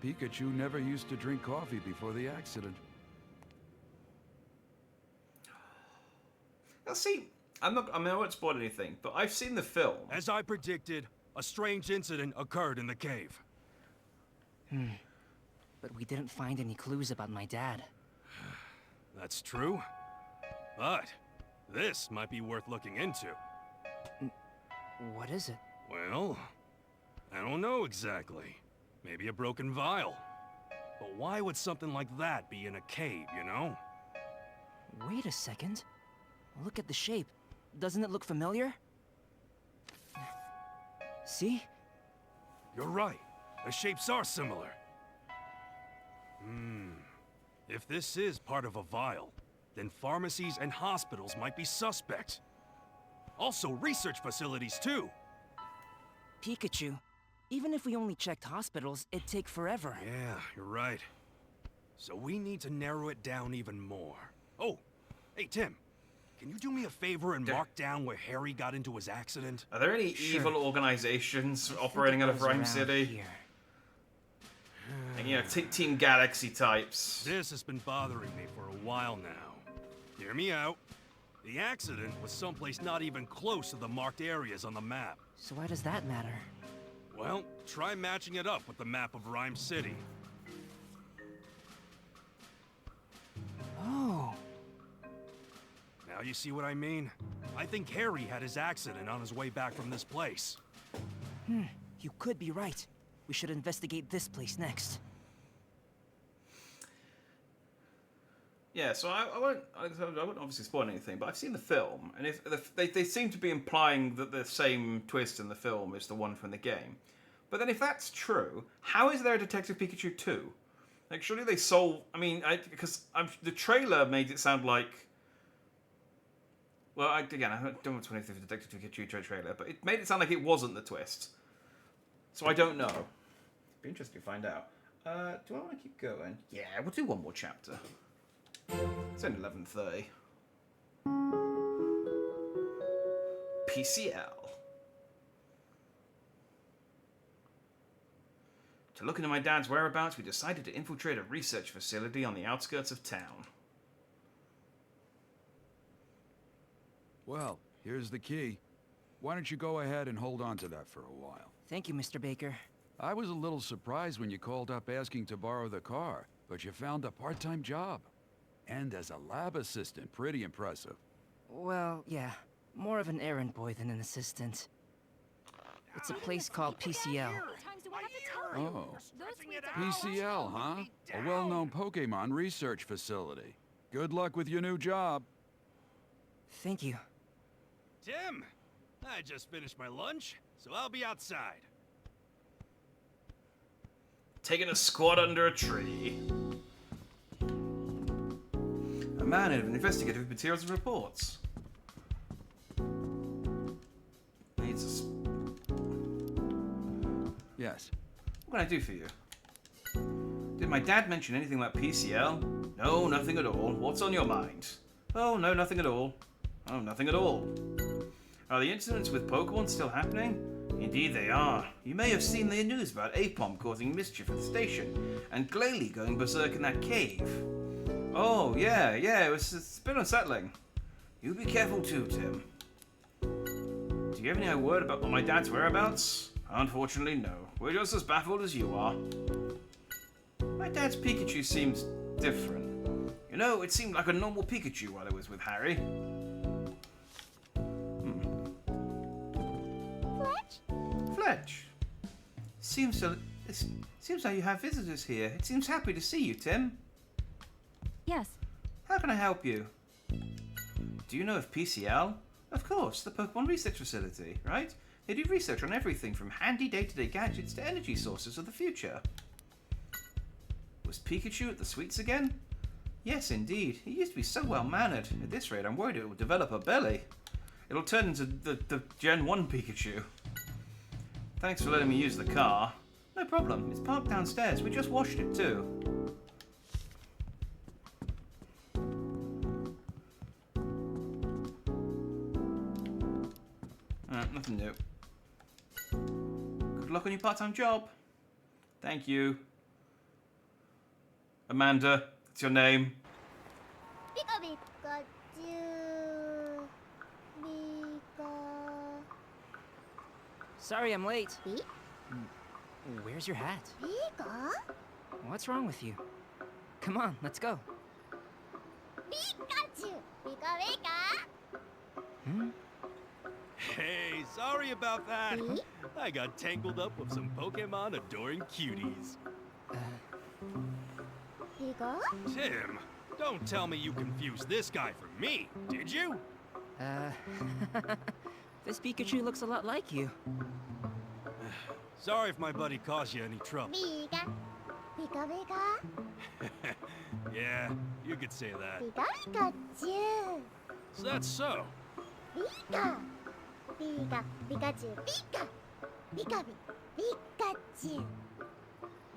Pikachu never used to drink coffee before the accident. Now see, I won't spoil anything, but I've seen the film. As I predicted, a strange incident occurred in the cave. But we didn't find any clues about my dad. That's true. But this might be worth looking into. What is it? Well, I don't know exactly. Maybe a broken vial. But why would something like that be in a cave, you know? Wait a second. Look at the shape. Doesn't it look familiar? See? You're right. The shapes are similar. If this is part of a vial, then pharmacies and hospitals might be suspect. Also, research facilities, too. Pikachu. Even if we only checked hospitals, it'd take forever. Yeah, you're right. So we need to narrow it down even more. Oh, hey, Tim. Can you do me a favor and mark down where Harry got into his accident? Are there any evil organizations operating out of Rhyme City? Here. And, you know, Team Galaxy types. This has been bothering me for a while now. Hear me out. The accident was someplace not even close to the marked areas on the map. So why does that matter? Well, try matching it up with the map of Rhyme City. Oh. Now Now you see what I mean? I think Harry had his accident on his way back from this place. You could be right. We should investigate this place next. Yeah, so I won't obviously spoil anything, but I've seen the film, and if they seem to be implying that the same twist in the film is the one from the game. But then if that's true, how is there a Detective Pikachu 2? Like, surely they solve... I mean, because the trailer made it sound like... Well, again, I don't want to anything for the Detective Pikachu trailer, but it made it sound like it wasn't the twist. So I don't know. Be interesting to find out. Do I want to keep going? Yeah, we'll do one more chapter. It's only 11:30. PCL. To look into my dad's whereabouts, we decided to infiltrate a research facility on the outskirts of town. Well, here's the key. Why don't you go ahead and hold on to that for a while? Thank you, Mr. Baker. I was a little surprised when you called up asking to borrow the car, but you found a part-time job. And as a lab assistant, pretty impressive. Well, yeah. More of an errand boy than an assistant. It's a place called PCL. Oh, PCL, huh? A well-known Pokemon research facility. Good luck with your new job. Thank you. Tim! I just finished my lunch, so I'll be outside. Taking a squat under a tree. A man in investigative materials and reports. Needs Yes. What can I do for you? Did my dad mention anything about PCL? No, nothing at all. What's on your mind? Oh, no, nothing at all. Oh, nothing at all. Are the incidents with Pokemon still happening? Indeed they are. You may have seen the news about Apom causing mischief at the station, and Glalie going berserk in that cave. Oh, yeah, it's a bit unsettling. You be careful too, Tim. Do you have any word about my dad's whereabouts? Unfortunately, no. We're just as baffled as you are. My dad's Pikachu seems different. You know, it seemed like a normal Pikachu while it was with Harry. Fletch? Seems like you have visitors here. It seems happy to see you, Tim. Yes. How can I help you? Do you know of PCL? Of course, the Pokemon Research Facility, right? They do research on everything from handy day-to-day gadgets to energy sources of the future. Was Pikachu at the sweets again? Yes, indeed. He used to be so well-mannered. At this rate, I'm worried it will develop a belly. It'll turn into the Gen 1 Pikachu. Thanks for letting me use the car. No problem. It's parked downstairs. We just washed it too. Nothing new. Good luck on your part-time job. Thank you. Amanda, that's your name. Sorry I'm late. Where's your hat? What's wrong with you? Come on, let's go. Pikachu! Hey, sorry about that. I got tangled up with some Pokemon adoring cuties. Tim, don't tell me you confused this guy for me, did you? This Pikachu looks a lot like you. Sorry if my buddy caused you any trouble. Yeah, you could say that. Is that so?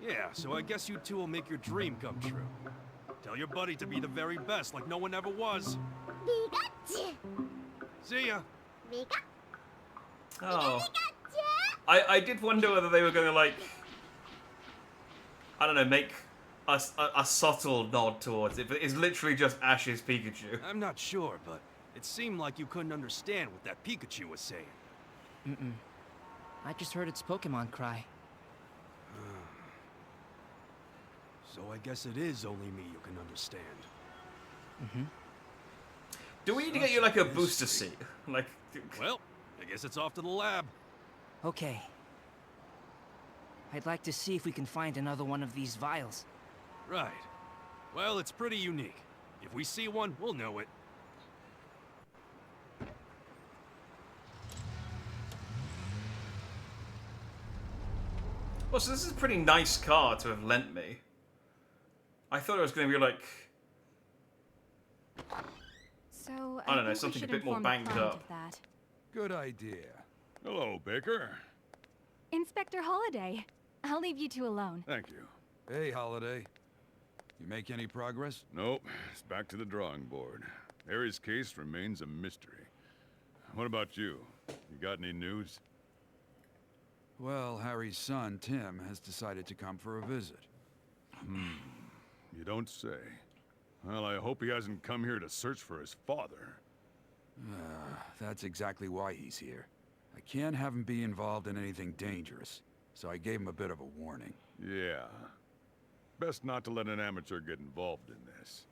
Yeah, so I guess you two will make your dream come true. Tell your buddy to be the very best, like no one ever was. See ya. Oh. I did wonder whether they were going to, like, I don't know, make a subtle nod towards it, but it's literally just Ash's Pikachu. I'm not sure, but it seemed like you couldn't understand what that Pikachu was saying. I just heard its Pokemon cry. So I guess it is only me you can understand. Do we need to get you like a booster seat? Like, Well, I guess it's off to the lab. Okay. I'd like to see if we can find another one of these vials. Right. Well, it's pretty unique. If we see one, we'll know it. well, so this is a pretty nice car to have lent me. I thought it was going to be like, So, I don't know, think we something a should bit more inform the banged client up. of that. Good idea. Hello, Baker. Inspector Holiday, I'll leave you two alone. Thank you. Hey, Holiday. You make any progress? Nope, it's back to the drawing board. Harry's case remains a mystery. What about you? You got any news? Well, Harry's son, Tim, has decided to come for a visit. You don't say. Well, I hope he hasn't come here to search for his father. That's exactly why he's here. I can't have him be involved in anything dangerous, so I gave him a bit of a warning. Yeah. Best not to let an amateur get involved in this.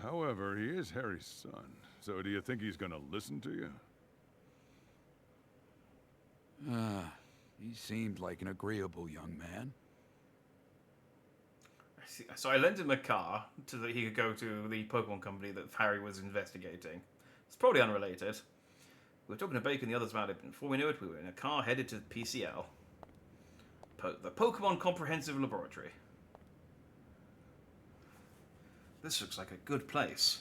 However, he is Harry's son, so do you think he's gonna listen to you? He seemed like an agreeable young man. so I lent him a car so that he could go to the Pokemon company that Harry was investigating. It's probably unrelated. We were talking to Baker and the others about it, and before we knew it, we were in a car headed to PCL. The Pokemon Comprehensive Laboratory. This looks like a good place.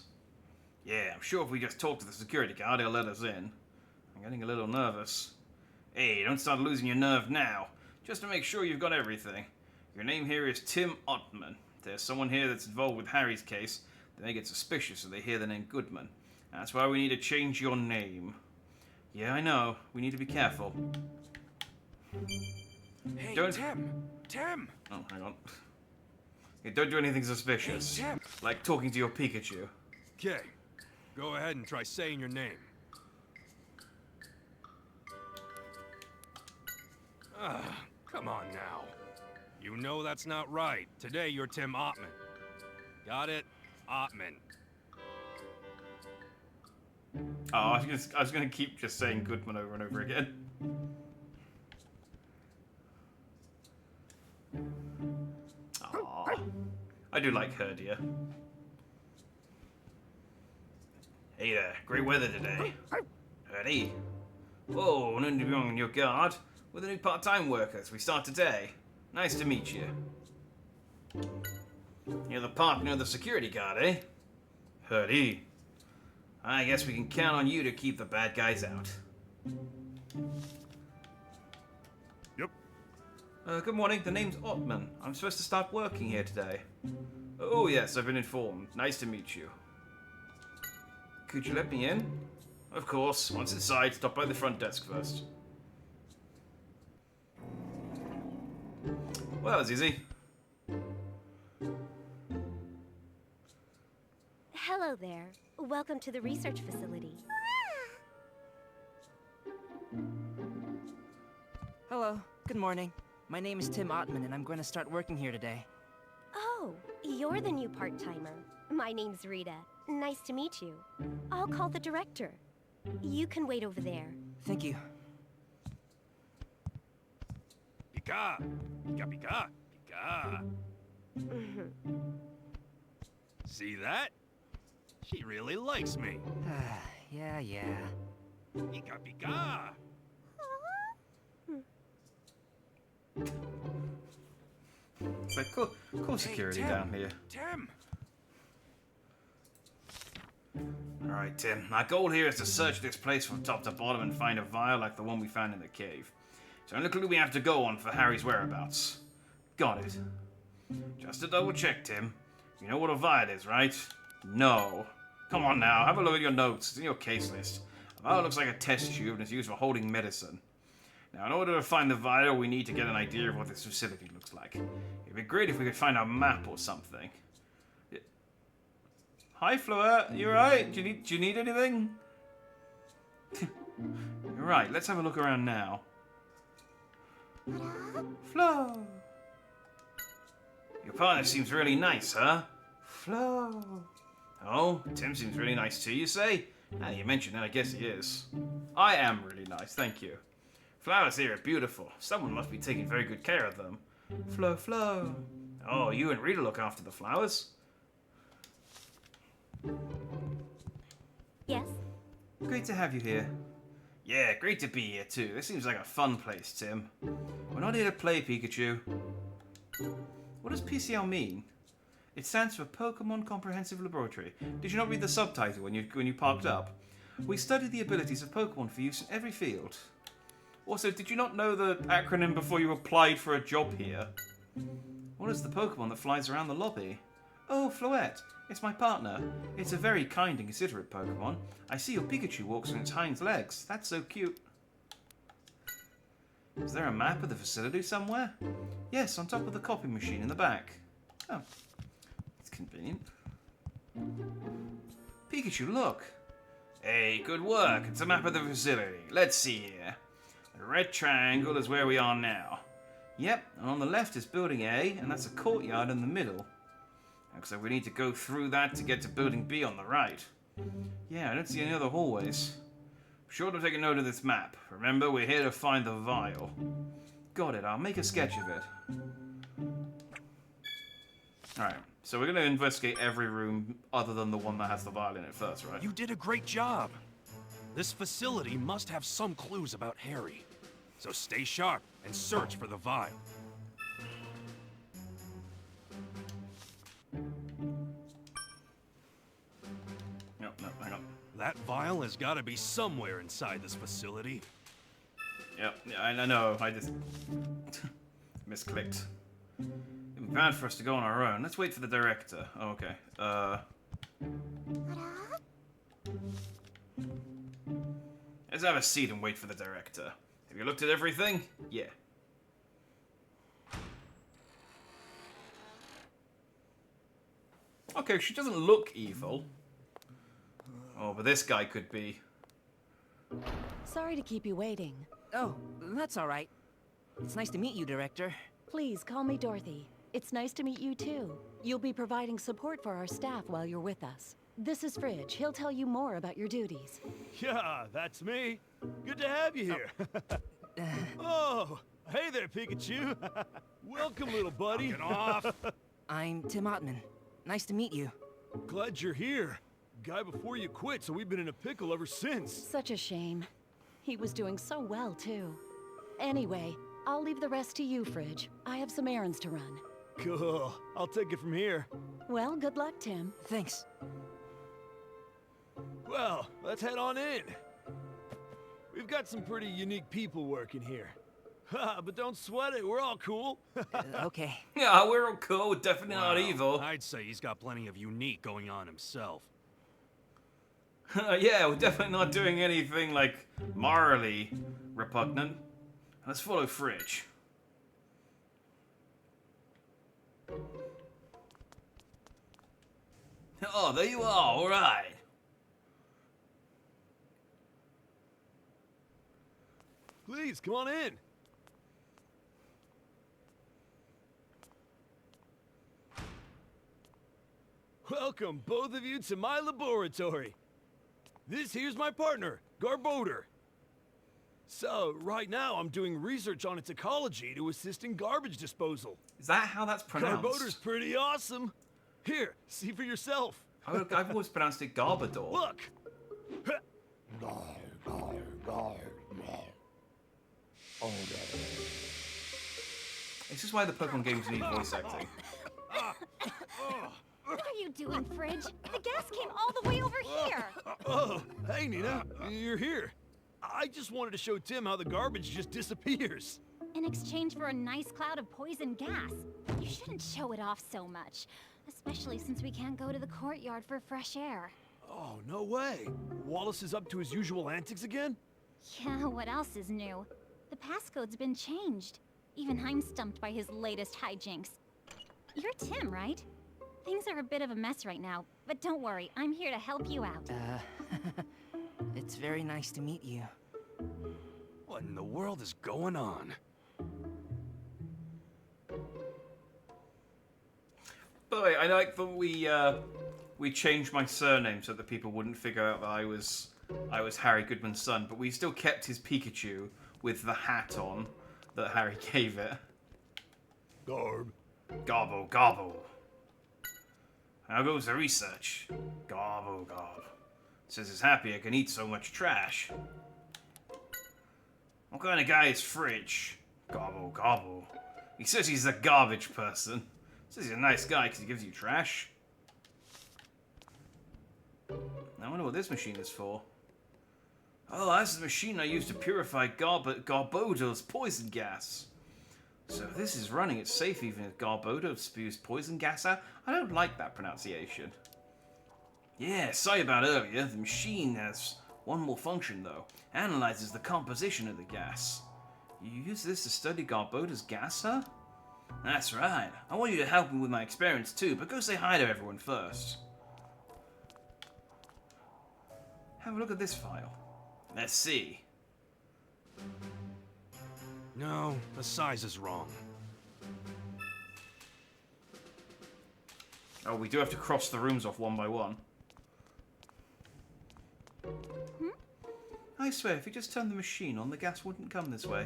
Yeah, I'm sure if we just talk to the security guard, he'll let us in. I'm getting a little nervous. Hey, don't start losing your nerve now. Just to make sure you've got everything. Your name here is Tim Ottman. If there's someone here that's involved with Harry's case, they may get suspicious if they hear the name Goodman. That's why we need to change your name. Yeah, I know. We need to be careful. Hey, Don't- Tim! Oh, hang on. Yeah, don't do anything suspicious. Hey, Tim. Like talking to your Pikachu. Okay, go ahead and try saying your name. Come on now. You know that's not right. Today you're Tim Ottman. Got it? Ottman. Oh, I was gonna keep just saying Goodman over and over again. Aww. I do like her, dear. Hey there, great weather today. Howdy. Whoa, no need to be on your guard. We're the new part-time workers. We start today. Nice to meet you. You're the partner of the security guard, eh? Howdy. I guess we can count on you to keep the bad guys out. Yep. Good morning. The name's Ottman. I'm supposed to start working here today. Oh, yes, I've been informed. Nice to meet you. Could you let me in? Of course. Once inside, stop by the front desk first. Well, that was easy. Hello there. Welcome to the research facility. Hello, good morning. My name is Tim Ottman, and I'm going to start working here today. Oh, you're the new part-timer. My name's Rita. Nice to meet you. I'll call the director. You can wait over there. Thank you. Pika! Pika, pika, pika. See that? She really likes me. Yeah. Pika, pika. It's like, cool security down here. Tim! Alright, Tim. Our goal here is to search this place from top to bottom and find a vial like the one we found in the cave. So only clue we have to go on for Harry's whereabouts. Got it. Just to double check, Tim. You know what a vial is, right? No. Come on now, have a look at your notes. It's in your case list. A vial looks like a test tube and is used for holding medicine. Now, in order to find the vial, we need to get an idea of what this facility looks like. It'd be great if we could find a map or something. Hi, Fleur. You alright? Do you need anything? You're right. Let's have a look around now. Flo. Your partner seems really nice, huh? Flo. Oh, Tim seems really nice too, you say? Now you mention it, I guess he is. I am really nice, thank you. Flowers here are beautiful. Someone must be taking very good care of them. Flo, Flo. Oh, you and Rita look after the flowers? Yes? Great to have you here. Yeah, great to be here too. This seems like a fun place, Tim. We're not here to play, Pikachu. What does PCL mean? It stands for Pokemon Comprehensive Laboratory. Did you not read the subtitle when you parked up? We study the abilities of Pokemon for use in every field. Also, did you not know the acronym before you applied for a job here? What is the Pokemon that flies around the lobby? Oh, Floette. It's my partner. It's a very kind and considerate Pokemon. I see your Pikachu walks on its hind legs. That's so cute. Is there a map of the facility somewhere? Yes, on top of the copy machine in the back. Oh, it's convenient. Pikachu, look. Hey, good work. It's a map of the facility. Let's see here. The red triangle is where we are now. Yep, and on the left is Building A, and that's a courtyard in the middle. Looks like we need to go through that to get to Building B on the right. Yeah, I don't see any other hallways. Be sure to take a note of this map. Remember, we're here to find the vial. Got it, I'll make a sketch of it. Alright, so we're going to investigate every room other than the one that has the vial in it first, right? You did a great job. This facility must have some clues about Harry. So stay sharp and search for the vial. No, hang on. That vial has got to be somewhere inside this facility. Yep, yeah, I know, I just misclicked. It'd be bad for us to go on our own. Let's wait for the director. Oh, okay. Let's have a seat and wait for the director. Have you looked at everything? Yeah. Okay, she doesn't look evil. Oh, but this guy could be. Sorry to keep you waiting. Oh, that's all right. It's nice to meet you, Director. Please call me Dorothy. It's nice to meet you too. You'll be providing support for our staff while you're with us. This is Fridge. He'll tell you more about your duties. Yeah, that's me. Good to have you here. Oh, hey there, Pikachu. Welcome, little buddy. Get off! I'm Tim Ottman. Nice to meet you. Glad you're here. Guy before you quit, so we've been in a pickle ever since. Such a shame. He was doing so well, too. Anyway, I'll leave the rest to you, Fridge. I have some errands to run. Cool. I'll take it from here. Well, good luck, Tim. Thanks. Well, let's head on in. We've got some pretty unique people working here. But don't sweat it, we're all cool. Okay. Yeah, we're all cool. We're definitely not evil. I'd say he's got plenty of unique going on himself. Yeah, we're definitely not doing anything, like, morally repugnant. Let's follow Fridge. Oh, there you are, alright. Please, come on in. Welcome, both of you, to my laboratory. This here's my partner, Garbodor. So, right now I'm doing research on its ecology to assist in garbage disposal. Is that how that's pronounced? Garbodor's pretty awesome. Here, see for yourself. I've always pronounced it Garbodor. Look! This is why the Pokemon games need voice acting. What are you doing, Fridge? The gas came all the way over here. Oh, hey, Nina. You're here. I just wanted to show Tim how the garbage just disappears. In exchange for a nice cloud of poison gas. You shouldn't show it off so much. Especially since we can't go to the courtyard for fresh air. Oh, no way. Wallace is up to his usual antics again? Yeah, what else is new? The passcode's been changed. Even I'm stumped by his latest hijinks. You're Tim, right? Things are a bit of a mess right now, but don't worry, I'm here to help you out. It's very nice to meet you. What in the world is going on? By the way, I like that we we changed my surname so that people wouldn't figure out that I was Harry Goodman's son, but we still kept his Pikachu with the hat on that Harry gave it. Garb. Gobble, gobble. How goes the research? Gobble, gobble. Says he's happy I can eat so much trash. What kind of guy is Fridge? Gobble, gobble. He says he's a garbage person. Says he's a nice guy because he gives you trash. I wonder what this machine is for. Oh, that's the machine I use to purify Garbodo's poison gas. So if this is running, it's safe even if Garbodo spews poison gas out. I don't like that pronunciation. Yeah, sorry about earlier. The machine has one more function, though. Analyzes the composition of the gas. You use this to study Garboda's gas, huh? That's right. I want you to help me with my experiments, too, but go say hi to everyone first. Have a look at this file. Let's see. No, the size is wrong. Oh, we do have to cross the rooms off one by one. I swear, if you just turned the machine on, the gas wouldn't come this way.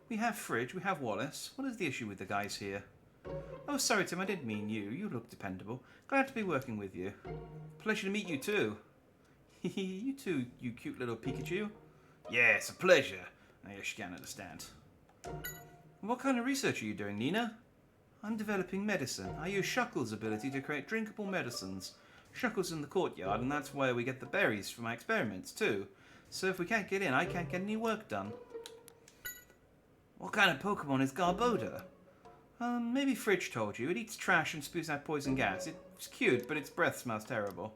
We have Fridge, we have Wallace. What is the issue with the guys here? Oh, sorry, Tim, I didn't mean you. You look dependable. Glad to be working with you. Pleasure to meet you, too. You too, you cute little Pikachu. Yeah, it's a pleasure. I guess you can't understand. What kind of research are you doing, Nina? I'm developing medicine. I use Shuckle's ability to create drinkable medicines. Shuckle's in the courtyard, and that's where we get the berries for my experiments, too. So if we can't get in, I can't get any work done. What kind of Pokemon is Garboda? Maybe Fridge told you. It eats trash and spews out poison gas. It's cute, but its breath smells terrible.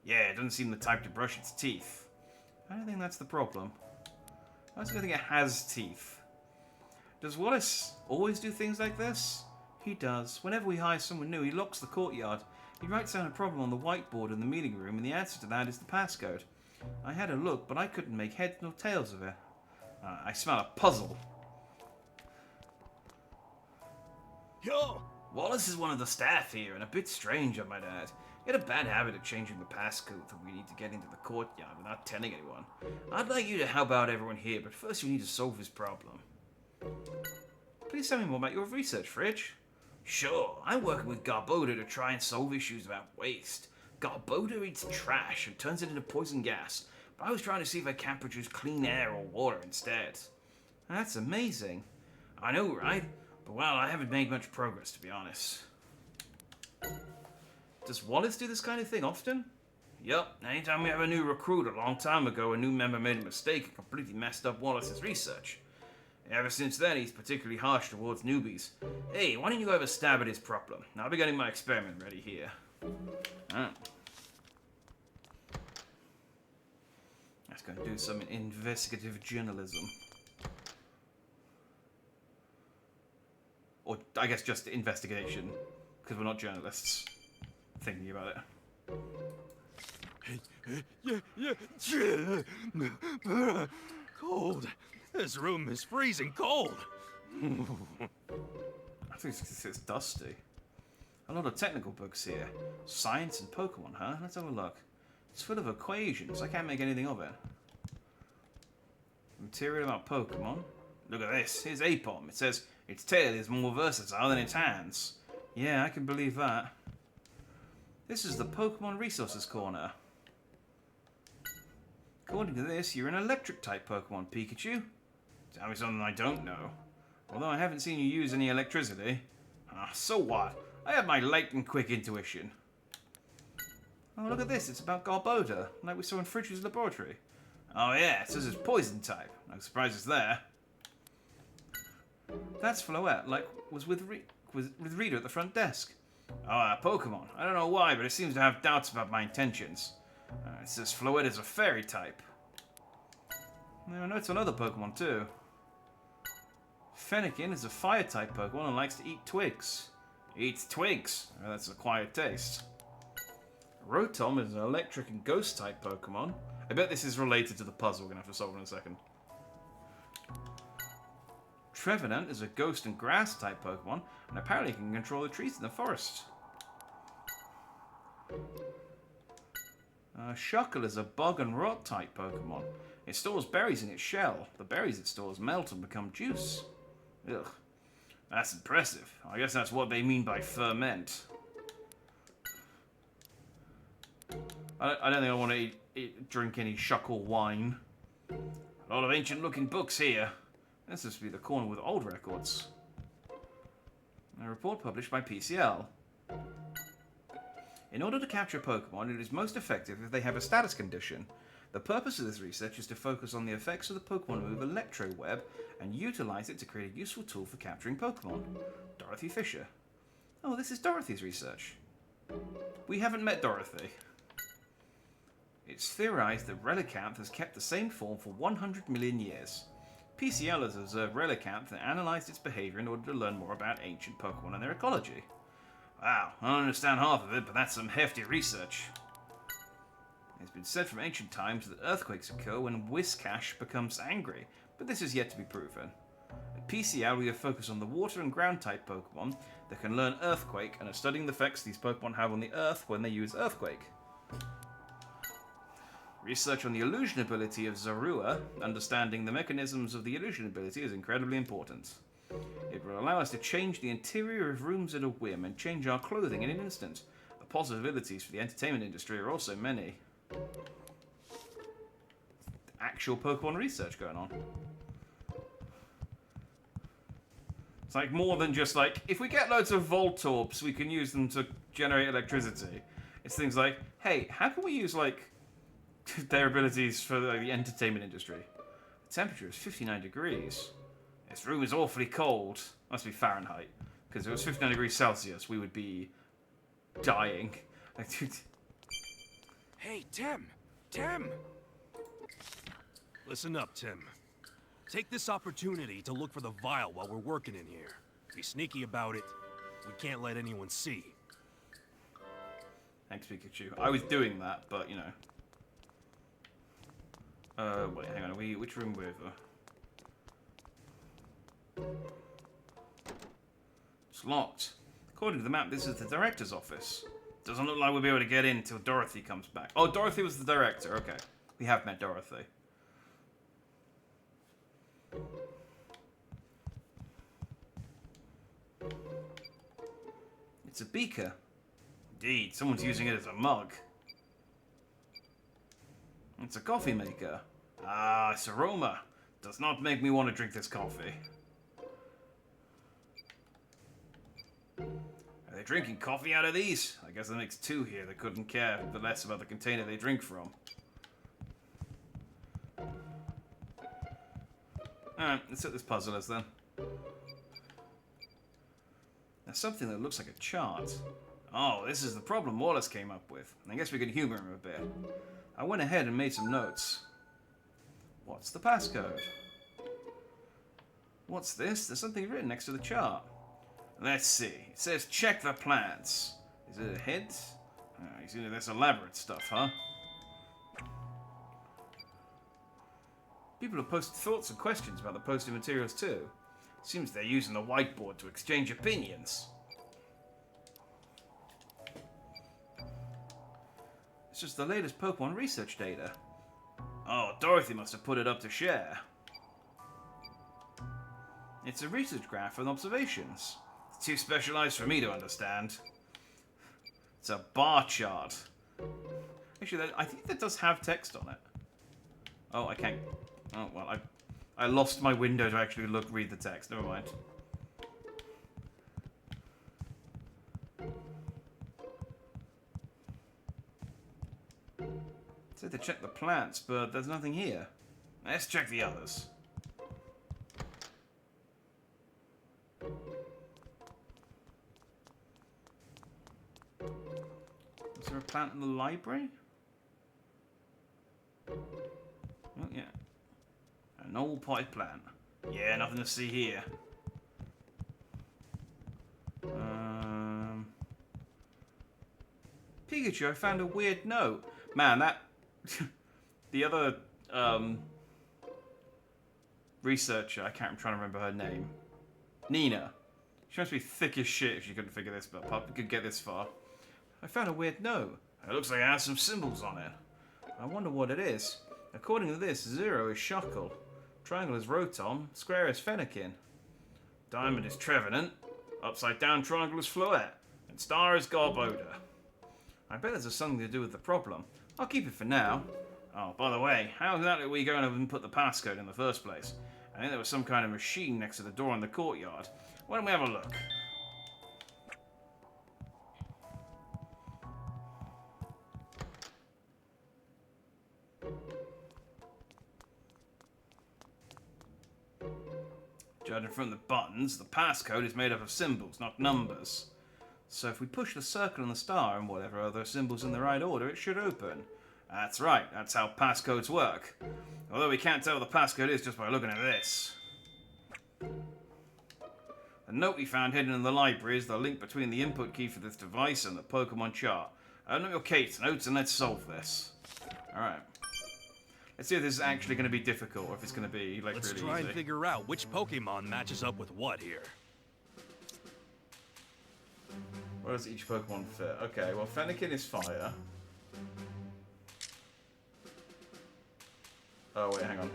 Yeah, it doesn't seem the type to brush its teeth. I don't think that's the problem. I also think it has teeth. Does Wallace always do things like this? He does. Whenever we hire someone new, he locks the courtyard. He writes down a problem on the whiteboard in the meeting room, and the answer to that is the passcode. I had a look, but I couldn't make heads nor tails of it. I smell a puzzle. Yo! Wallace is one of the staff here, and a bit strange, I might add. He had a bad habit of changing the passcode that we need to get into the courtyard without telling anyone. I'd like you to help out everyone here, but first you need to solve his problem. Please tell me more about your research, Fridge. Sure, I'm working with Garboda to try and solve issues about waste. Garboda eats trash and turns it into poison gas, but I was trying to see if I can't produce clean air or water instead. That's amazing. I know, right? But well, I haven't made much progress, to be honest. Does Wallace do this kind of thing often? Yup, anytime we have a new recruit. A long time ago, a new member made a mistake and completely messed up Wallace's research. Ever since then, he's particularly harsh towards newbies. Hey, why don't you go have a stab at his problem? I'll be getting my experiment ready here. That's going to do some investigative journalism. Or, I guess, just investigation. Because we're not journalists. Thinking about Yeah. Cold. This room is freezing cold. I think it's dusty. A lot of technical books here. Science and Pokemon, huh? Let's have a look. It's full of equations. I can't make anything of it. Material about Pokemon. Look at this. Here's Apom. It says its tail is more versatile than its hands. Yeah, I can believe that. This is the Pokemon Resources Corner. According to this, you're an electric-type Pokemon, Pikachu. Tell me something I don't know. Although I haven't seen you use any electricity. So what? I have my light and quick intuition. Oh, look at this. It's about Garboda, like we saw in Fridge's laboratory. Oh yeah, it says it's poison-type. No surprises there. That's Floette, like was with Rita at the front desk. Oh, Pokemon. I don't know why, but it seems to have doubts about my intentions. It says Floette is a fairy type. I know it's another Pokemon too. Fennekin is a fire type Pokemon and likes to eat twigs. Eats twigs. Oh, that's an acquired taste. Rotom is an electric and ghost type Pokemon. I bet this is related to the puzzle we're gonna have to solve in a second. Trevenant is a ghost and grass type Pokemon, and apparently can control the trees in the forest. Shuckle is a bug and rot type Pokemon. It stores berries in its shell. The berries it stores melt and become juice. Ugh. That's impressive. I guess that's what they mean by ferment. I don't think I want to drink any Shuckle wine. A lot of ancient looking books here. This must be the corner with old records. A report published by PCL. In order to capture Pokemon, it is most effective if they have a status condition. The purpose of this research is to focus on the effects of the Pokemon move Electroweb and utilize it to create a useful tool for capturing Pokemon. Dorothy Fisher. Oh, this is Dorothy's research. We haven't met Dorothy. It's theorized that Relicanth has kept the same form for 100 million years. PCL has observed Relicanth and analyzed its behavior in order to learn more about ancient Pokemon and their ecology. Wow, I don't understand half of it, but that's some hefty research. It's been said from ancient times that earthquakes occur when Whiscash becomes angry, but this is yet to be proven. At PCL, we have focused on the water and ground type Pokemon that can learn Earthquake and are studying the effects these Pokemon have on the Earth when they use Earthquake. Research on the illusion ability of Zorua, understanding the mechanisms of the illusion ability, is incredibly important. It will allow us to change the interior of rooms at a whim and change our clothing in an instant. The possibilities for the entertainment industry are also many. Actual Pokemon research going on. It's like more than just like, if we get loads of Voltorbs, we can use them to generate electricity. It's things like, hey, how can we use like their abilities for like, the entertainment industry? The temperature is 59 degrees. This room is awfully cold. Must be Fahrenheit. Because if it was 59 degrees Celsius, we would be dying. Hey, Tim! Tim! Listen up, Tim. Take this opportunity to look for the vial while we're working in here. Be sneaky about it. We can't let anyone see. Thanks, Pikachu. I was doing that, but, you know. Wait, hang on. Which room were we? It's locked. According to the map, this is the director's office. Doesn't look like we'll be able to get in until Dorothy comes back. Oh, Dorothy was the director. Okay. We have met Dorothy. It's a beaker. Indeed, someone's using it as a mug. It's a coffee maker. Ah, its aroma does not make me want to drink this coffee. Are they drinking coffee out of these? I guess that makes two here that couldn't care the less about the container they drink from. Alright, let's set this puzzle as then. There's something that looks like a chart. Oh, this is the problem Wallace came up with. I guess we can humor him a bit. I went ahead and made some notes. What's the passcode? What's this? There's something written next to the chart. Let's see. It says check the plants. Is it a hint? He's into this elaborate stuff, huh? People have posted thoughts and questions about the posted materials too. Seems they're using the whiteboard to exchange opinions. It's just the latest Pokemon research data. Oh, Dorothy must have put it up to share. It's a research graph and observations. It's too specialized for me to understand. It's a bar chart. Actually, I think that does have text on it. Oh, I can't. Oh, well, I lost my window to actually read the text. Never mind. It said to check the plants, but there's nothing here. Let's check the others. Is there a plant in the library? Oh, yeah. An old potted plant. Yeah, nothing to see here. Pikachu, I found a weird note. Man, that... the other, researcher, I'm trying to remember her name. Nina. She must be thick as shit if she couldn't get this far. I found a weird note. It looks like it has some symbols on it. I wonder what it is. According to this, 0 is Shuckle, triangle is Rotom, square is Fennekin, diamond is Trevenant, upside down triangle is Floette, and star is Garbodor. I bet there's something to do with the problem. I'll keep it for now. Oh, by the way, how exactly were we going to even put the passcode in the first place? I think there was some kind of machine next to the door in the courtyard. Why don't we have a look? Judging from the buttons, the passcode is made up of symbols, not numbers. So if we push the circle and the star and whatever other symbols in the right order, it should open. That's right, that's how passcodes work. Although we can't tell what the passcode is just by looking at this. The note we found hidden in the library is the link between the input key for this device and the Pokemon chart. Open up your case notes and let's solve this. Alright. Let's see if this is actually going to be difficult or if it's going to be, like, Let's really try easy. and figure out which Pokemon matches up with what here. Where does each Pokemon fit? Okay, well, Fennekin is fire. Oh, wait, hang on.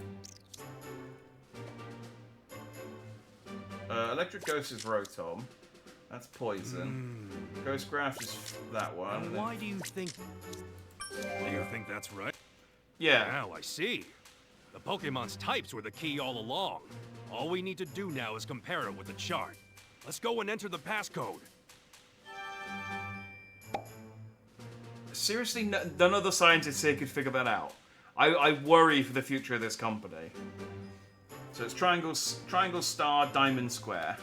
Electric Ghost is Rotom. That's poison. Ghost Graph is that one. And why do you think... Do you think that's right? Yeah. Now I see. The Pokemon's types were the key all along. All we need to do now is compare it with the chart. Let's go and enter the passcode. Seriously, none of the scientists here could figure that out. I worry for the future of this company. So it's triangle, star, diamond, square.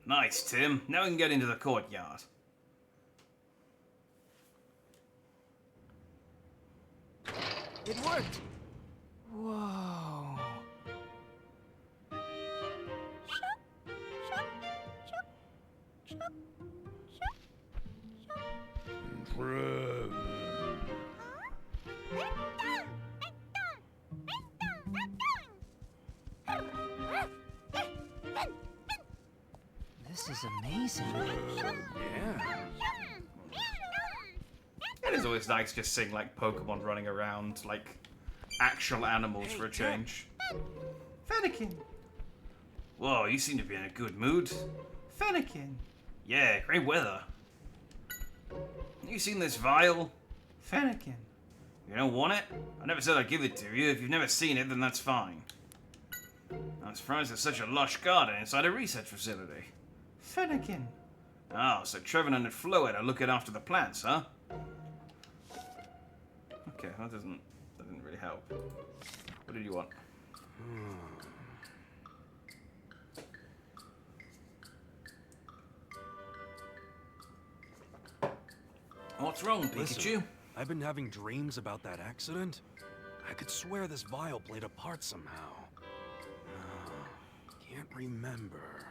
Nice, Tim. Now we can get into the courtyard. It worked! Whoa. This is amazing. Yeah. It is always nice just seeing, like, Pokemon running around, like, actual animals for a change. Fennekin! Whoa, you seem to be in a good mood. Fennekin! Yeah, great weather. You seen this vial? Fennekin. You don't want it? I never said I'd give it to you. If you've never seen it, then that's fine. I'm surprised there's such a lush garden inside a research facility. Fennekin. Oh, so Trevenant and Floette are looking after the plants, huh? Okay, that didn't really help. What did you want? What's wrong, Pikachu? Listen, I've been having dreams about that accident. I could swear this vial played a part somehow. Can't remember.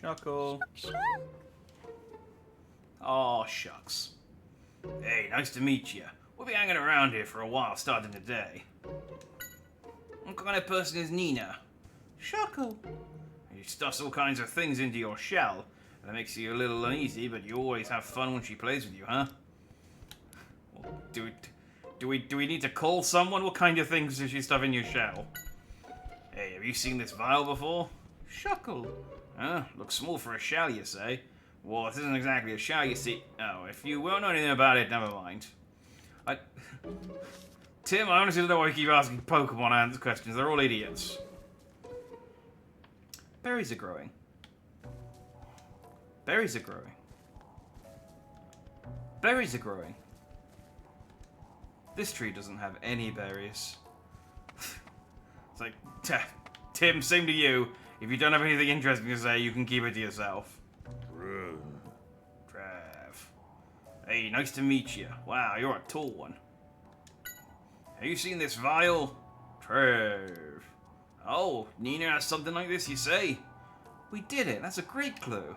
Shuckle. Aw, shucks. Hey, nice to meet you. We'll be hanging around here for a while starting today. What kind of person is Nina? Shuckle. You stuffs all kinds of things into your shell. That makes you a little uneasy, but you always have fun when she plays with you, huh? Well, do we need to call someone? What kind of things does she stuff in your shell? Hey, have you seen this vial before? Shuckle. Huh? Looks small for a shell, you say? Well, this isn't exactly a shell, you see. Oh, if you won't know anything about it, never mind. Tim, I honestly don't know why you keep asking Pokemon questions. They're all idiots. Berries are growing. Berries are growing. Berries are growing. This tree doesn't have any berries. It's like, Tim, same to you. If you don't have anything interesting to say, you can keep it to yourself. Trav. Hey, nice to meet you. Wow, you're a tall one. Have you seen this vial? Trav. Oh, Nina has something like this, you say? We did it. That's a great clue.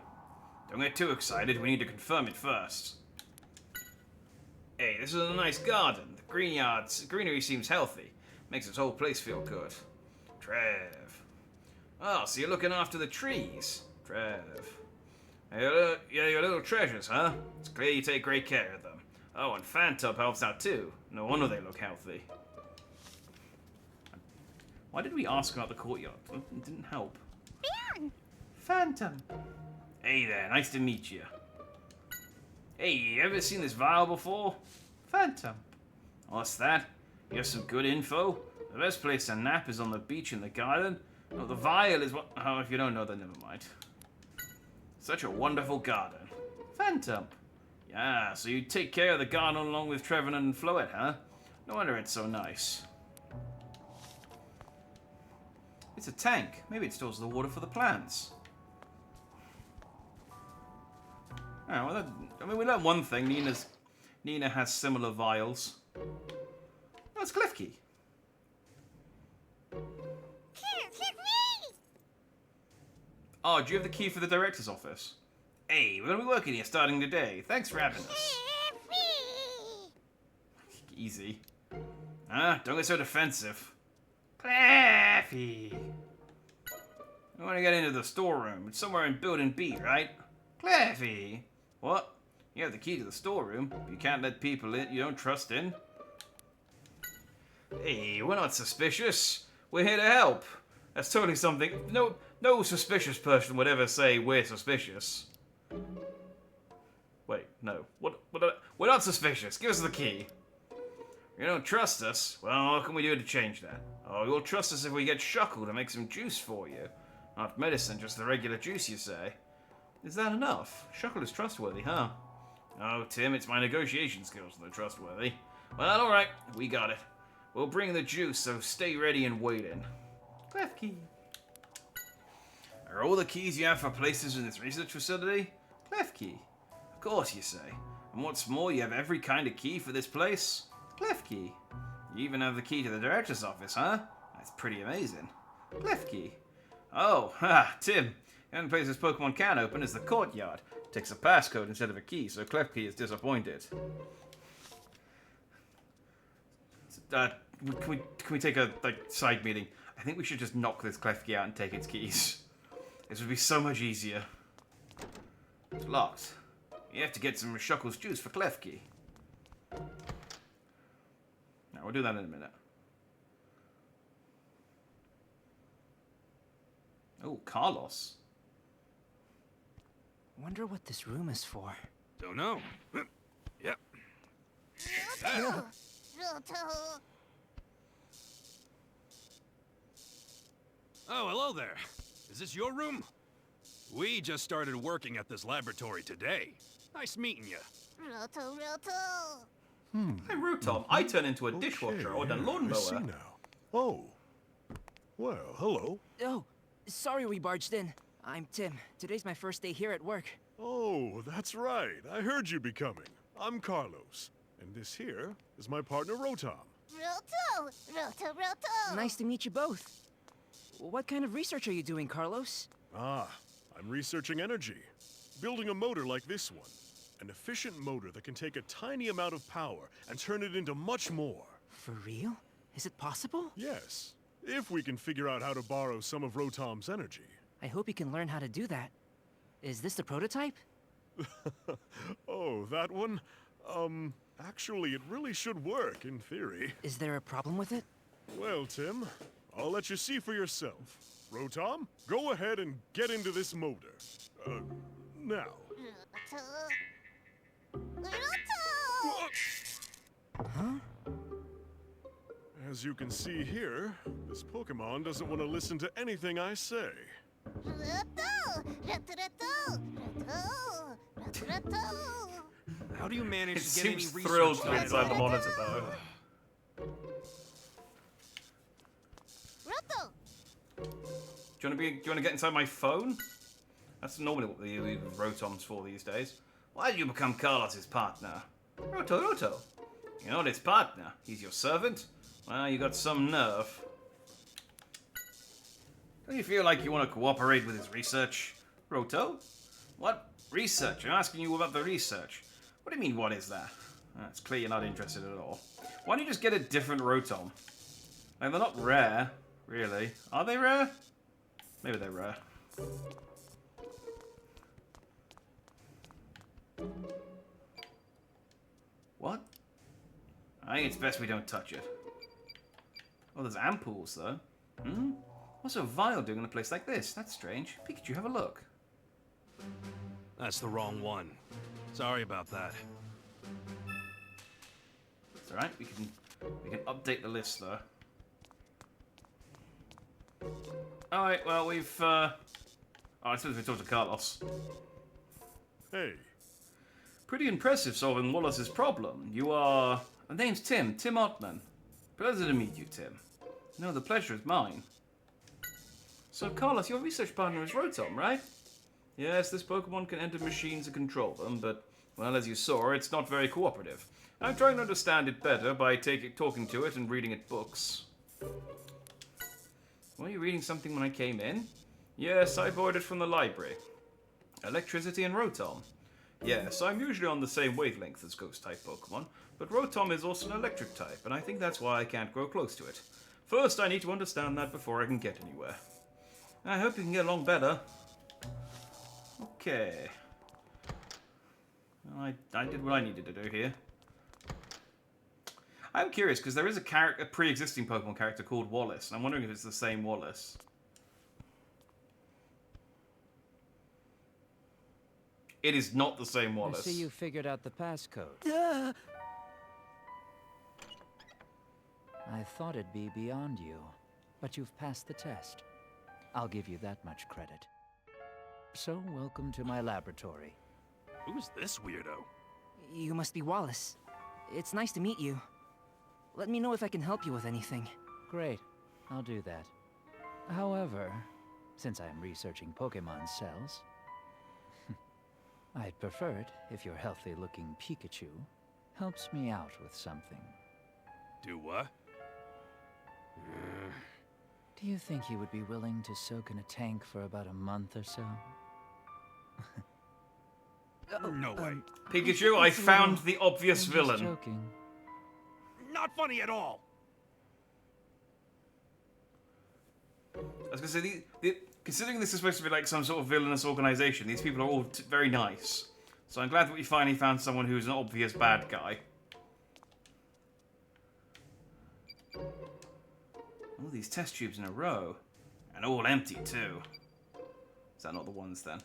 Don't get too excited, we need to confirm it first. Hey, this is a nice garden. The greenery seems healthy. Makes this whole place feel good. Trev. Oh, so you're looking after the trees. Trev. Your little treasures, huh? It's clear you take great care of them. Oh, and Phantom helps out too. No wonder they look healthy. Why did we ask about the courtyard? It didn't help. Phantom. Hey there, nice to meet you. Hey, you ever seen this vial before? Phantom. What's that? You have some good info? The best place to nap is on the beach in the garden. Oh, the vial is what... Oh, if you don't know, then never mind. Such a wonderful garden. Phantom. Yeah, so you take care of the garden along with Trevor and Floette, huh? No wonder it's so nice. It's a tank. Maybe it stores the water for the plants. Oh, well, I mean, we learned one thing. Nina has similar vials. Oh, it's Cliffkey. Oh, do you have the key for the director's office? Hey, we're gonna be working here starting today. Thanks for having us. Easy. Don't get so defensive. Cliffy. I want to get into the storeroom. It's somewhere in Building B, right? Cliffy. What? You have the key to the storeroom. You can't let people in you don't trust in. Hey, we're not suspicious. We're here to help. That's totally something. No suspicious person would ever say we're suspicious. Wait, no. We're not suspicious. Give us the key. You don't trust us? Well, what can we do to change that? Oh, you'll trust us if we get Shuckle to make some juice for you. Not medicine, just the regular juice, you say. Is that enough? Shuckle is trustworthy, huh? Oh, Tim, it's my negotiation skills that are trustworthy. Well, alright, we got it. We'll bring the juice, so stay ready and waiting. Clef key. Are all the keys you have for places in this research facility? Clef key. Of course, you say. And what's more, you have every kind of key for this place? Clef key. You even have the key to the director's office, huh? That's pretty amazing. Clef key. Oh, Tim. The only place this Pokemon can open is the courtyard. It takes a passcode instead of a key, so Clef key is disappointed. Can we take a side meeting? I think we should just knock this Clef key out and take its keys. This would be so much easier. It's locked. You have to get some Shuckle's juice for Clef key. Now we'll do that in a minute. Oh, Carlos. Wonder what this room is for. Don't know. Yep. Oh, hello there. Is this your room? We just started working at this laboratory today. Nice meeting you. Hey, Rotom, I turn into a dishwasher or a lawnmower. I see now. Oh. Well, hello. Oh, sorry we barged in. I'm Tim. Today's my first day here at work. Oh, that's right. I heard you'd be coming. I'm Carlos. And this here is my partner, Rotom. Nice to meet you both. What kind of research are you doing, Carlos? Ah, I'm researching energy. Building a motor like this one. An efficient motor that can take a tiny amount of power and turn it into much more. For real? Is it possible? Yes, if we can figure out how to borrow some of Rotom's energy. I hope you can learn how to do that. Is this the prototype? Oh, that one? Actually, it really should work, in theory. Is there a problem with it? Well, Tim, I'll let you see for yourself. Rotom, go ahead and get into this motor. Now. Huh? As you can see here, this Pokemon doesn't want to listen to anything I say. How do you manage It to get any seems research thrilled done at inside the all? monitor, though. Do you want to get inside my phone? That's normally what they use Rotoms for these days. Why did you become Carlos's partner? Roto. You're not his partner. He's your servant? Well, you got some nerve. Don't you feel like you want to cooperate with his research? Roto? What Research. I'm asking you about the research. What do you mean, what is that? It's clear you're not interested at all. Why don't you just get a different Rotom? Like, they're not rare, really. Are they rare? Maybe they're rare. What? I think it's best we don't touch it. Oh, there's ampoules, though. Hmm? What's a vial doing in a place like this? That's strange. Pikachu, have a look. That's the wrong one. Sorry about that. It's alright, we can update the list, though. Alright, well, we've, Oh, I suppose we talked to Carlos. Hey, Pretty impressive solving Wallace's problem. You are... The name's Tim Ottman. Pleasure to meet you, Tim. No, the pleasure is mine. So, Carlos, your research partner is Rotom, right? Yes, this Pokemon can enter machines and control them, but, well, as you saw, it's not very cooperative. I'm trying to understand it better by talking to it and reading it books. Were you reading something when I came in? Yes, I borrowed it from the library. Electricity and Rotom. Yes, I'm usually on the same wavelength as Ghost-type Pokemon, but Rotom is also an electric type, and I think that's why I can't grow close to it. First, I need to understand that before I can get anywhere. I hope you can get along better. Okay. Well, I did what I needed to do here. I'm curious, because there is a pre-existing Pokemon character called Wallace, and I'm wondering if it's the same Wallace. It is not the same Wallace. I see you figured out the passcode. I thought it'd be beyond you, but you've passed the test. I'll give you that much credit. So, welcome to my laboratory. Who's this weirdo? You must be Wallace. It's nice to meet you. Let me know if I can help you with anything. Great, I'll do that. However, since I'm researching Pokemon cells, I'd prefer it if your healthy-looking Pikachu helps me out with something. Do what? Do you think you would be willing to soak in a tank for about a month or so? No way. Pikachu, I found the obvious I'm villain. just joking. Not funny at all. I was going to say, considering this is supposed to be like some sort of villainous organization, these people are all very nice. So I'm glad that we finally found someone who's an obvious bad guy. All these test tubes in a row. And all empty, too. Is that not the ones, then?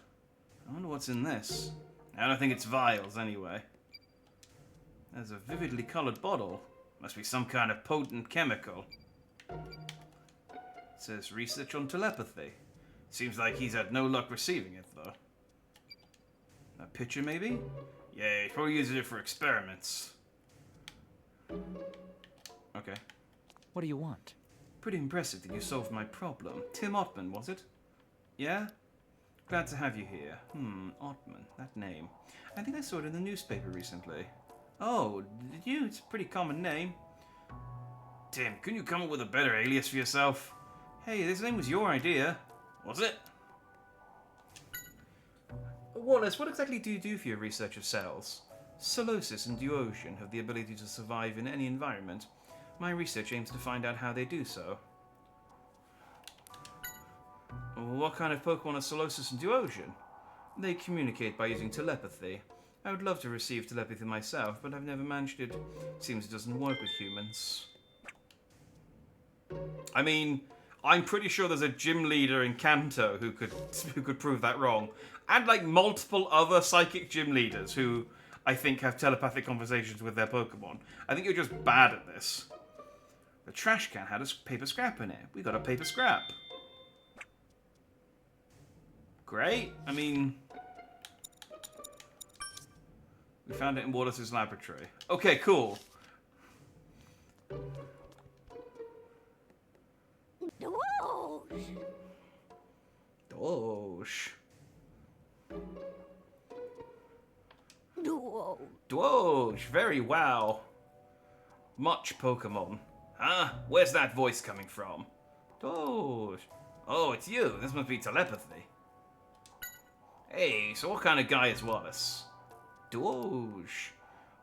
I wonder what's in this. I don't think it's vials, anyway. There's a vividly colored bottle. Must be some kind of potent chemical. It says research on telepathy. Seems like he's had no luck receiving it, though. A picture, maybe? Yeah, he's probably using it for experiments. Okay. What do you want? Pretty impressive that you solved my problem. Tim Ottman, was it? Yeah? Glad to have you here. Ottman, that name. I think I saw it in the newspaper recently. Oh, did you? It's a pretty common name. Tim, couldn't you come up with a better alias for yourself? Hey, this name was your idea. Was it? Wallace, what exactly do you do for your research of cells? Solosis and Duosion have the ability to survive in any environment. My research aims to find out how they do so. What kind of Pokemon are Solosis and Duosion? They communicate by using telepathy. I would love to receive telepathy myself, but I've never managed it. Seems it doesn't work with humans. I mean, I'm pretty sure there's a gym leader in Kanto who could prove that wrong. And like multiple other psychic gym leaders who I think have telepathic conversations with their Pokemon. I think you're just bad at this. The trash can had a paper scrap in it. We got a paper scrap. Great. I mean, we found it in Wallace's laboratory. Okay, cool. Doge. Doge. Very wow. Much Pokemon. Huh? Where's that voice coming from? Doge. Oh, it's you. This must be telepathy. Hey, so what kind of guy is Wallace? Doge.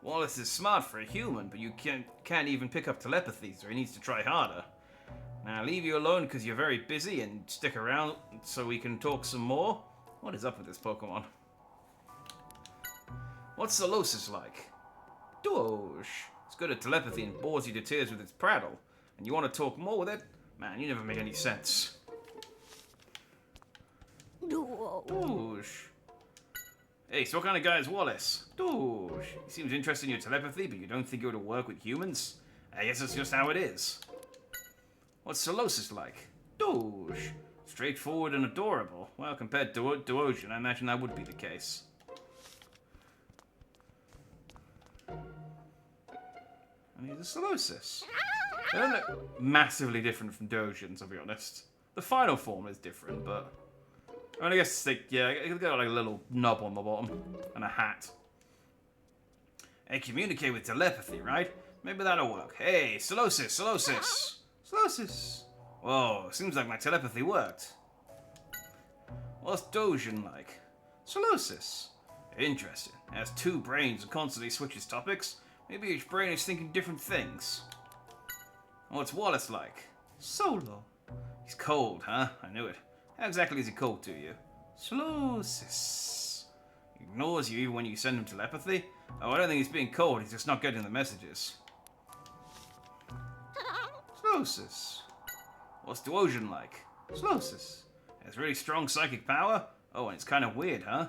Wallace is smart for a human, but you can't even pick up telepathy, so he needs to try harder. Now, leave you alone because you're very busy, and stick around so we can talk some more. What is up with this Pokemon? What's Solosis like? Doge. It's good at telepathy and bores you to tears with its prattle. And you want to talk more with it? Man, you never make any sense. Doge. Hey, so what kind of guy is Wallace? Doge. He seems interested in your telepathy, but you don't think it would work with humans? I guess that's just how it is. What's Solosis like? Doge. Straightforward and adorable. Well, compared to Doge, I imagine that would be the case. And he's a Solosis. They don't look massively different from Dojans, I'll be honest. The final form is different, but... I guess it's like, yeah, it's got like a little knob on the bottom. And a hat. Hey, communicate with telepathy, right? Maybe that'll work. Hey, Solosis, Solosis! Solosis! Whoa, seems like my telepathy worked. What's Dojan like? Solosis. Interesting. It has 2 brains and constantly switches topics. Maybe each brain is thinking different things. What's Wallace like? Solo. He's cold, huh? I knew it. How exactly is he cold to you? Solosis. He ignores you even when you send him telepathy? Oh, I don't think he's being cold, he's just not getting the messages. Solosis. What's Duosion like? Solosis. Has really strong psychic power? Oh, and it's kind of weird, huh?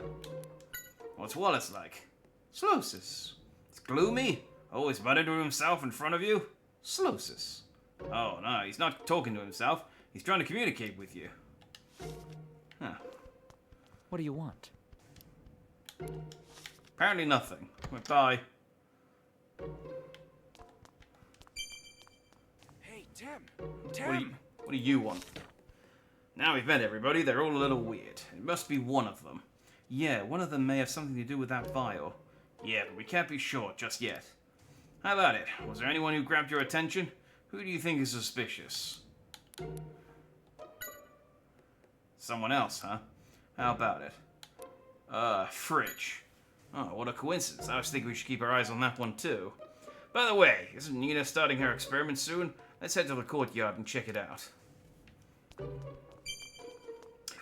What's Wallace like? Solosis. It's gloomy? Always muttering to himself in front of you? Solosis. Oh, no, he's not talking to himself. He's trying to communicate with you. Huh. What do you want? Apparently nothing. Bye. Hey, Tim! What do you want? Now we've met everybody, they're all a little weird. It must be one of them. Yeah, one of them may have something to do with that vial. Yeah, but we can't be sure just yet. How about it? Was there anyone who grabbed your attention? Who do you think is suspicious? Someone else, huh? How about it? Fridge. Oh, what a coincidence. I was thinking we should keep our eyes on that one too. By the way, isn't Nina starting her experiment soon? Let's head to the courtyard and check it out.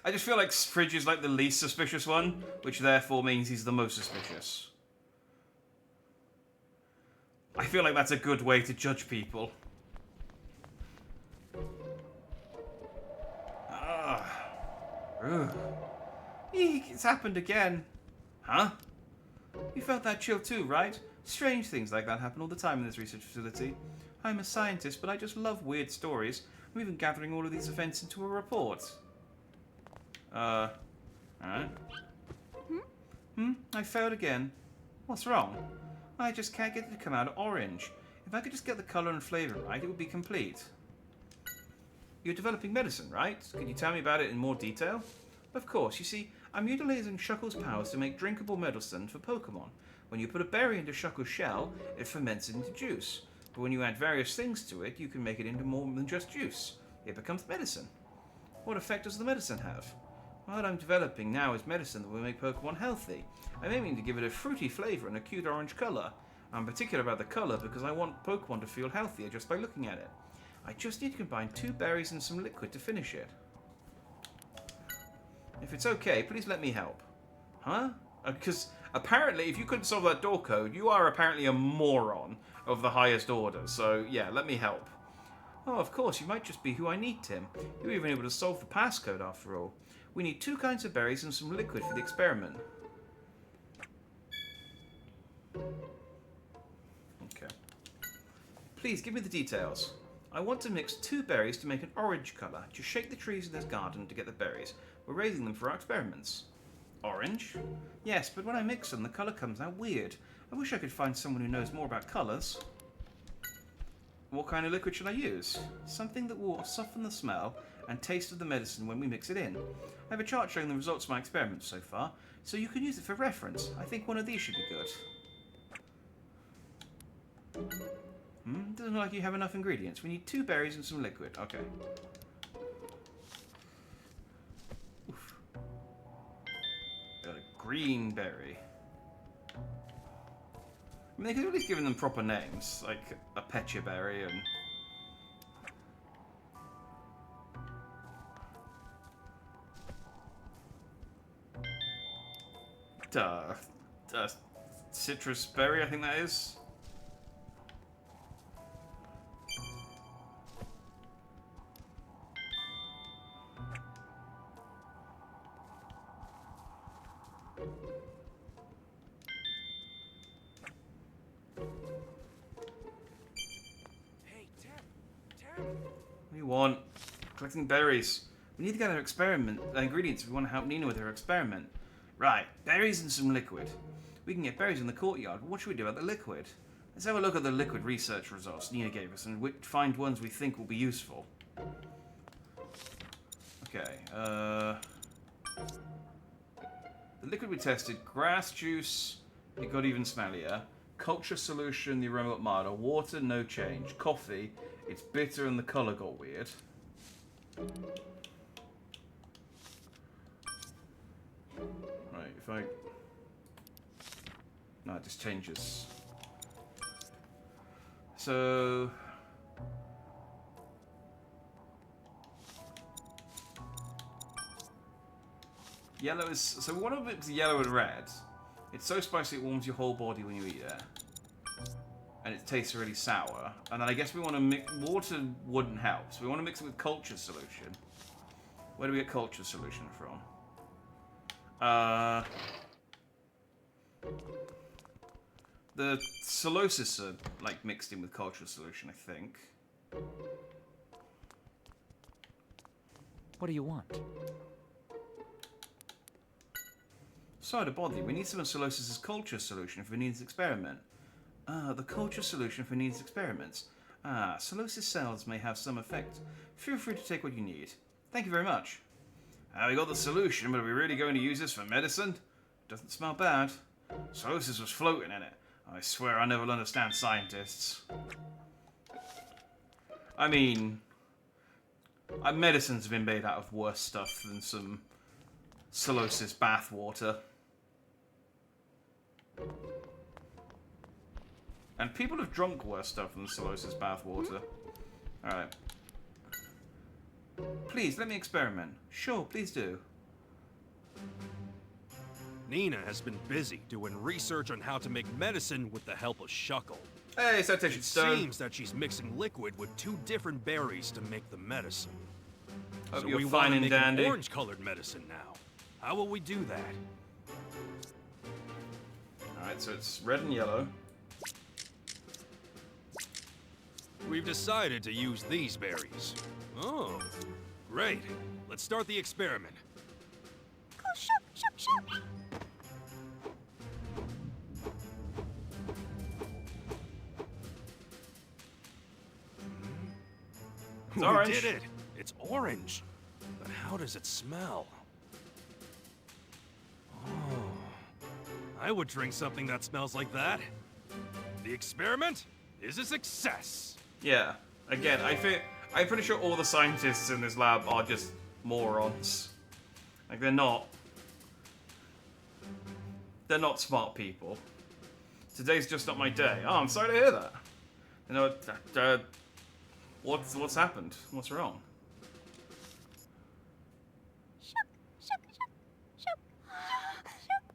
I just feel like Fridge is like the least suspicious one, which therefore means he's the most suspicious. I feel like that's a good way to judge people. Ugh. Eek, it's happened again. Huh? You felt that chill too, right? Strange things like that happen all the time in this research facility. I'm a scientist, but I just love weird stories. I'm even gathering all of these events into a report. Alright. I failed again. What's wrong? I just can't get it to come out orange. If I could just get the colour and flavour right, it would be complete. You're developing medicine, right? Can you tell me about it in more detail? Of course. You see, I'm utilizing Shuckle's powers to make drinkable medicine for Pokemon. When you put a berry into Shuckle's shell, it ferments it into juice. But when you add various things to it, you can make it into more than just juice. It becomes medicine. What effect does the medicine have? What I'm developing now is medicine that will make Pokemon healthy. I'm aiming to give it a fruity flavour and a cute orange colour. I'm particular about the colour because I want Pokemon to feel healthier just by looking at it. I just need to combine 2 berries and some liquid to finish it. If it's okay, please let me help. Huh? Because apparently, if you couldn't solve that door code, you are apparently a moron of the highest order. So, yeah, let me help. Oh, of course, you might just be who I need, Tim. You're even able to solve the passcode, after all. We need 2 kinds of berries and some liquid for the experiment. Okay. Please, give me the details. I want to mix 2 berries to make an orange colour. Just shake the trees in this garden to get the berries. We're raising them for our experiments. Orange? Yes, but when I mix them, the colour comes out weird. I wish I could find someone who knows more about colours. What kind of liquid should I use? Something that will soften the smell and taste of the medicine when we mix it in. I have a chart showing the results of my experiments so far, so you can use it for reference. I think one of these should be good. Doesn't look like you have enough ingredients. We need 2 berries and some liquid. Okay. Oof. Green berry. I mean, they could have at least given them proper names, like a Pecha berry and... citrus berry, I think that is. Hey, Tim! What do you want? Collecting berries. We need to gather ingredients if we want to help Nina with her experiment. Right, berries and some liquid. We can get berries in the courtyard, but what should we do about the liquid? Let's have a look at the liquid research results Nina gave us and find ones we think will be useful. Okay, the liquid we tested, grass juice, it got even smellier. Culture solution, the aroma got milder. Water, no change. Coffee, it's bitter and the colour got weird. Right, if I... No, it just changes. So... Yellow is... So one of it's yellow and red. It's so spicy it warms your whole body when you eat it. And it tastes really sour. And then I guess we want to mix... Water wouldn't help, so we want to mix it with culture solution. Where do we get culture solution from? The Solosis are, like, mixed in with culture solution, I think. What do you want? Sorry to bother you. We need some of Solosis's culture solution for Nina's experiment. The culture solution for Nina's experiments. Solosis cells may have some effect. Feel free to take what you need. Thank you very much. We got the solution, but are we really going to use this for medicine? Doesn't smell bad. Solosis was floating in it. I swear I never understand scientists. I mean, medicines have been made out of worse stuff than some Solosis bathwater. And people have drunk worse stuff than Solosis bathwater. Alright. Please, let me experiment. Sure, please do. Nina has been busy doing research on how to make medicine with the help of Shuckle. Hey, citation stone. Seems that she's mixing liquid with 2 different berries to make the medicine. Hope So you're we fine want to and make dandy. an orange-colored medicine now. How will we do that? Alright, so it's red and yellow. We've decided to use these berries. Oh, great. Let's start the experiment. Go shoot, shoot, shoot! It's orange. We did it! It's orange. But how does it smell? Oh, I would drink something that smells like that. The experiment is a success. Yeah. Again, I'm pretty sure all the scientists in this lab are just morons. Like, they're not smart people. Today's just not my day. Oh, I'm sorry to hear that. You know, what's happened? What's wrong?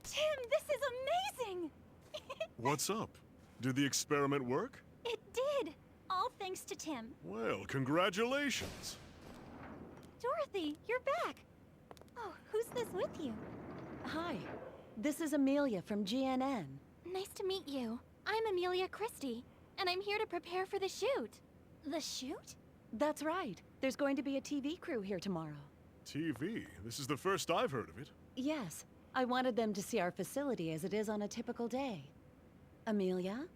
Tim, this is amazing! What's up? Did the experiment work? It did! All thanks to Tim. Well, congratulations. Dorothy, you're back! Oh, who's this with you? Hi, this is Amelia from GNN. Nice to meet you. I'm Amelia Christie, and I'm here to prepare for the shoot. The shoot? That's right. There's going to be a TV crew here tomorrow. TV? This is the first I've heard of it. Yes, I wanted them to see our facility as it is on a typical day. Amelia,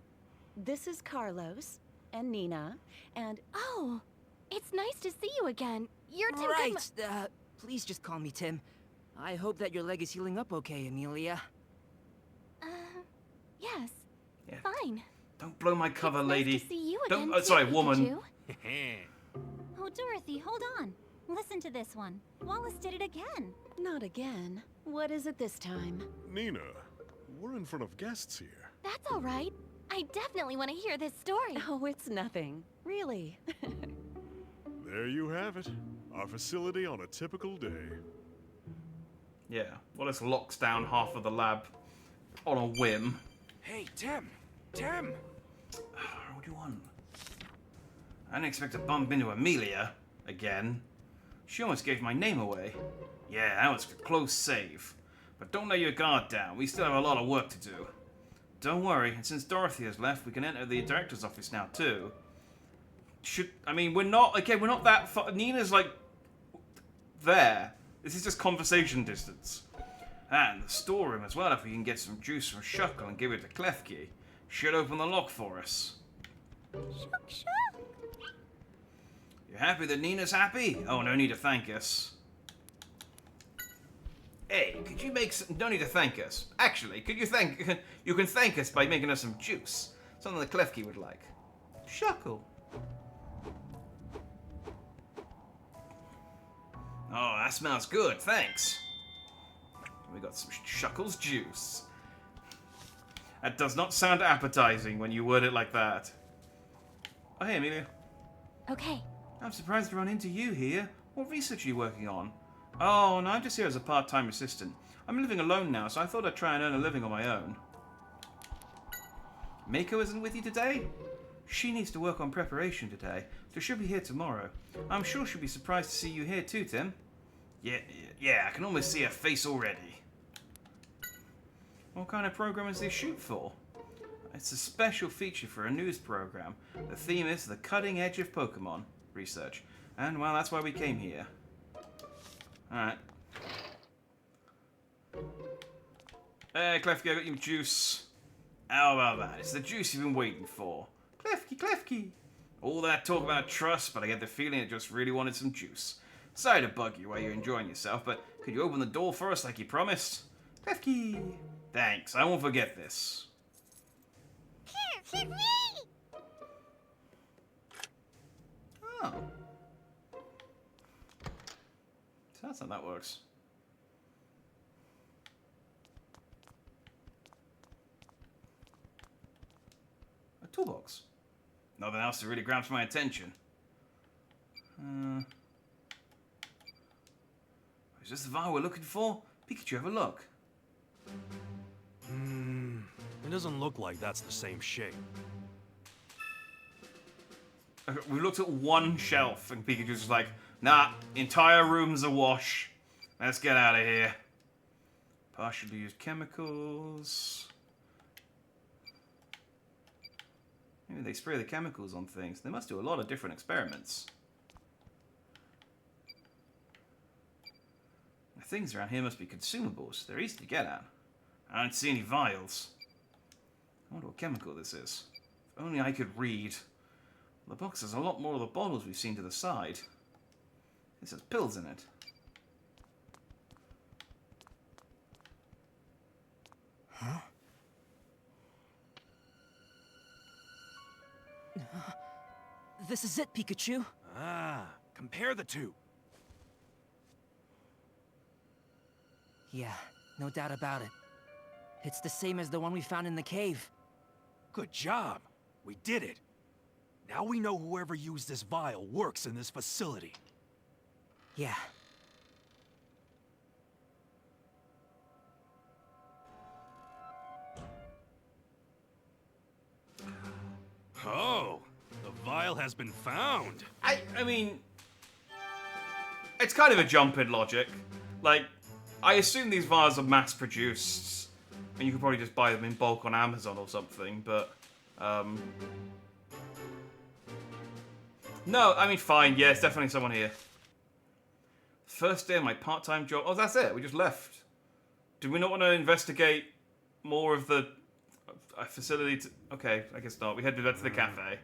this is Carlos, and Nina, and... Oh, it's nice to see you again. You're Tim. Right, please just call me Tim. I hope that your leg is healing up okay, Amelia. Yes. Yeah. Fine. Don't blow my cover, It's lady. Nice to see you Don't. again, Sorry, too, woman. Pikachu. Oh, Dorothy, hold on. Listen to this one. Wallace did it again. Not again. What is it this time? Nina, we're in front of guests here. That's all right. I definitely want to hear this story. Oh, it's nothing. Really. There you have it. Our facility on a typical day. Yeah, Wallace locks down half of the lab on a whim. Hey, Tim! Tim! What do you want? I didn't expect to bump into Amelia again. She almost gave my name away. Yeah, that was a close save. But don't let your guard down. We still have a lot of work to do. Don't worry, and since Dorothy has left, we can enter the director's office now too. We're not that far. Nina's like there. This is just conversation distance. And the storeroom as well, if we can get some juice from Shuckle and give it to Klefki. Should open the lock for us. Shuck. You happy that Nina's happy? Oh, no need to thank us. Hey, could you make some... No need to thank us. Actually, you can thank us by making us some juice. Something that Klefki would like. Shuckle. Oh, that smells good, thanks. We got some Shuckle's juice. That does not sound appetizing when you word it like that. Oh, hey, Amelia. Okay. I'm surprised to run into you here. What research are you working on? Oh, no, I'm just here as a part-time assistant. I'm living alone now, so I thought I'd try and earn a living on my own. Mako isn't with you today? She needs to work on preparation today, so she'll be here tomorrow. I'm sure she'll be surprised to see you here too, Tim. Yeah, I can almost see her face already. What kind of program is this shoot for? It's a special feature for a news program. The theme is the cutting edge of Pokemon research. And, well, that's why we came here. Alright. Hey, Klefki, I got you juice. How about that? It's the juice you've been waiting for. Klefki. All that talk about trust, but I get the feeling it just really wanted some juice. Sorry to bug you while you're enjoying yourself, but could you open the door for us like you promised? Klefki. Thanks, I won't forget this. Here's me! Oh. So that's how that works. A toolbox. Nothing else that really grabs my attention. Is this the vial we're looking for? Pikachu, have a look. It doesn't look like that's the same shape. We looked at one shelf and Pikachu's just like, nah, entire room's awash. Let's get out of here. Partially used chemicals. Maybe they spray the chemicals on things. They must do a lot of different experiments. The things around here must be consumables. They're easy to get at. I don't see any vials. I wonder what chemical this is. If only I could read. The box has a lot more of the bottles we've seen to the side. This has pills in it. Huh? This is it, Pikachu. Ah, compare the two. Yeah, no doubt about it. It's the same as the one we found in the cave. Good job. We did it. Now we know whoever used this vial works in this facility. Yeah. Oh, the vial has been found. I mean, it's kind of a jump in logic. Like, I assume these vials are mass-produced, and you could probably just buy them in bulk on Amazon or something, but, no, I mean, fine, yeah, it's definitely someone here. First day of my part-time job. Oh, that's it, we just left. Do we not want to investigate more of the facility? Okay, I guess not. We headed up to the cafe.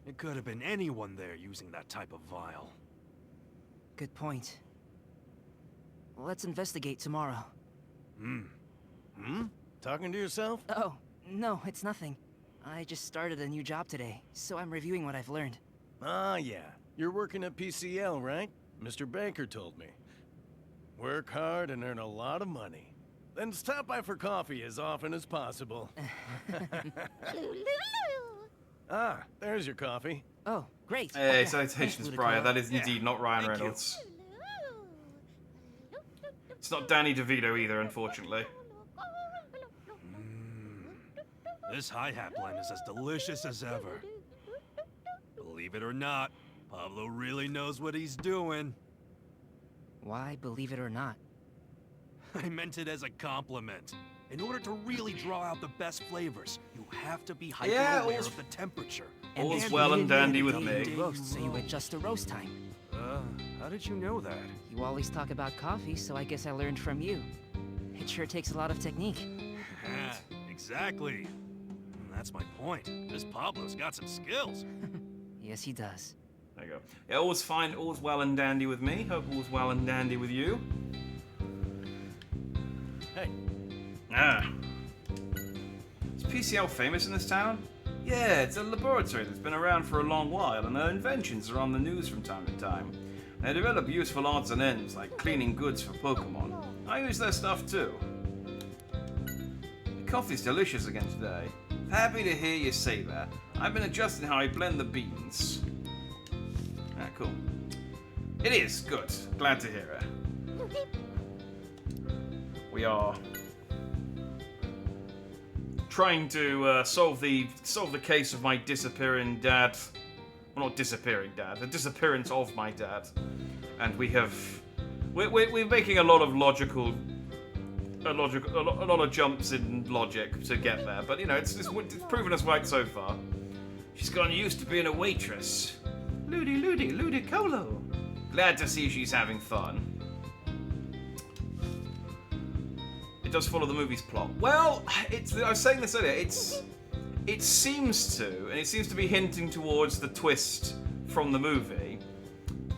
It could have been anyone there using that type of vial. Good point. Let's investigate tomorrow. Talking to yourself? Oh, no, it's nothing. I just started a new job today, so I'm reviewing what I've learned. Ah, yeah. You're working at PCL, right? Mr. Baker told me. Work hard and earn a lot of money. Then stop by for coffee as often as possible. Ah, there's your coffee. Oh, great. Hey, salutations, Briar. That is indeed not Ryan Reynolds. It's not Danny DeVito either, unfortunately. This hi-hat blend is as delicious as ever. Believe it or not, Pablo really knows what he's doing. Why, believe it or not? I meant it as a compliment. In order to really draw out the best flavors, you have to be hyper-aware of the temperature. All's well and dandy with me. Roast, so you adjust to roast time. How did you know that? You always talk about coffee, so I guess I learned from you. It sure takes a lot of technique. Exactly. That's my point. This Pablo's got some skills. Yes, he does. There you go. Yeah, all's fine, all's well and dandy with me. Hope all's well and dandy with you. Hey. Ah. Is PCL famous in this town? Yeah, it's a laboratory that's been around for a long while, and their inventions are on the news from time to time. They develop useful odds and ends, like cleaning goods for Pokemon. I use their stuff too. The coffee's delicious again today. Happy to hear you say that. I've been adjusting how I blend the beans. Ah, cool. It is, good. Glad to hear it. We are trying to solve the case of my disappearing dad. Well, not disappearing dad, the disappearance of my dad. And we're making a lot of a lot of jumps in logic to get there. But you know, it's proven us right so far. She's gotten used to being a waitress. Ludicolo. Glad to see she's having fun. It does follow the movie's plot. Well, I was saying this earlier. It seems to be hinting towards the twist from the movie.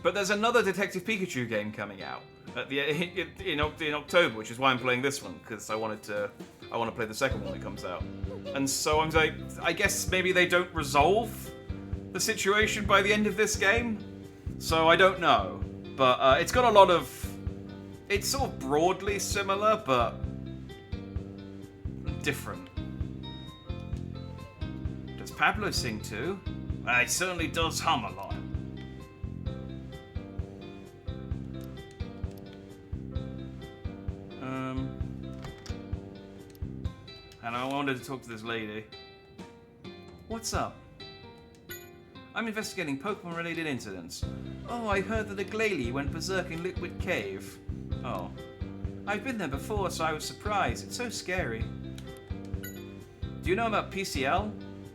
But there's another Detective Pikachu game coming out in October, which is why I'm playing this one, because I want to play the second one that comes out. And so I'm like, I guess maybe they don't resolve the situation by the end of this game. So I don't know, but it's got a lot of. It's sort of broadly similar, but different. Does Pablo sing too? He certainly does hum a lot. And I wanted to talk to this lady. What's up? I'm investigating Pokemon-related incidents. Oh, I heard that a Glalie went berserk in Liquid Cave. Oh. I've been there before, so I was surprised. It's so scary. Do you know about PCL?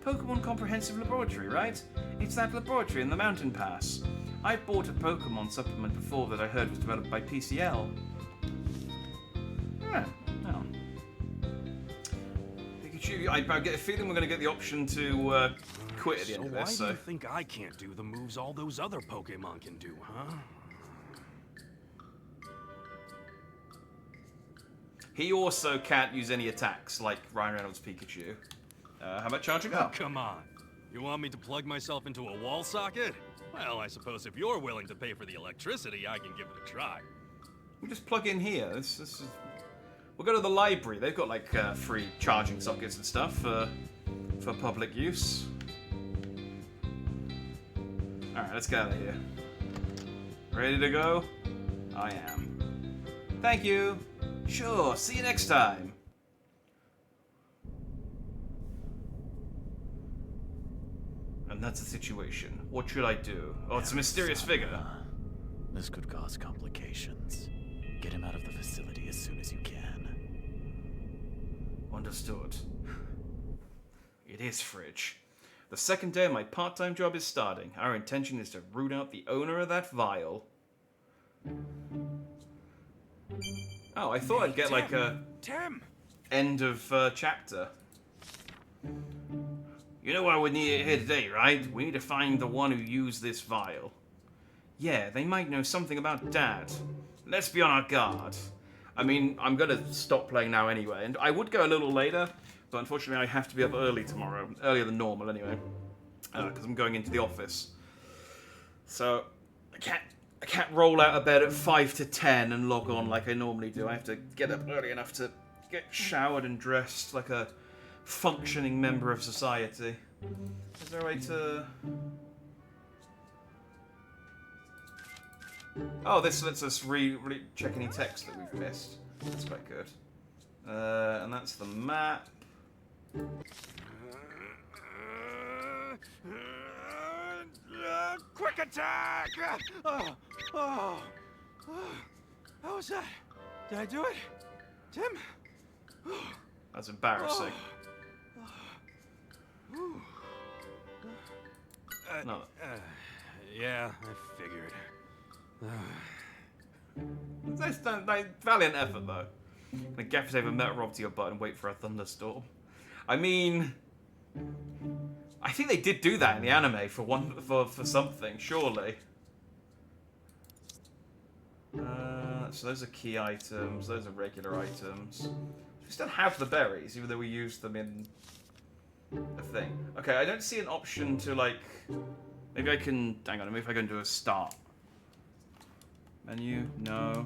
Pokemon Comprehensive Laboratory, right? It's that laboratory in the Mountain Pass. I bought a Pokemon supplement before that I heard was developed by PCL. Yeah, oh. Pikachu, I get a feeling we're going to get the option to quit at the end of this. Why do you think I can't do the moves all those other Pokemon can do, huh? He also can't use any attacks like Ryan Reynolds' Pikachu. How about charging up? Oh, come on. You want me to plug myself into a wall socket? Well, I suppose if you're willing to pay for the electricity, I can give it a try. We just plug in here. We'll go to the library. They've got like free charging sockets and stuff for public use. Alright, let's get out of here. Ready to go? I am. Thank you. Sure, see you next time. And that's the situation. What should I do? Oh, it's a mysterious figure. This could cause complications. Get him out of the facility as soon as you can. Understood. It is Fridge. The second day of my part-time job is starting. Our intention is to root out the owner of that vial. Oh, I thought I'd get like a end of chapter. You know why we're here today, right? We need to find the one who used this vial. Yeah, they might know something about Dad. Let's be on our guard. I mean, I'm gonna stop playing now anyway, and I would go a little later, but unfortunately I have to be up early tomorrow. Earlier than normal, anyway. Because I'm going into the office. So, I I can't roll out of bed at 5 to 10 and log on like I normally do. I have to get up early enough to get showered and dressed like a functioning member of society. Is there a way to... Oh, this lets us check any text that we've missed. That's quite good. And that's the map. Quick attack! Oh, oh, oh. How was that? Did I do it? Tim? That's embarrassing. No. Yeah, I figured. That's valiant effort, though. Gonna gaff save a metal rob to your butt and wait for a thunderstorm. I mean, I think they did do that in the anime for something, surely. So those are key items. Those are regular items. We still have the berries, even though we used them in a thing. Okay, I don't see an option to like. Maybe I can. Hang on. Maybe if I can do a start menu. No.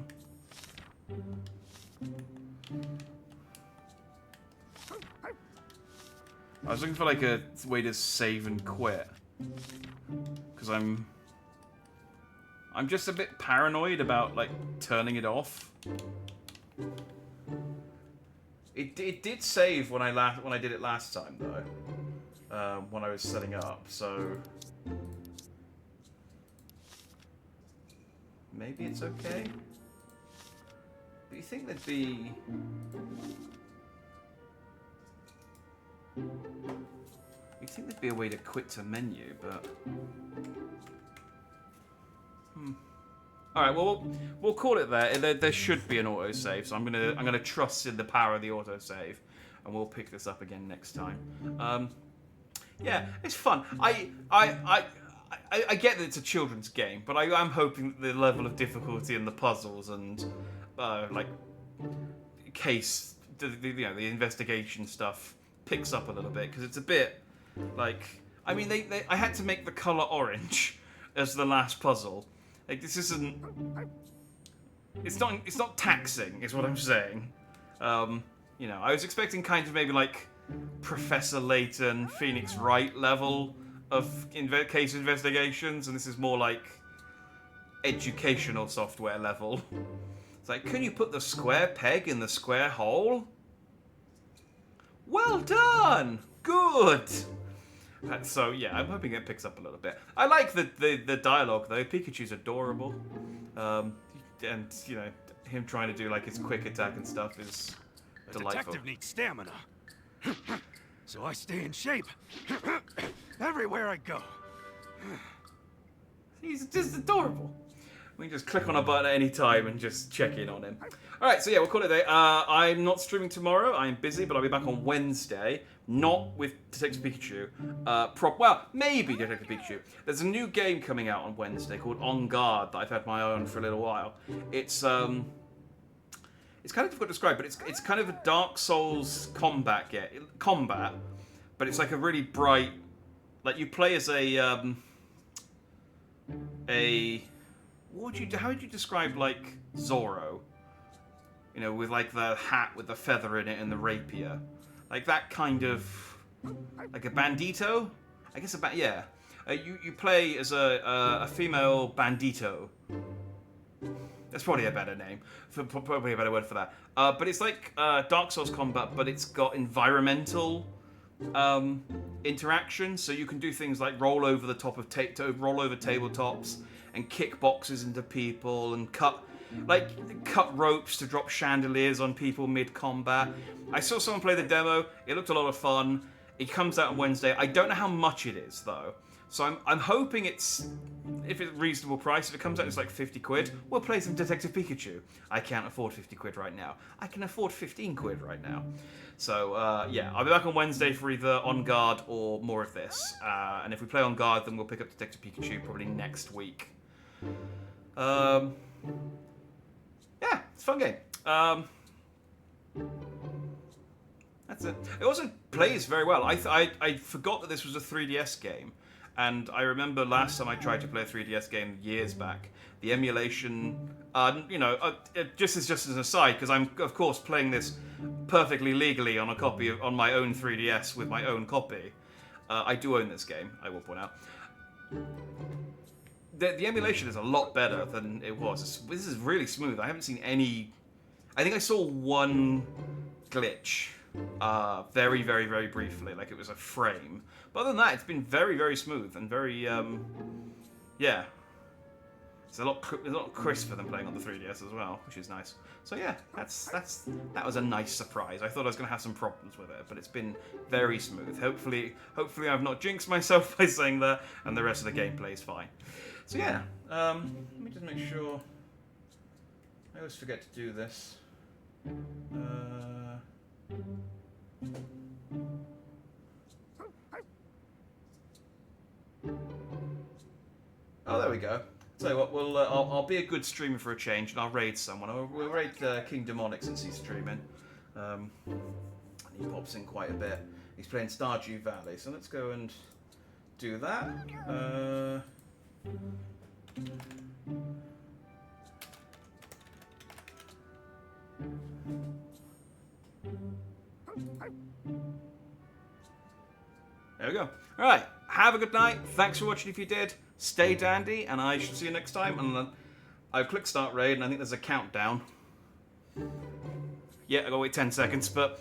I was looking for like a way to save and quit, because I'm just a bit paranoid about like turning it off. It did save when I did it last time though, when I was setting up. So maybe it's okay. But you think there'd be... You'd think there'd be a way to quit to menu, but... Alright, well, we'll call it there. There should be an autosave, so I'm gonna trust in the power of the autosave, and we'll pick this up again next time. Yeah, it's fun. I get that it's a children's game, but I am hoping that the level of difficulty in the puzzles and like the investigation stuff picks up a little bit, because it's a bit like, I mean, I had to make the color orange as the last puzzle. Like, this isn't. It's not taxing, is what I'm saying. You know, I was expecting kind of maybe like Professor Layton, Phoenix Wright level of case investigations, and this is more like educational software level. It's like, can you put the square peg in the square hole? Well done! Good! So yeah, I'm hoping it picks up a little bit. I like the dialogue though. Pikachu's adorable. And you know, him trying to do like his quick attack and stuff is delightful. The detective needs stamina. So I stay in shape everywhere I go. He's just adorable. We can just click on a button at any time and just check in on him. Alright, so yeah, we'll call it a day. I'm not streaming tomorrow. I'm busy, but I'll be back on Wednesday. Not with Detective Pikachu. Well, maybe Detective Pikachu. There's a new game coming out on Wednesday called On Guard that I've had my eye on for a little while. It's kind of difficult to describe, but it's kind of a Dark Souls combat, but it's like a really bright, like you play as how would you describe like Zorro? You know, with like the hat with the feather in it and the rapier, like that kind of, like a bandito, I guess. You play as a female bandito. That's probably a better name, probably a better word for that. But it's like Dark Souls combat, but it's got environmental interaction. So you can do things like roll over the top of roll over tabletops and kick boxes into people and cut ropes to drop chandeliers on people mid-combat. I saw someone play the demo. It looked a lot of fun. It comes out on Wednesday. I don't know how much it is though. So I'm hoping if it's a reasonable price. If it comes out, it's like 50 quid. We'll play some Detective Pikachu. I can't afford 50 quid right now. I can afford 15 quid right now. So yeah, I'll be back on Wednesday for either On Guard or more of this. And if we play On Guard, then we'll pick up Detective Pikachu probably next week. Yeah, it's a fun game. That's it. It also plays very well. I forgot that this was a 3DS game. And I remember last time I tried to play a 3DS game years back, the emulation, just as an aside, because I'm of course playing this perfectly legally on on my own 3DS with my own copy. I do own this game, I will point out. The emulation is a lot better than it was. This is really smooth. I haven't seen any. I think I saw one glitch, very, very, very briefly, like it was a frame. But other than that, it's been very, very smooth and very, yeah. It's a lot crisper than playing on the 3DS as well, which is nice. So yeah, that was a nice surprise. I thought I was going to have some problems with it, but it's been very smooth. Hopefully I've not jinxed myself by saying that, and the rest of the gameplay is fine. So yeah, let me just make sure. I always forget to do this. Oh, there we go. Tell you what, I'll be a good streamer for a change, and I'll raid someone. We'll raid King Demonic since he's streaming. He pops in quite a bit. He's playing Stardew Valley, so let's go and do that. There we go. Alright, have a good night. Thanks for watching if you did. Stay dandy, and I shall see you next time. And I've clicked start raid, and I think there's a countdown. Yeah, I gotta wait 10 seconds, but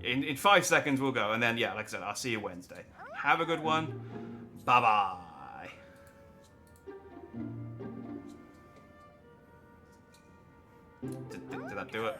in 5 seconds we'll go. And then, yeah, like I said, I'll see you Wednesday. Have a good one. Bye-bye. Did that do it?